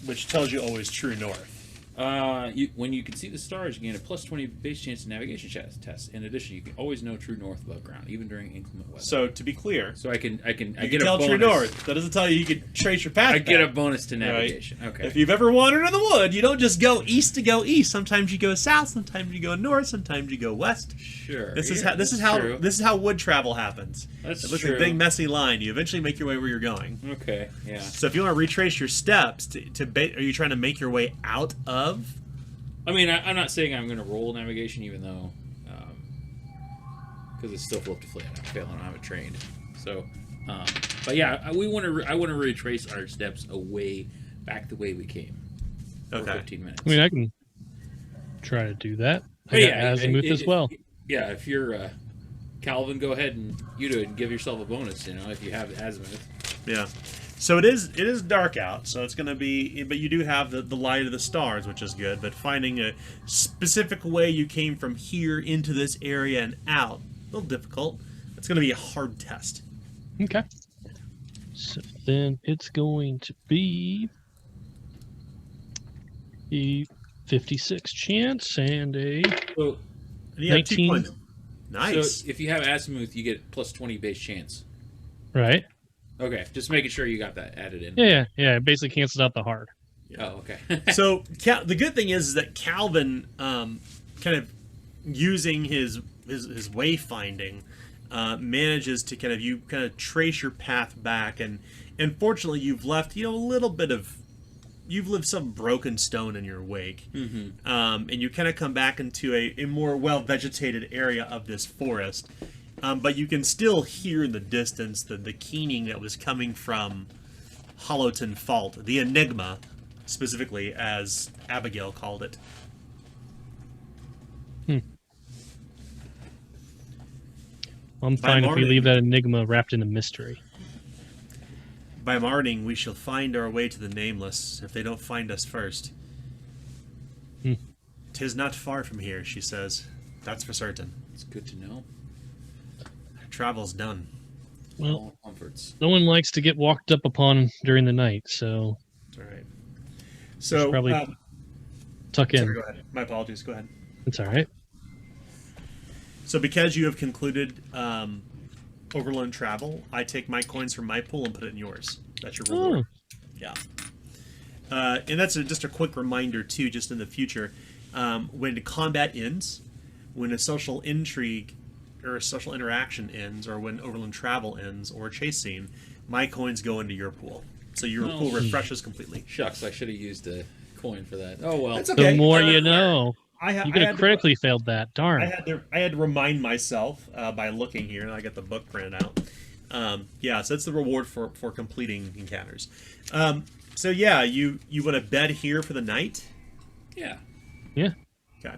Which tells you always true north. When you can see the stars, you gain a plus 20 base chance in navigation test. In addition, you can always know true north above ground, even during inclement weather. So to be clear, So I get can a tell bonus. true north. That doesn't tell you can trace your path. I get a back. bonus to navigation. Okay. If you've ever wandered in the wood, you don't just go east to go east. Sometimes you go south. Sometimes you go north. Sometimes you go west. Sure. This is yeah, how this is that's how true. this is how wood travel happens. That's It looks true. like a big messy line. You eventually make your way where you're going. Okay. Yeah. So if you want to retrace your steps, are you trying to make your way out of? I mean, I'm not saying I'm going to roll navigation, even though, because it's still flip to fail. I don't have it trained. So, but yeah, I want to retrace our steps away back the way we came. For Okay. 15 minutes. I mean, I can try to do that. I Hey, got azimuth as well. Yeah, if you're Calvin, go ahead and you do it and give yourself a bonus. If you have azimuth. Yeah. So it is dark out, so it's going to be, but you do have the light of the stars, which is good, but finding a specific way you came from here into this area and out, a little difficult. It's going to be a hard test. Okay. So then it's going to be a 56 chance and a So, And you have 2 19. points. Nice. so if you have azimuth, you get plus 20 base chance. right. Okay, just making sure you got that added in. Yeah. It basically cancels out the hard. Oh, okay. So the good thing is that Calvin, kind of using his wayfinding, manages to kind of trace your path back, and fortunately you've left a little bit of, you've left some broken stone in your wake, and you kind of come back into a more well vegetated area of this forest. But you can still hear in the distance the keening that was coming from Holloton Fault, the enigma, specifically, as Abigail called it. I'm By fine if we morning- leave that enigma wrapped in a mystery. By morning, we shall find our way to the Nameless, if they don't find us first. Hmm. 'Tis not far from here, she says. That's for certain. It's good to know. Our travel's done. Well, All comforts. no one likes to get walked up upon during the night, so All right. should So, probably tuck in. sorry, go ahead. My apologies. Go ahead. It's all right. So, because you have concluded overland travel, I take my coins from my pool and put it in yours. That's your reward. Yeah. And that's just a quick reminder, too, just in the future. When combat ends, when a social intrigue or a social interaction ends, or when overland travel ends, or a chase scene, my coins go into your pool. So your Oh. pool refreshes completely. Shucks, I should have used a coin for that. Oh well. That's okay. The more you know. You could have critically failed that. Darn. I had to remind myself by looking here, and I got the book printed out. Yeah, so that's the reward for completing encounters. So yeah, you want to bed here for the night? Yeah. Yeah. Okay.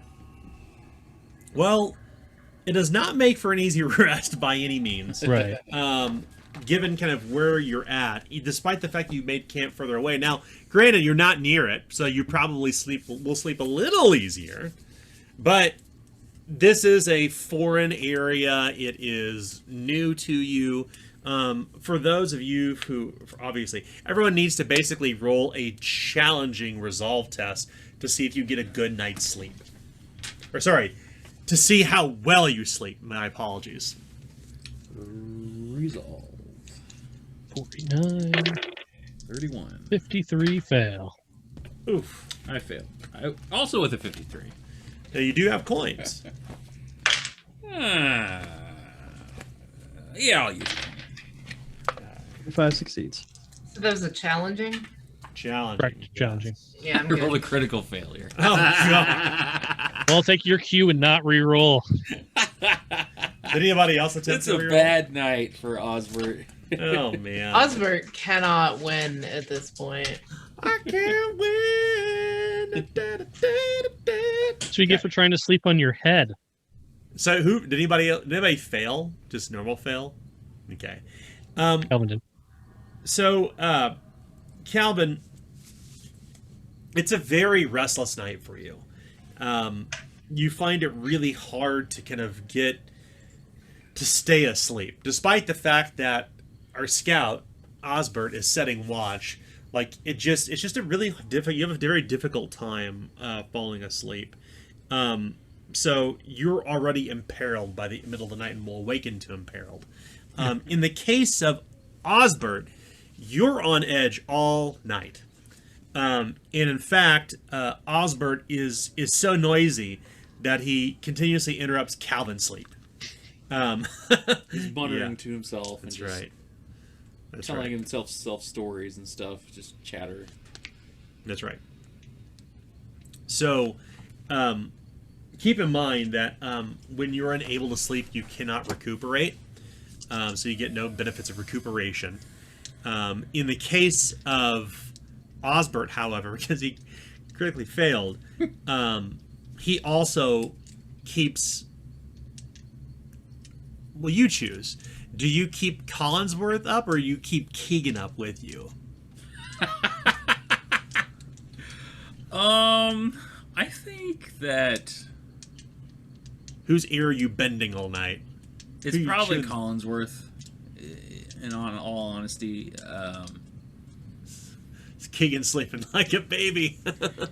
Well, it does not make for an easy rest by any means. Right. Given kind of where you're at, despite the fact that you made camp further away. Now, granted, you're not near it, so you probably will sleep a little easier. But this is a foreign area. It is new to you. For those of you who, obviously, everyone needs to basically roll a challenging resolve test to see if you get a good night's sleep. Or, sorry, to see how well you sleep. My apologies. Resolve. 49, 31. 53 fail. Oof. I failed. I also with a 53. Now, you do have coins. Yeah, I'll use it. 5 succeeds. So those are challenging. Challenging. Correct. Challenging. Yeah, I'm Roll a good. critical failure. Oh, God. Well, I'll take your cue and not re-roll. Did anybody else attempt It's to a reroll? bad night for Osbert. Oh, man. Osbert cannot win at this point. I can't win. That's what you get for trying to sleep on your head. So, did anybody fail? Just normal fail? Okay. Calvin did. So, Calvin, it's a very restless night for you. You find it really hard to kind of get to stay asleep, despite the fact that our scout Osbert is setting watch. Like it's just a really difficult. You have a very difficult time falling asleep. So you're already imperiled by the middle of the night and will awaken to imperiled. In the case of Osbert, you're on edge all night. And in fact, Osbert is so noisy that he continuously interrupts Calvin's sleep. He's muttering Yeah. to himself That's and just right. That's telling right. himself stories and stuff. Just chatter. That's right. So, keep in mind that when you're unable to sleep, you cannot recuperate. So you get no benefits of recuperation. In the case of Osbert, however, because he critically failed, he also keeps... Well, you choose. Do you keep Collinsworth up, or you keep Keegan up with you? I think that Whose ear are you bending all night? it's Who you probably choose? Collinsworth. In all honesty, Is Keegan sleeping like a baby?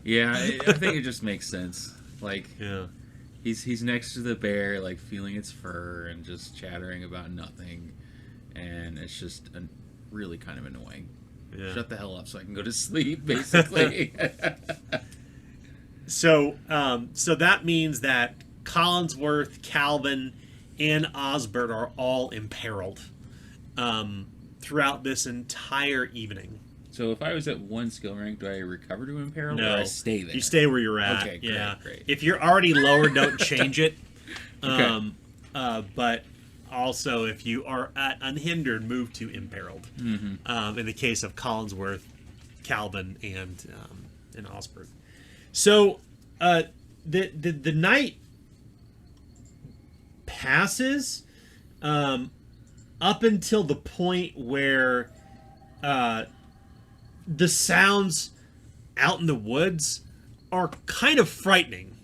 yeah, I think it just makes sense. Like Yeah. he's next to the bear, like feeling its fur and just chattering about nothing, and it's just really kind of annoying. Yeah. Shut the hell up so I can go to sleep, basically. So that means that Collinsworth, Calvin, and Osbert are all imperiled throughout this entire evening. So if I was at one skill rank, do I recover to imperil No, or I stay there? You stay where you're at. Okay, great, yeah. great. If you're already lower, don't change it. Okay. But also, if you are at unhindered, move to imperiled. Mm-hmm. In the case of Collinsworth, Calvin, and Osbert. So the night passes, up until the point where the sounds out in the woods are kind of frightening.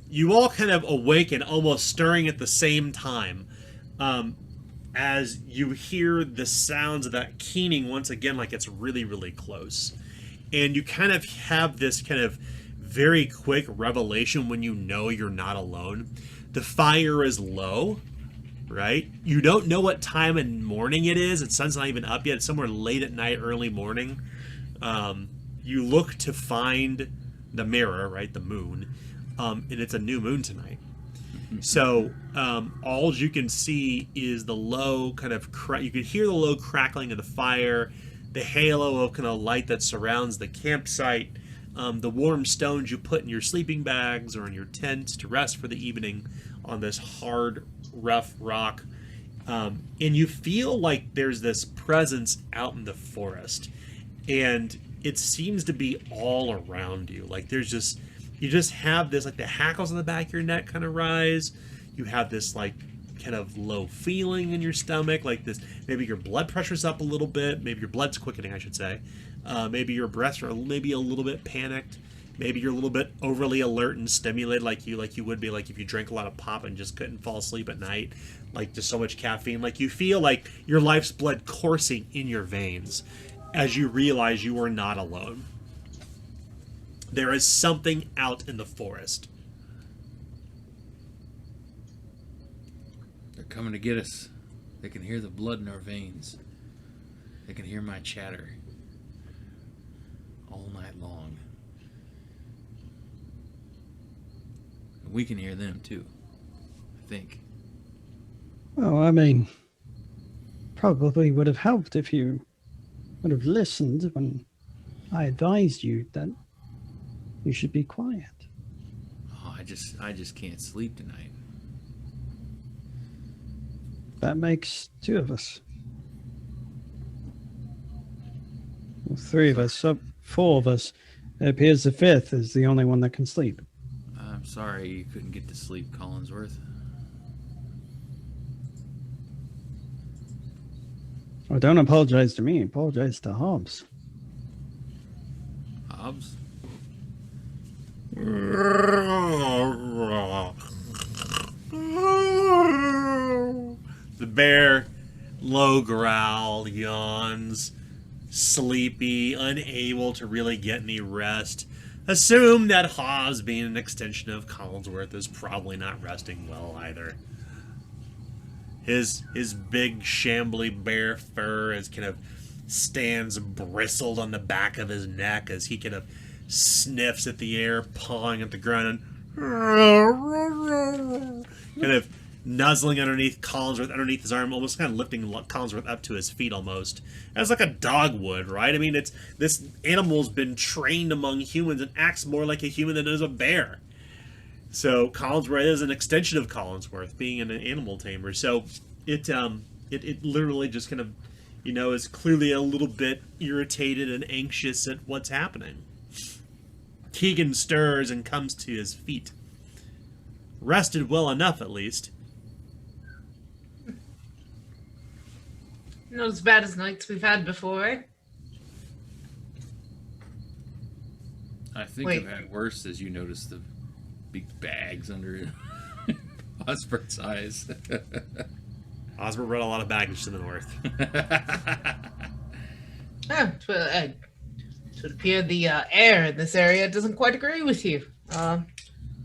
You all kind of awaken, almost stirring at the same time, as you hear the sounds of that keening once again, like it's really, really close. And you kind of have this kind of very quick revelation when you know you're not alone. The fire is low, right? You don't know what time in morning it is. The sun's not even up yet. It's somewhere late at night, early morning. You look to find the mirror, right? The moon. And it's a new moon tonight. So all you can see is the low kind of you can hear the low crackling of the fire, the halo of kind of light that surrounds the campsite, the warm stones you put in your sleeping bags or in your tent to rest for the evening on this hard, rough rock. And you feel like there's this presence out in the forest, and it seems to be all around you. Like there's just, you just have this, like the hackles on the back of your neck kind of rise. You have this like kind of low feeling in your stomach, like this, maybe your blood pressure's up a little bit, maybe your blood's quickening, I should say. Maybe your breaths are maybe a little bit panicked. Maybe you're a little bit overly alert and stimulated, like you would be like if you drank a lot of pop and just couldn't fall asleep at night, like just so much caffeine. Like you feel like your life's blood coursing in your veins as you realize you are not alone. There is something out in the forest. They're coming to get us. They can hear the blood in our veins. They can hear my chatter all night long. And we can hear them too, I think. Well, I mean, probably would have helped if you would have listened when I advised you that you should be quiet. Oh, I just can't sleep tonight. That makes two of us. Well, three of us, so four of us. It appears the fifth is the only one that can sleep. I'm sorry you couldn't get to sleep, Collinsworth. Well, don't apologize to me. Apologize to Hobbs. Hobbs? The bear, low growl, yawns, sleepy, unable to really get any rest. Assume that Hobbs, being an extension of Collinsworth, is probably not resting well either. His big, shambly bear fur is kind of stands bristled on the back of his neck as he kind of sniffs at the air, pawing at the ground, and kind of nuzzling underneath Collinsworth, underneath his arm, almost kind of lifting Collinsworth up to his feet almost, as like a dog would, right? I mean, it's this animal's been trained among humans and acts more like a human than it is a bear. So Collinsworth is an extension of Collinsworth, being an animal tamer. So it literally just kind of, you know, is clearly a little bit irritated and anxious at what's happening. Keegan stirs and comes to his feet. Rested well enough, at least. Not as bad as nights we've had before, eh? I think Wait. I've had worse, as you notice the big bags under Osbert's eyes. Osbert brought a lot of baggage to the north. It would appear the air in this area doesn't quite agree with you.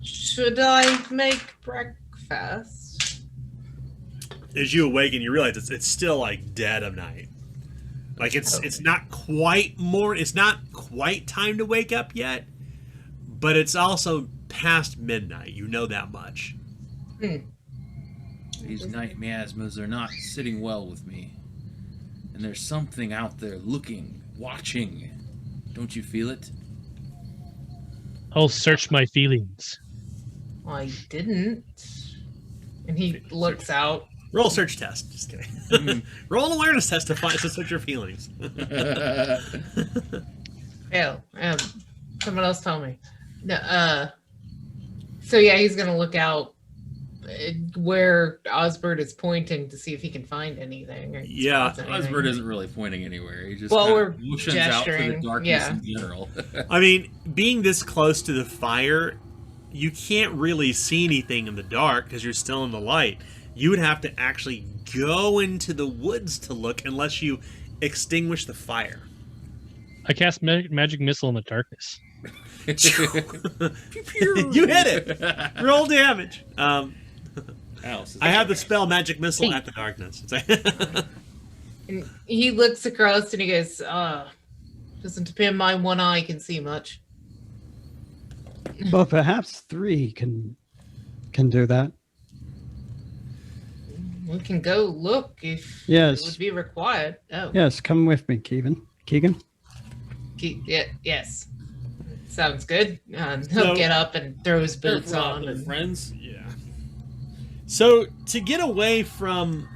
Should I make breakfast? As you awaken, you realize it's still like dead of night. Like it's not quite it's not quite time to wake up yet, but it's also past midnight. You know that much. These night miasmas are not sitting well with me. And there's something out there looking, watching. Don't you feel it? I'll search my feelings. I didn't. And he looks out. Roll a search test. Just kidding. Roll an awareness test to search your feelings. Hell, someone else tell me. No, so yeah, he's gonna look out where Osbert is pointing to see if he can find anything. Or Yeah, spots anything. Osbert isn't really pointing anywhere. He just Well, kind we're of motions out to the gesturing, darkness yeah. in general. I mean, being this close to the fire, you can't really see anything in the dark because you're still in the light. You would have to actually go into the woods to look unless you extinguish the fire. I cast magic missile in the darkness. You hit it. Roll damage. Alice, I have the spell Magic Missile at the darkness. It's like And he looks across and he goes, doesn't appear my one eye can see much. Well, perhaps 3 can do that. We can go look if Yes. it would be required. Oh, Yes, come with me, Keegan. yeah, yes. Sounds good. He'll So- get up and throw his boots Careful out on. there, And, friends. yeah. So to get away from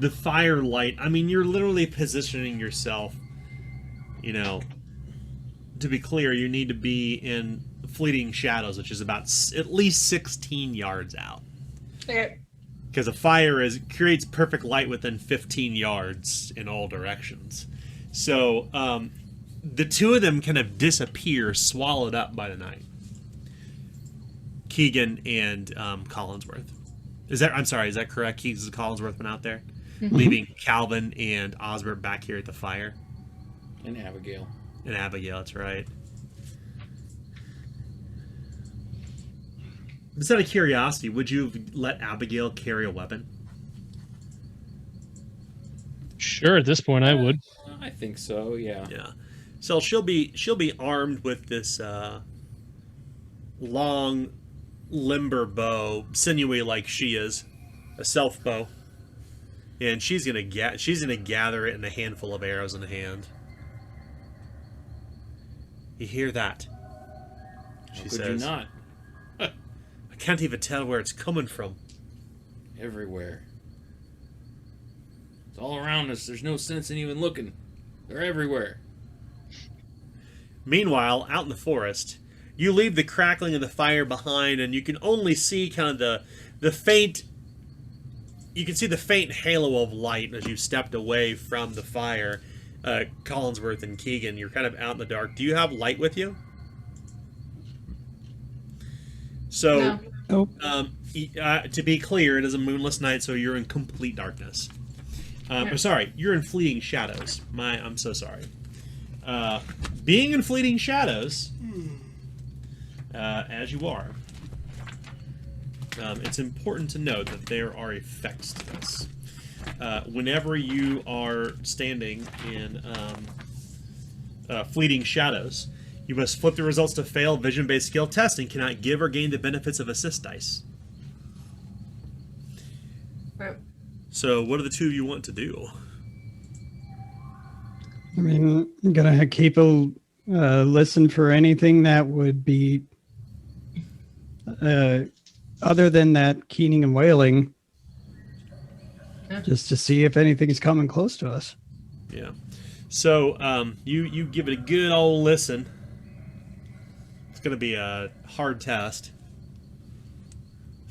the firelight, I mean, you're literally positioning yourself. You know, to be clear, you need to be in fleeting shadows, which is about at least 16 yards out. Okay. Because a fire creates perfect light within 15 yards in all directions. So the two of them kind of disappear, swallowed up by the night. Keegan and Collinsworth. Is that correct? Keegan and Collinsworth went out there, leaving Calvin and Osbert back here at the fire. And Abigail. And Abigail, that's right. Just out of curiosity, would you have let Abigail carry a weapon? Sure, at this point I would. I think so. Yeah. Yeah. So she'll be armed with this long, limber bow, sinewy like she is, a self bow, and she's gonna gather it in a handful of arrows in the hand. You hear that? How She could says, you not? "I can't even tell where it's coming from." Everywhere. It's all around us. There's no sense in even looking. They're everywhere. Meanwhile, out in the forest, you leave the crackling of the fire behind, and you can only see kind of the faint. You can see the faint halo of light as you stepped away from the fire. Collinsworth and Keegan, you're kind of out in the dark. Do you have light with you? So, No. to be clear, it is a moonless night, so you're in complete darkness. I'm sorry, you're in fleeting shadows. I'm so sorry. Being in fleeting shadows, as you are, it's important to note that there are effects to this. Whenever you are standing in fleeting shadows, you must flip the results to fail vision-based skill test and cannot give or gain the benefits of assist dice. Right. So, what do the two of you want to do? I mean, I'm gonna keep a listen for anything that would be other than that keening and wailing, just to see if anything's coming close to us. Yeah. So, you give it a good old listen. It's going to be a hard test.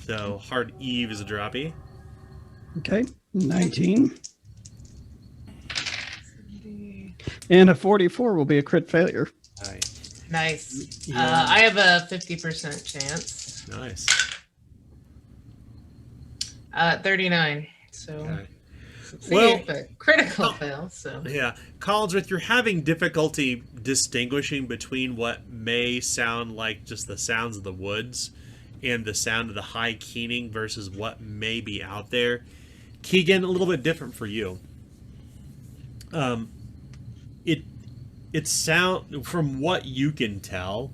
So, hard Eve is a droppy. Okay, 19. And a 44 will be a crit failure. Nice. Yeah. I have a 50% chance. Nice. 39. So, Okay. well, Well, critical fail. So, yeah. Collinsworth, you're having difficulty distinguishing between what may sound like just the sounds of the woods and the sound of the high keening versus what may be out there. Keegan, a little bit different for you. It sound, from what you can tell,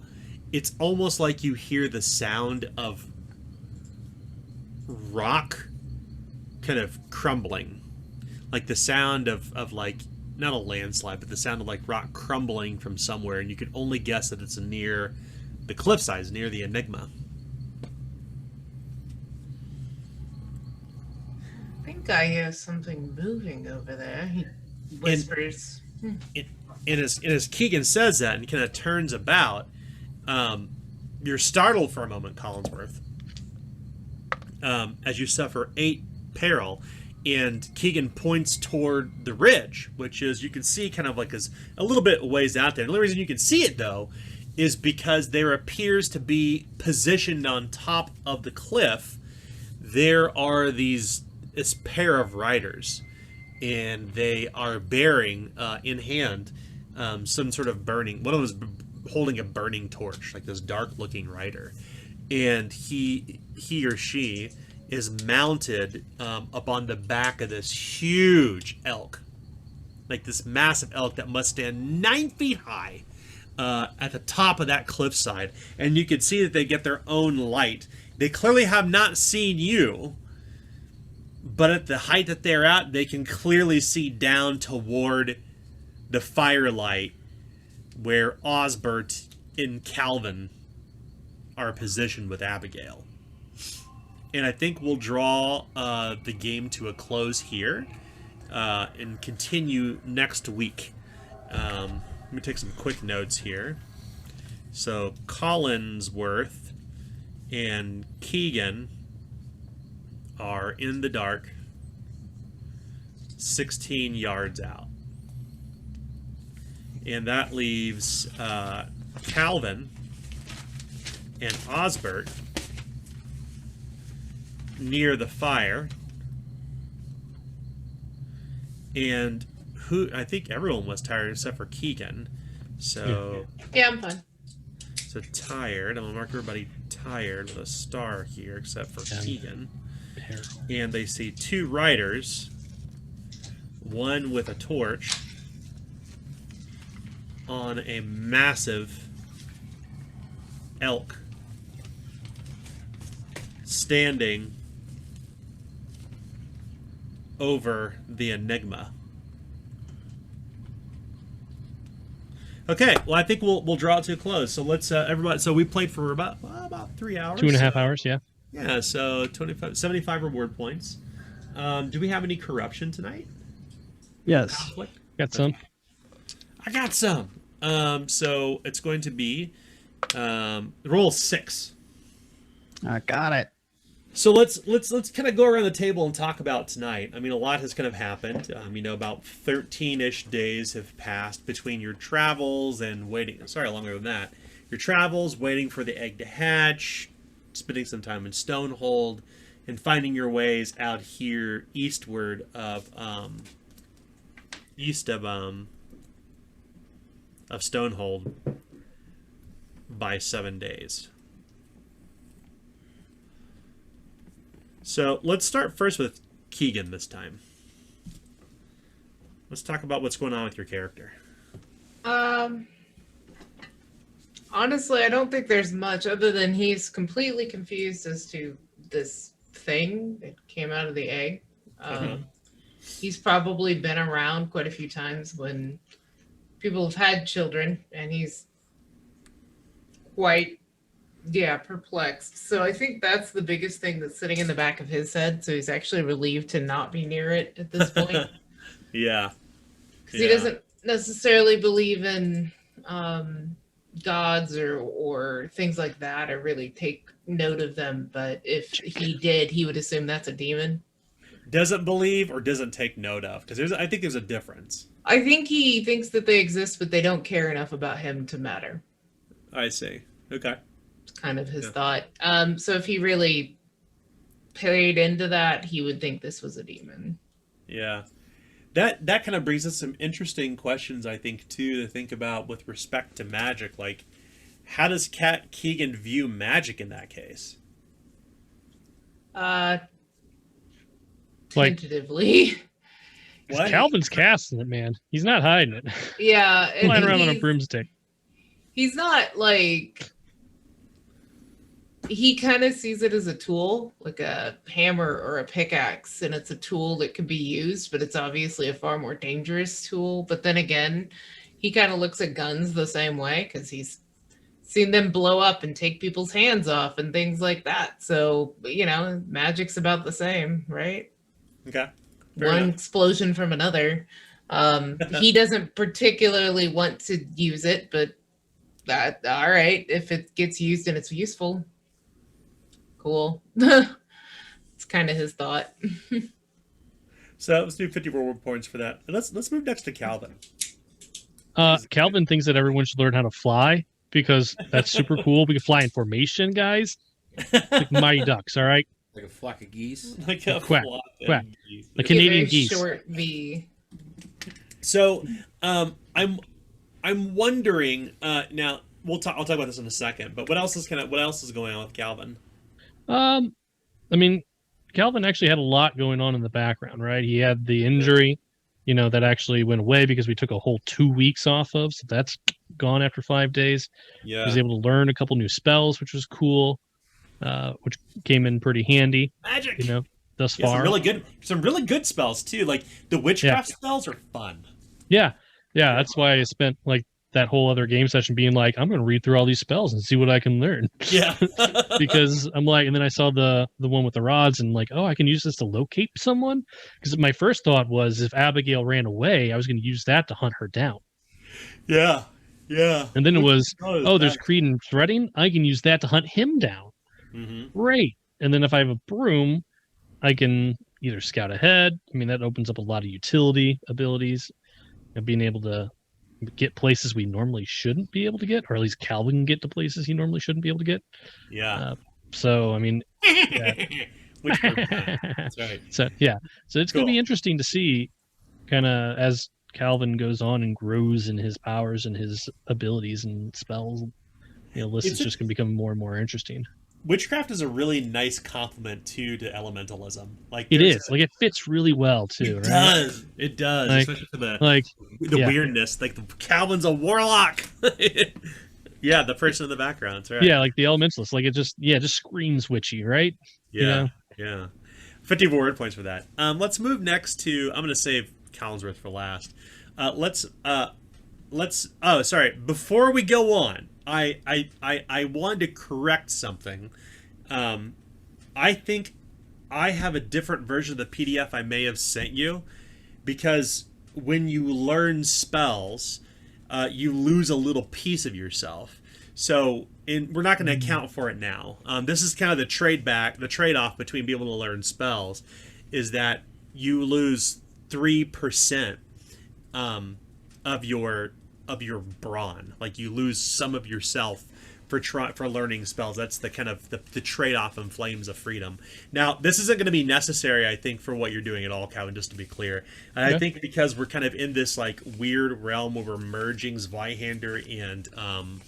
it's almost like you hear the sound of rock kind of crumbling, like the sound of like, not a landslide, but the sound of like rock crumbling from somewhere, and you can only guess that it's near the cliff sides, near the Enigma. I think I hear something moving over there. He whispers. And as Keegan says that and kind of turns about, you're startled for a moment, Collinsworth. as you suffer 8 peril. And Keegan points toward the ridge, which is, you can see kind of like is a little bit ways out there. The only reason you can see it, though, is because there appears to be positioned on top of the cliff. There are this pair of riders, and they are bearing in hand some sort of burning. One of them is holding a burning torch, like this dark-looking rider, and he or she is mounted up on the back of this huge elk, like this massive elk that must stand 9 feet high at the top of that cliffside. And you can see that they get their own light. They clearly have not seen you, but at the height that they're at, they can clearly see down toward the firelight where Osbert and Calvin are positioned with Abigail. And I think we'll draw the game to a close here and continue next week. Let me take some quick notes here. So Collinsworth and Keegan are in the dark, 16 yards out. And that leaves Calvin and Osbert near the fire, and I think everyone was tired except for Keegan. So Yeah, I'm fine. so tired. I'm gonna mark everybody tired with a star here except for Keegan. And they see 2 riders, one with a torch on a massive elk, standing over the Enigma. Okay, well, I think we'll draw it to a close. So let's everybody. So we played for about 3 hours. 2.5 hours, yeah. Yeah, so 75 reward points. Do we have any corruption tonight? Yes. What? Got some. I got some. So it's going to be roll 6. I got it. So let's kind of go around the table and talk about tonight. I mean, a lot has kind of happened. About 13-ish days have passed between your travels and waiting. Sorry, longer than that. Your travels, waiting for the egg to hatch, spending some time in Stonehold, and finding your ways out here eastward of Stonehold by 7 days. So let's start first with Keegan this time. Let's talk about what's going on with your character. Honestly, I don't think there's much other than he's completely confused as to this thing that came out of the egg. He's probably been around quite a few times when people have had children, and he's quite perplexed. So I think that's the biggest thing that's sitting in the back of his head. So he's actually relieved to not be near it at this point. Yeah. Because he doesn't necessarily believe in gods or things like that, or really take note of them. But if he did, he would assume that's a demon. Doesn't believe or doesn't take note of? Because I think there's a difference. I think he thinks that they exist, but they don't care enough about him to matter. I see. Okay. Kind of his thought. So if he really paid into that, he would think this was a demon. Yeah. That kind of brings us some interesting questions, I think, too, to think about with respect to magic. Like, how does Keegan view magic in that case? Tentatively. What? Calvin's casting it, man. He's not hiding it. Yeah. Flying around on a broomstick. He's not like... He kind of sees it as a tool, like a hammer or a pickaxe, and it's a tool that can be used, but it's obviously a far more dangerous tool. But then again, he kind of looks at guns the same way because he's seen them blow up and take people's hands off and things like that. So, magic's about the same, right? Okay. One explosion from another. He doesn't particularly want to use it, but all right, if it gets used and it's useful. Cool. kind of his thought. So let's do 50 reward points for that. And let's move next to Calvin. Calvin thinks that everyone should learn how to fly because that's super cool. We can fly in formation, guys. Like Mighty Ducks, all right? Like a flock of geese. Like a Quack, flock of quack. geese. The Give it Canadian a geese. Short V. So, I'm wondering. Now I'll talk about this in a second. But what else is going on with Calvin? I mean, Calvin actually had a lot going on in the background, right? He had the injury, that actually went away because we took a whole 2 weeks off of, so that's gone after 5 days. He Yeah, was able to learn a couple new spells, which was cool, which came in pretty handy, magic. thus Yeah, far. some really good spells too. Like the witchcraft spells are fun. Yeah, that's why I spent like that whole other game session being like, I'm going to read through all these spells and see what I can learn. Yeah, Because I'm like, and then I saw the one with the rods and like, oh, I can use this to locate someone. Because my first thought was if Abigail ran away, I was going to use that to hunt her down. yeah. And then it was, Oh, there's Creedon threading. I can use that to hunt him down. Mm-hmm. Great. And then if I have a broom, I can either scout ahead. I mean, that opens up a lot of utility abilities and being able to get places we normally shouldn't be able to get, or at least Calvin can get to places he normally shouldn't be able to get. Yeah. So, I mean, That's right. So it's going to be interesting to see kind of as Calvin goes on and grows in his powers and his abilities and spells. This is just going to become more and more interesting. Witchcraft is a really nice complement to elementalism. Like it is like it fits really well too. It right? It does, like, especially for the weirdness. Like Calvin's a warlock. Yeah, the person in the background. That's right. Yeah, like the elementalist. Like it just screams witchy, right? Yeah. 50 reward points for that. Let's move next to. I'm going to save Collinsworth for last. Let's. Oh, sorry. Before we go on, I wanted to correct something. I think I have a different version of the PDF I may have sent you, because when you learn spells, you lose a little piece of yourself. So we're not going to account for it now. This is kind of the trade-off between being able to learn spells, is that you lose 3% of your brawn. Like you lose some of yourself for learning spells. That's the kind of the trade-off in Flames of Freedom. Now, this isn't going to be necessary, I think, for what you're doing at all, Calvin, just to be clear. And I think because we're kind of in this like weird realm where we're merging Zweihander and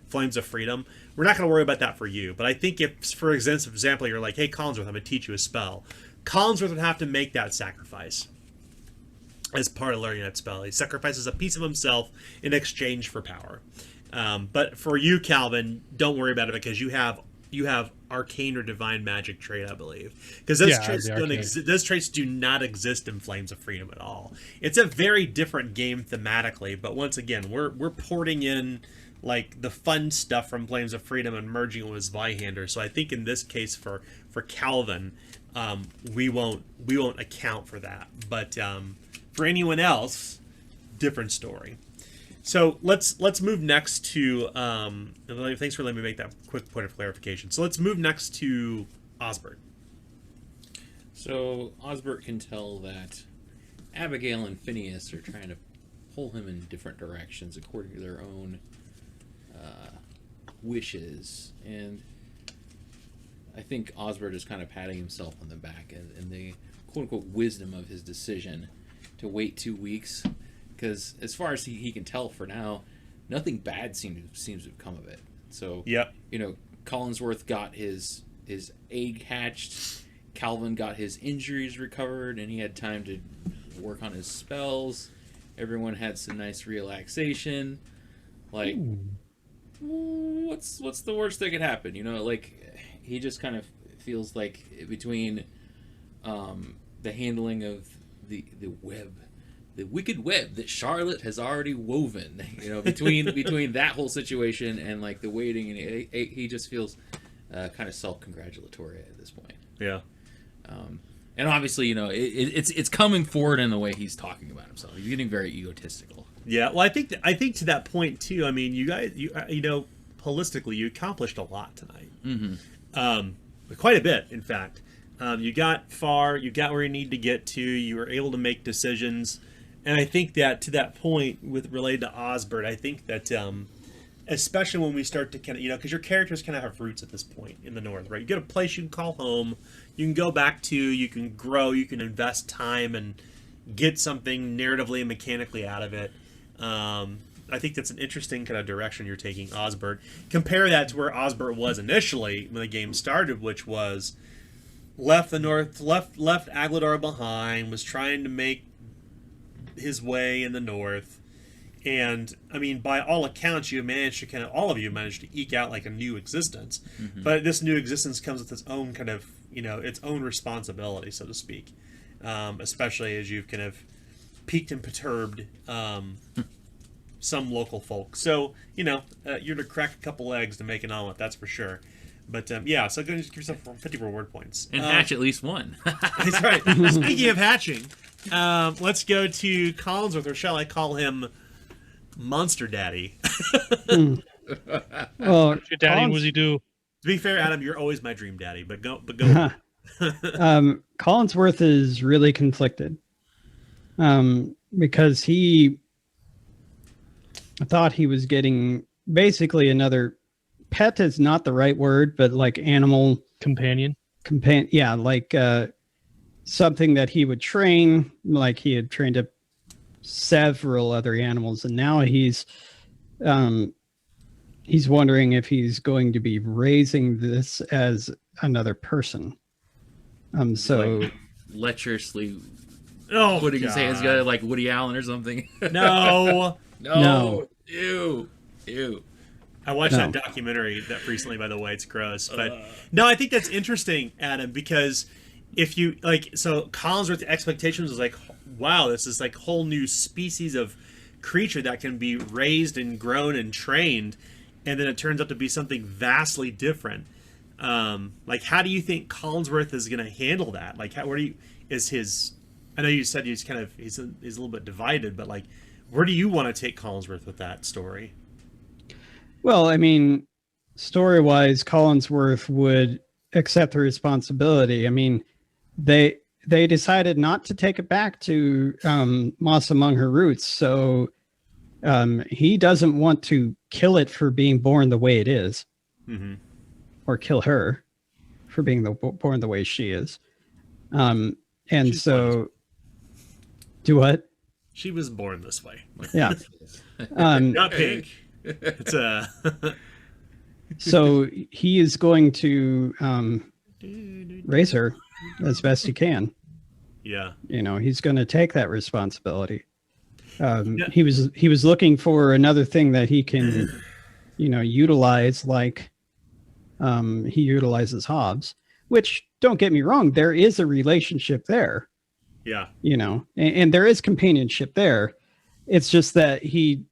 Flames of Freedom, we're not going to worry about that for you. But I think if, for example, you're like, hey, Collinsworth, I'm going to teach you a spell, Collinsworth would have to make that sacrifice as part of learning that spell. He sacrifices a piece of himself in exchange for power. But for you, Calvin, don't worry about it, because you have arcane or divine magic trait, I believe, because those traits do not exist in Flames of Freedom at all. It's a very different game thematically, but once again, we're porting in like the fun stuff from Flames of Freedom and merging it with Zweihander. So I think in this case for Calvin, we won't account for that. But for anyone else, different story. So let's move next to thanks for letting me make that quick point of clarification. So let's move next to Osbert. So Osbert can tell that Abigail and Phineas are trying to pull him in different directions according to their own wishes, and I think Osbert is kind of patting himself on the back and the quote-unquote wisdom of his decision to wait 2 weeks, because as far as he can tell for now, nothing bad seems to have come of it. So Collinsworth got his egg hatched, Calvin got his injuries recovered, and he had time to work on his spells. Everyone had some nice relaxation. Like, what's the worst that could happen? Like he just kind of feels like between the handling of the web, the wicked web that Charlotte has already woven, between that whole situation and like the waiting, and he just feels kind of self-congratulatory at this point. Yeah. And obviously, it's coming forward in the way he's talking about himself. He's getting very egotistical. Yeah. Well, I think to that point too. I mean, you guys, holistically, you accomplished a lot tonight. Mm-hmm. Quite a bit, in fact. You got far, you got where you need to get to, you were able to make decisions. And I think that to that point with related to Osbert, I think that especially when we start to kind of, because your characters kind of have roots at this point in the North, right? You get a place you can call home, you can go back to, you can grow, you can invest time and get something narratively and mechanically out of it. I think that's an interesting kind of direction you're taking Osbert. Compare that to where Osbert was initially when the game started, which was left the North, left Agladar behind, was trying to make his way in the North. And I mean, by all accounts, all of you managed to eke out like a new existence. Mm-hmm. But this new existence comes with its own kind of, its own responsibility, so to speak. Especially as you've kind of piqued and perturbed some local folk. So, you're to crack a couple eggs to make an omelet, that's for sure. But, so go and give yourself 50 reward points. And hatch at least one. That's right. Speaking of hatching, let's go to Collinsworth, or shall I call him Monster Daddy? Well, What's your daddy, what does he do? To be fair, Adam, you're always my dream daddy, but go. Collinsworth is really conflicted because he thought he was getting basically another pet is not the right word, but like animal Companion. Yeah, like something that he would train, like he had trained up several other animals, and now he's wondering if he's going to be raising this as another person. So like, lecherously putting his hands together like Woody Allen or something. No. No. Ew. I watched that documentary that recently, by the way. It's gross. But no, I think that's interesting, Adam, because if you so Collinsworth's expectations was like, wow, this is like whole new species of creature that can be raised and grown and trained, and then it turns out to be something vastly different. How do you think Collinsworth is going to handle that? Like, I know you said he's a little bit divided, but like, where do you want to take Collinsworth with that story? Well, I mean, story-wise, Collinsworth would accept the responsibility. I mean, they decided not to take it back to Moss Among Her Roots, so he doesn't want to kill it for being born the way it is, or kill her for being born the way she is. And she's so, do what? She was born this way. Yeah. Not pink. It's So he is going to raise her as best he can. Yeah. He's going to take that responsibility. He was looking for another thing that he can, utilize, like he utilizes Hobbs, which, don't get me wrong, there is a relationship there. Yeah. And there is companionship there. It's just that he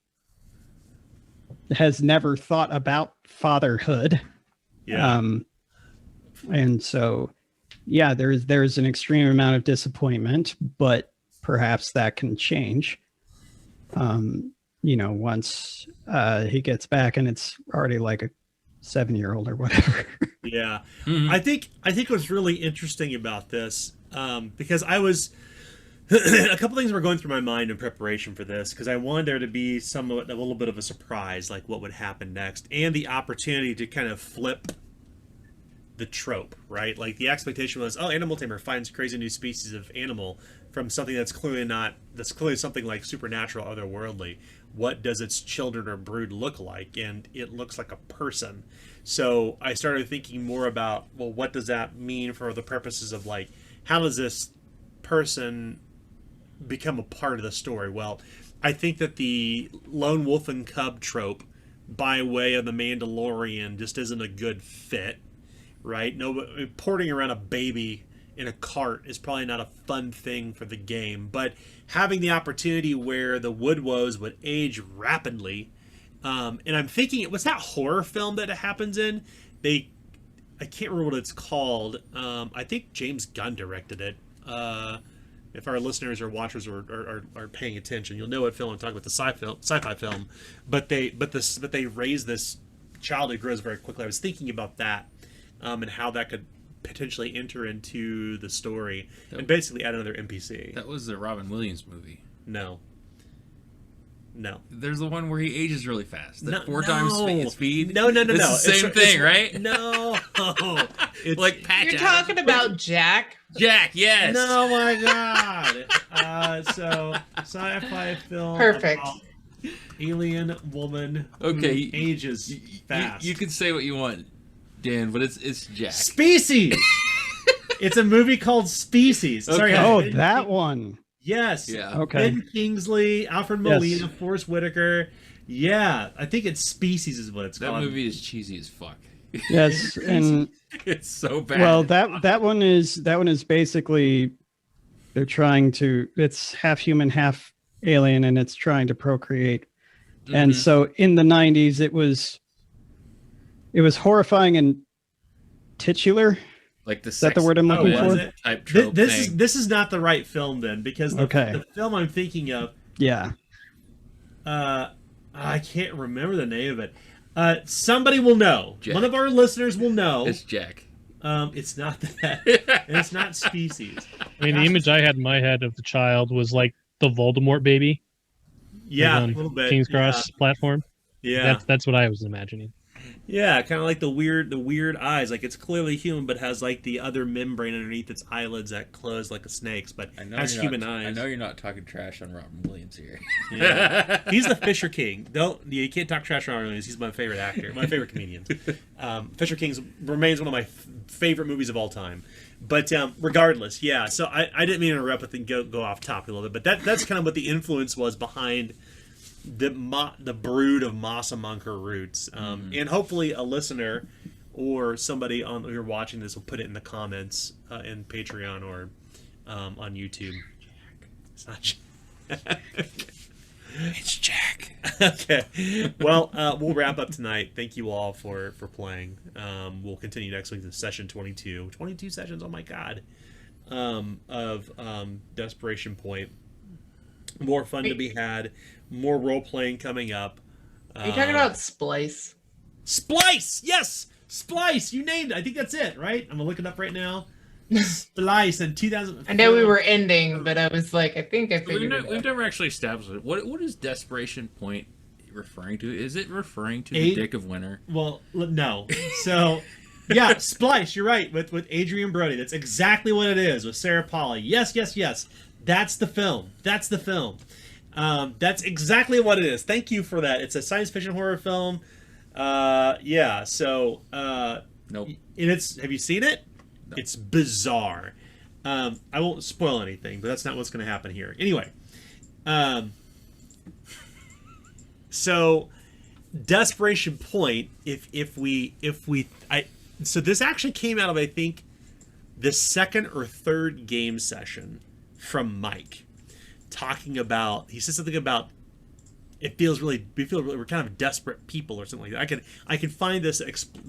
has never thought about fatherhood. Yeah. And so, yeah, there's an extreme amount of disappointment, but perhaps that can change. Once he gets back and it's already like a 7-year-old or whatever. Yeah. Mm-hmm. I think what's really interesting about this, because I was a couple things were going through my mind in preparation for this, because I wanted there to be a little bit of a surprise, like what would happen next, and the opportunity to kind of flip the trope, right? Like the expectation was, Animal Tamer finds crazy new species of animal from something that's clearly something like supernatural, otherworldly. What does its children or brood look like? And it looks like a person. So I started thinking more about, well, what does that mean for the purposes of like, how does this person become a part of the story? Well, I think that the lone wolf and cub trope by way of the Mandalorian just isn't a good fit, right? No, porting around a baby in a cart is probably not a fun thing for the game, but having the opportunity where the Woodwoes would age rapidly, and I'm thinking, what's that horror film that it happens in? I can't remember what it's called. I think James Gunn directed it. If our listeners or watchers are paying attention, you'll know what film I'm talking about, the sci-fi film. But they raise this child who grows very quickly. I was thinking about that, and how that could potentially enter into the story and basically add another NPC. That was the Robin Williams movie. No. There's the one where he ages really fast. That No, 4 times speed. No. It's the same thing, right? No. It's Like Patch You're Adams. talking about Jack. Jack, yes. No, my God. So sci-fi film. Perfect. About alien woman. Okay, Who ages fast. You can say what you want, Dan, but it's Jack. Species. It's a movie called Species. Sorry. Okay. Oh, that one. Yes. Yeah. Okay. Ben Kingsley, Alfred Yes. Molina, Forrest Whitaker. Yeah, I think it's Species is what it's That called. movie is cheesy as fuck. Yes, and It's so bad. well, that one is basically they're trying to. It's half human, half alien, and it's trying to procreate. And so in the 90s, it was horrifying and titular. like the Is that the word I'm looking was for? it? type trope This thing. is not the right film then, because the film I'm thinking of, Yeah. I can't remember the name of it. Somebody will know. Jack. One of our listeners will know. It's Jack. It's not that. And it's not Species. I mean, the image I had in my head of the child was like the Voldemort baby. Yeah, a on little bit. King's Cross platform. Yeah. That's what I was imagining. Yeah, kind of like the weird eyes. Like it's clearly human, but has like the other membrane underneath its eyelids that close like a snake's, but has human eyes. I know you're not talking trash on Robin Williams here. Yeah. He's the Fisher King. You can't talk trash on Robin Williams. He's my favorite actor, my favorite comedian. Fisher King remains one of my favorite movies of all time. But regardless, yeah. So I didn't mean to interrupt with and go off topic a little bit, but that's kind of what the influence was behind the brood of moss among her roots. And hopefully a listener or somebody who're watching this will put it in the comments in Patreon or on YouTube. It's not Jack. It's Jack. Okay. Well, we'll wrap up tonight. Thank you all for playing. We'll continue next week with session 22. 22 sessions, oh my God, of Desperation Point. More fun to be had. More role-playing coming up. Are you talking about Splice? Splice! Yes! Splice! You named it. I think that's it, right? I'm going to look it up right now. Splice in 2000. I know we were ending, but I was like, I think I figured it We've out. never actually established it. What is Desperation Point referring to? Is it referring to Eight- the Dick of Winter? Well, no. So, yeah, Splice, you're right, with Adrian Brody. That's exactly what it is, with Sarah Polley. Yes. That's the film. That's exactly what it is. Thank you for that. It's a science fiction horror film. Yeah, so... Nope. And have you seen it? No. It's bizarre. I won't spoil anything, but that's not what's going to happen here. Anyway, so Desperation Point. So this actually came out of, I think, the second or third game session from Mike, talking about. He said something about we feel really we're kind of desperate people or something like that. I can find the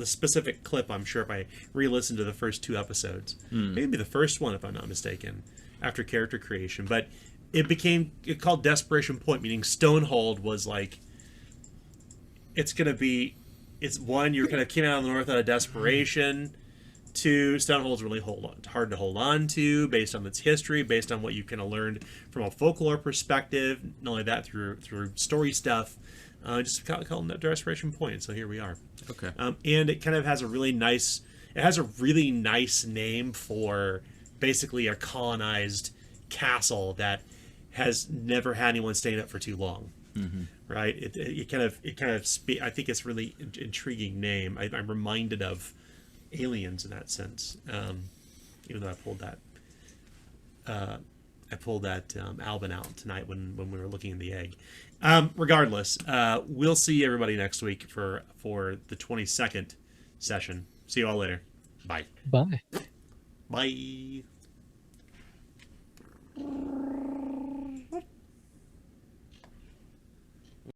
specific clip, I'm sure, if I re-listen to the first 2 episodes. Maybe the first one, if I'm not mistaken, after character creation. But it called Desperation Point, meaning Stonehold was like, it's one, you're kind of came out of the north out of desperation. 2, Stonehold's really hard to hold on to based on its history, based on what you kind of learned from a folklore perspective. Not only that, through story stuff. Just call it Desperation Point. So here we are. Okay. And it kind of has a really nice name for basically a colonized castle that has never had anyone staying up for too long. Mm-hmm. Right? It kind of I think it's really intriguing name. I'm reminded of Aliens in that sense, even though I pulled that Albin out tonight when we were looking in the egg. Regardless, we'll see everybody next week for the 22nd session. See you all later. Bye. Bye. Bye.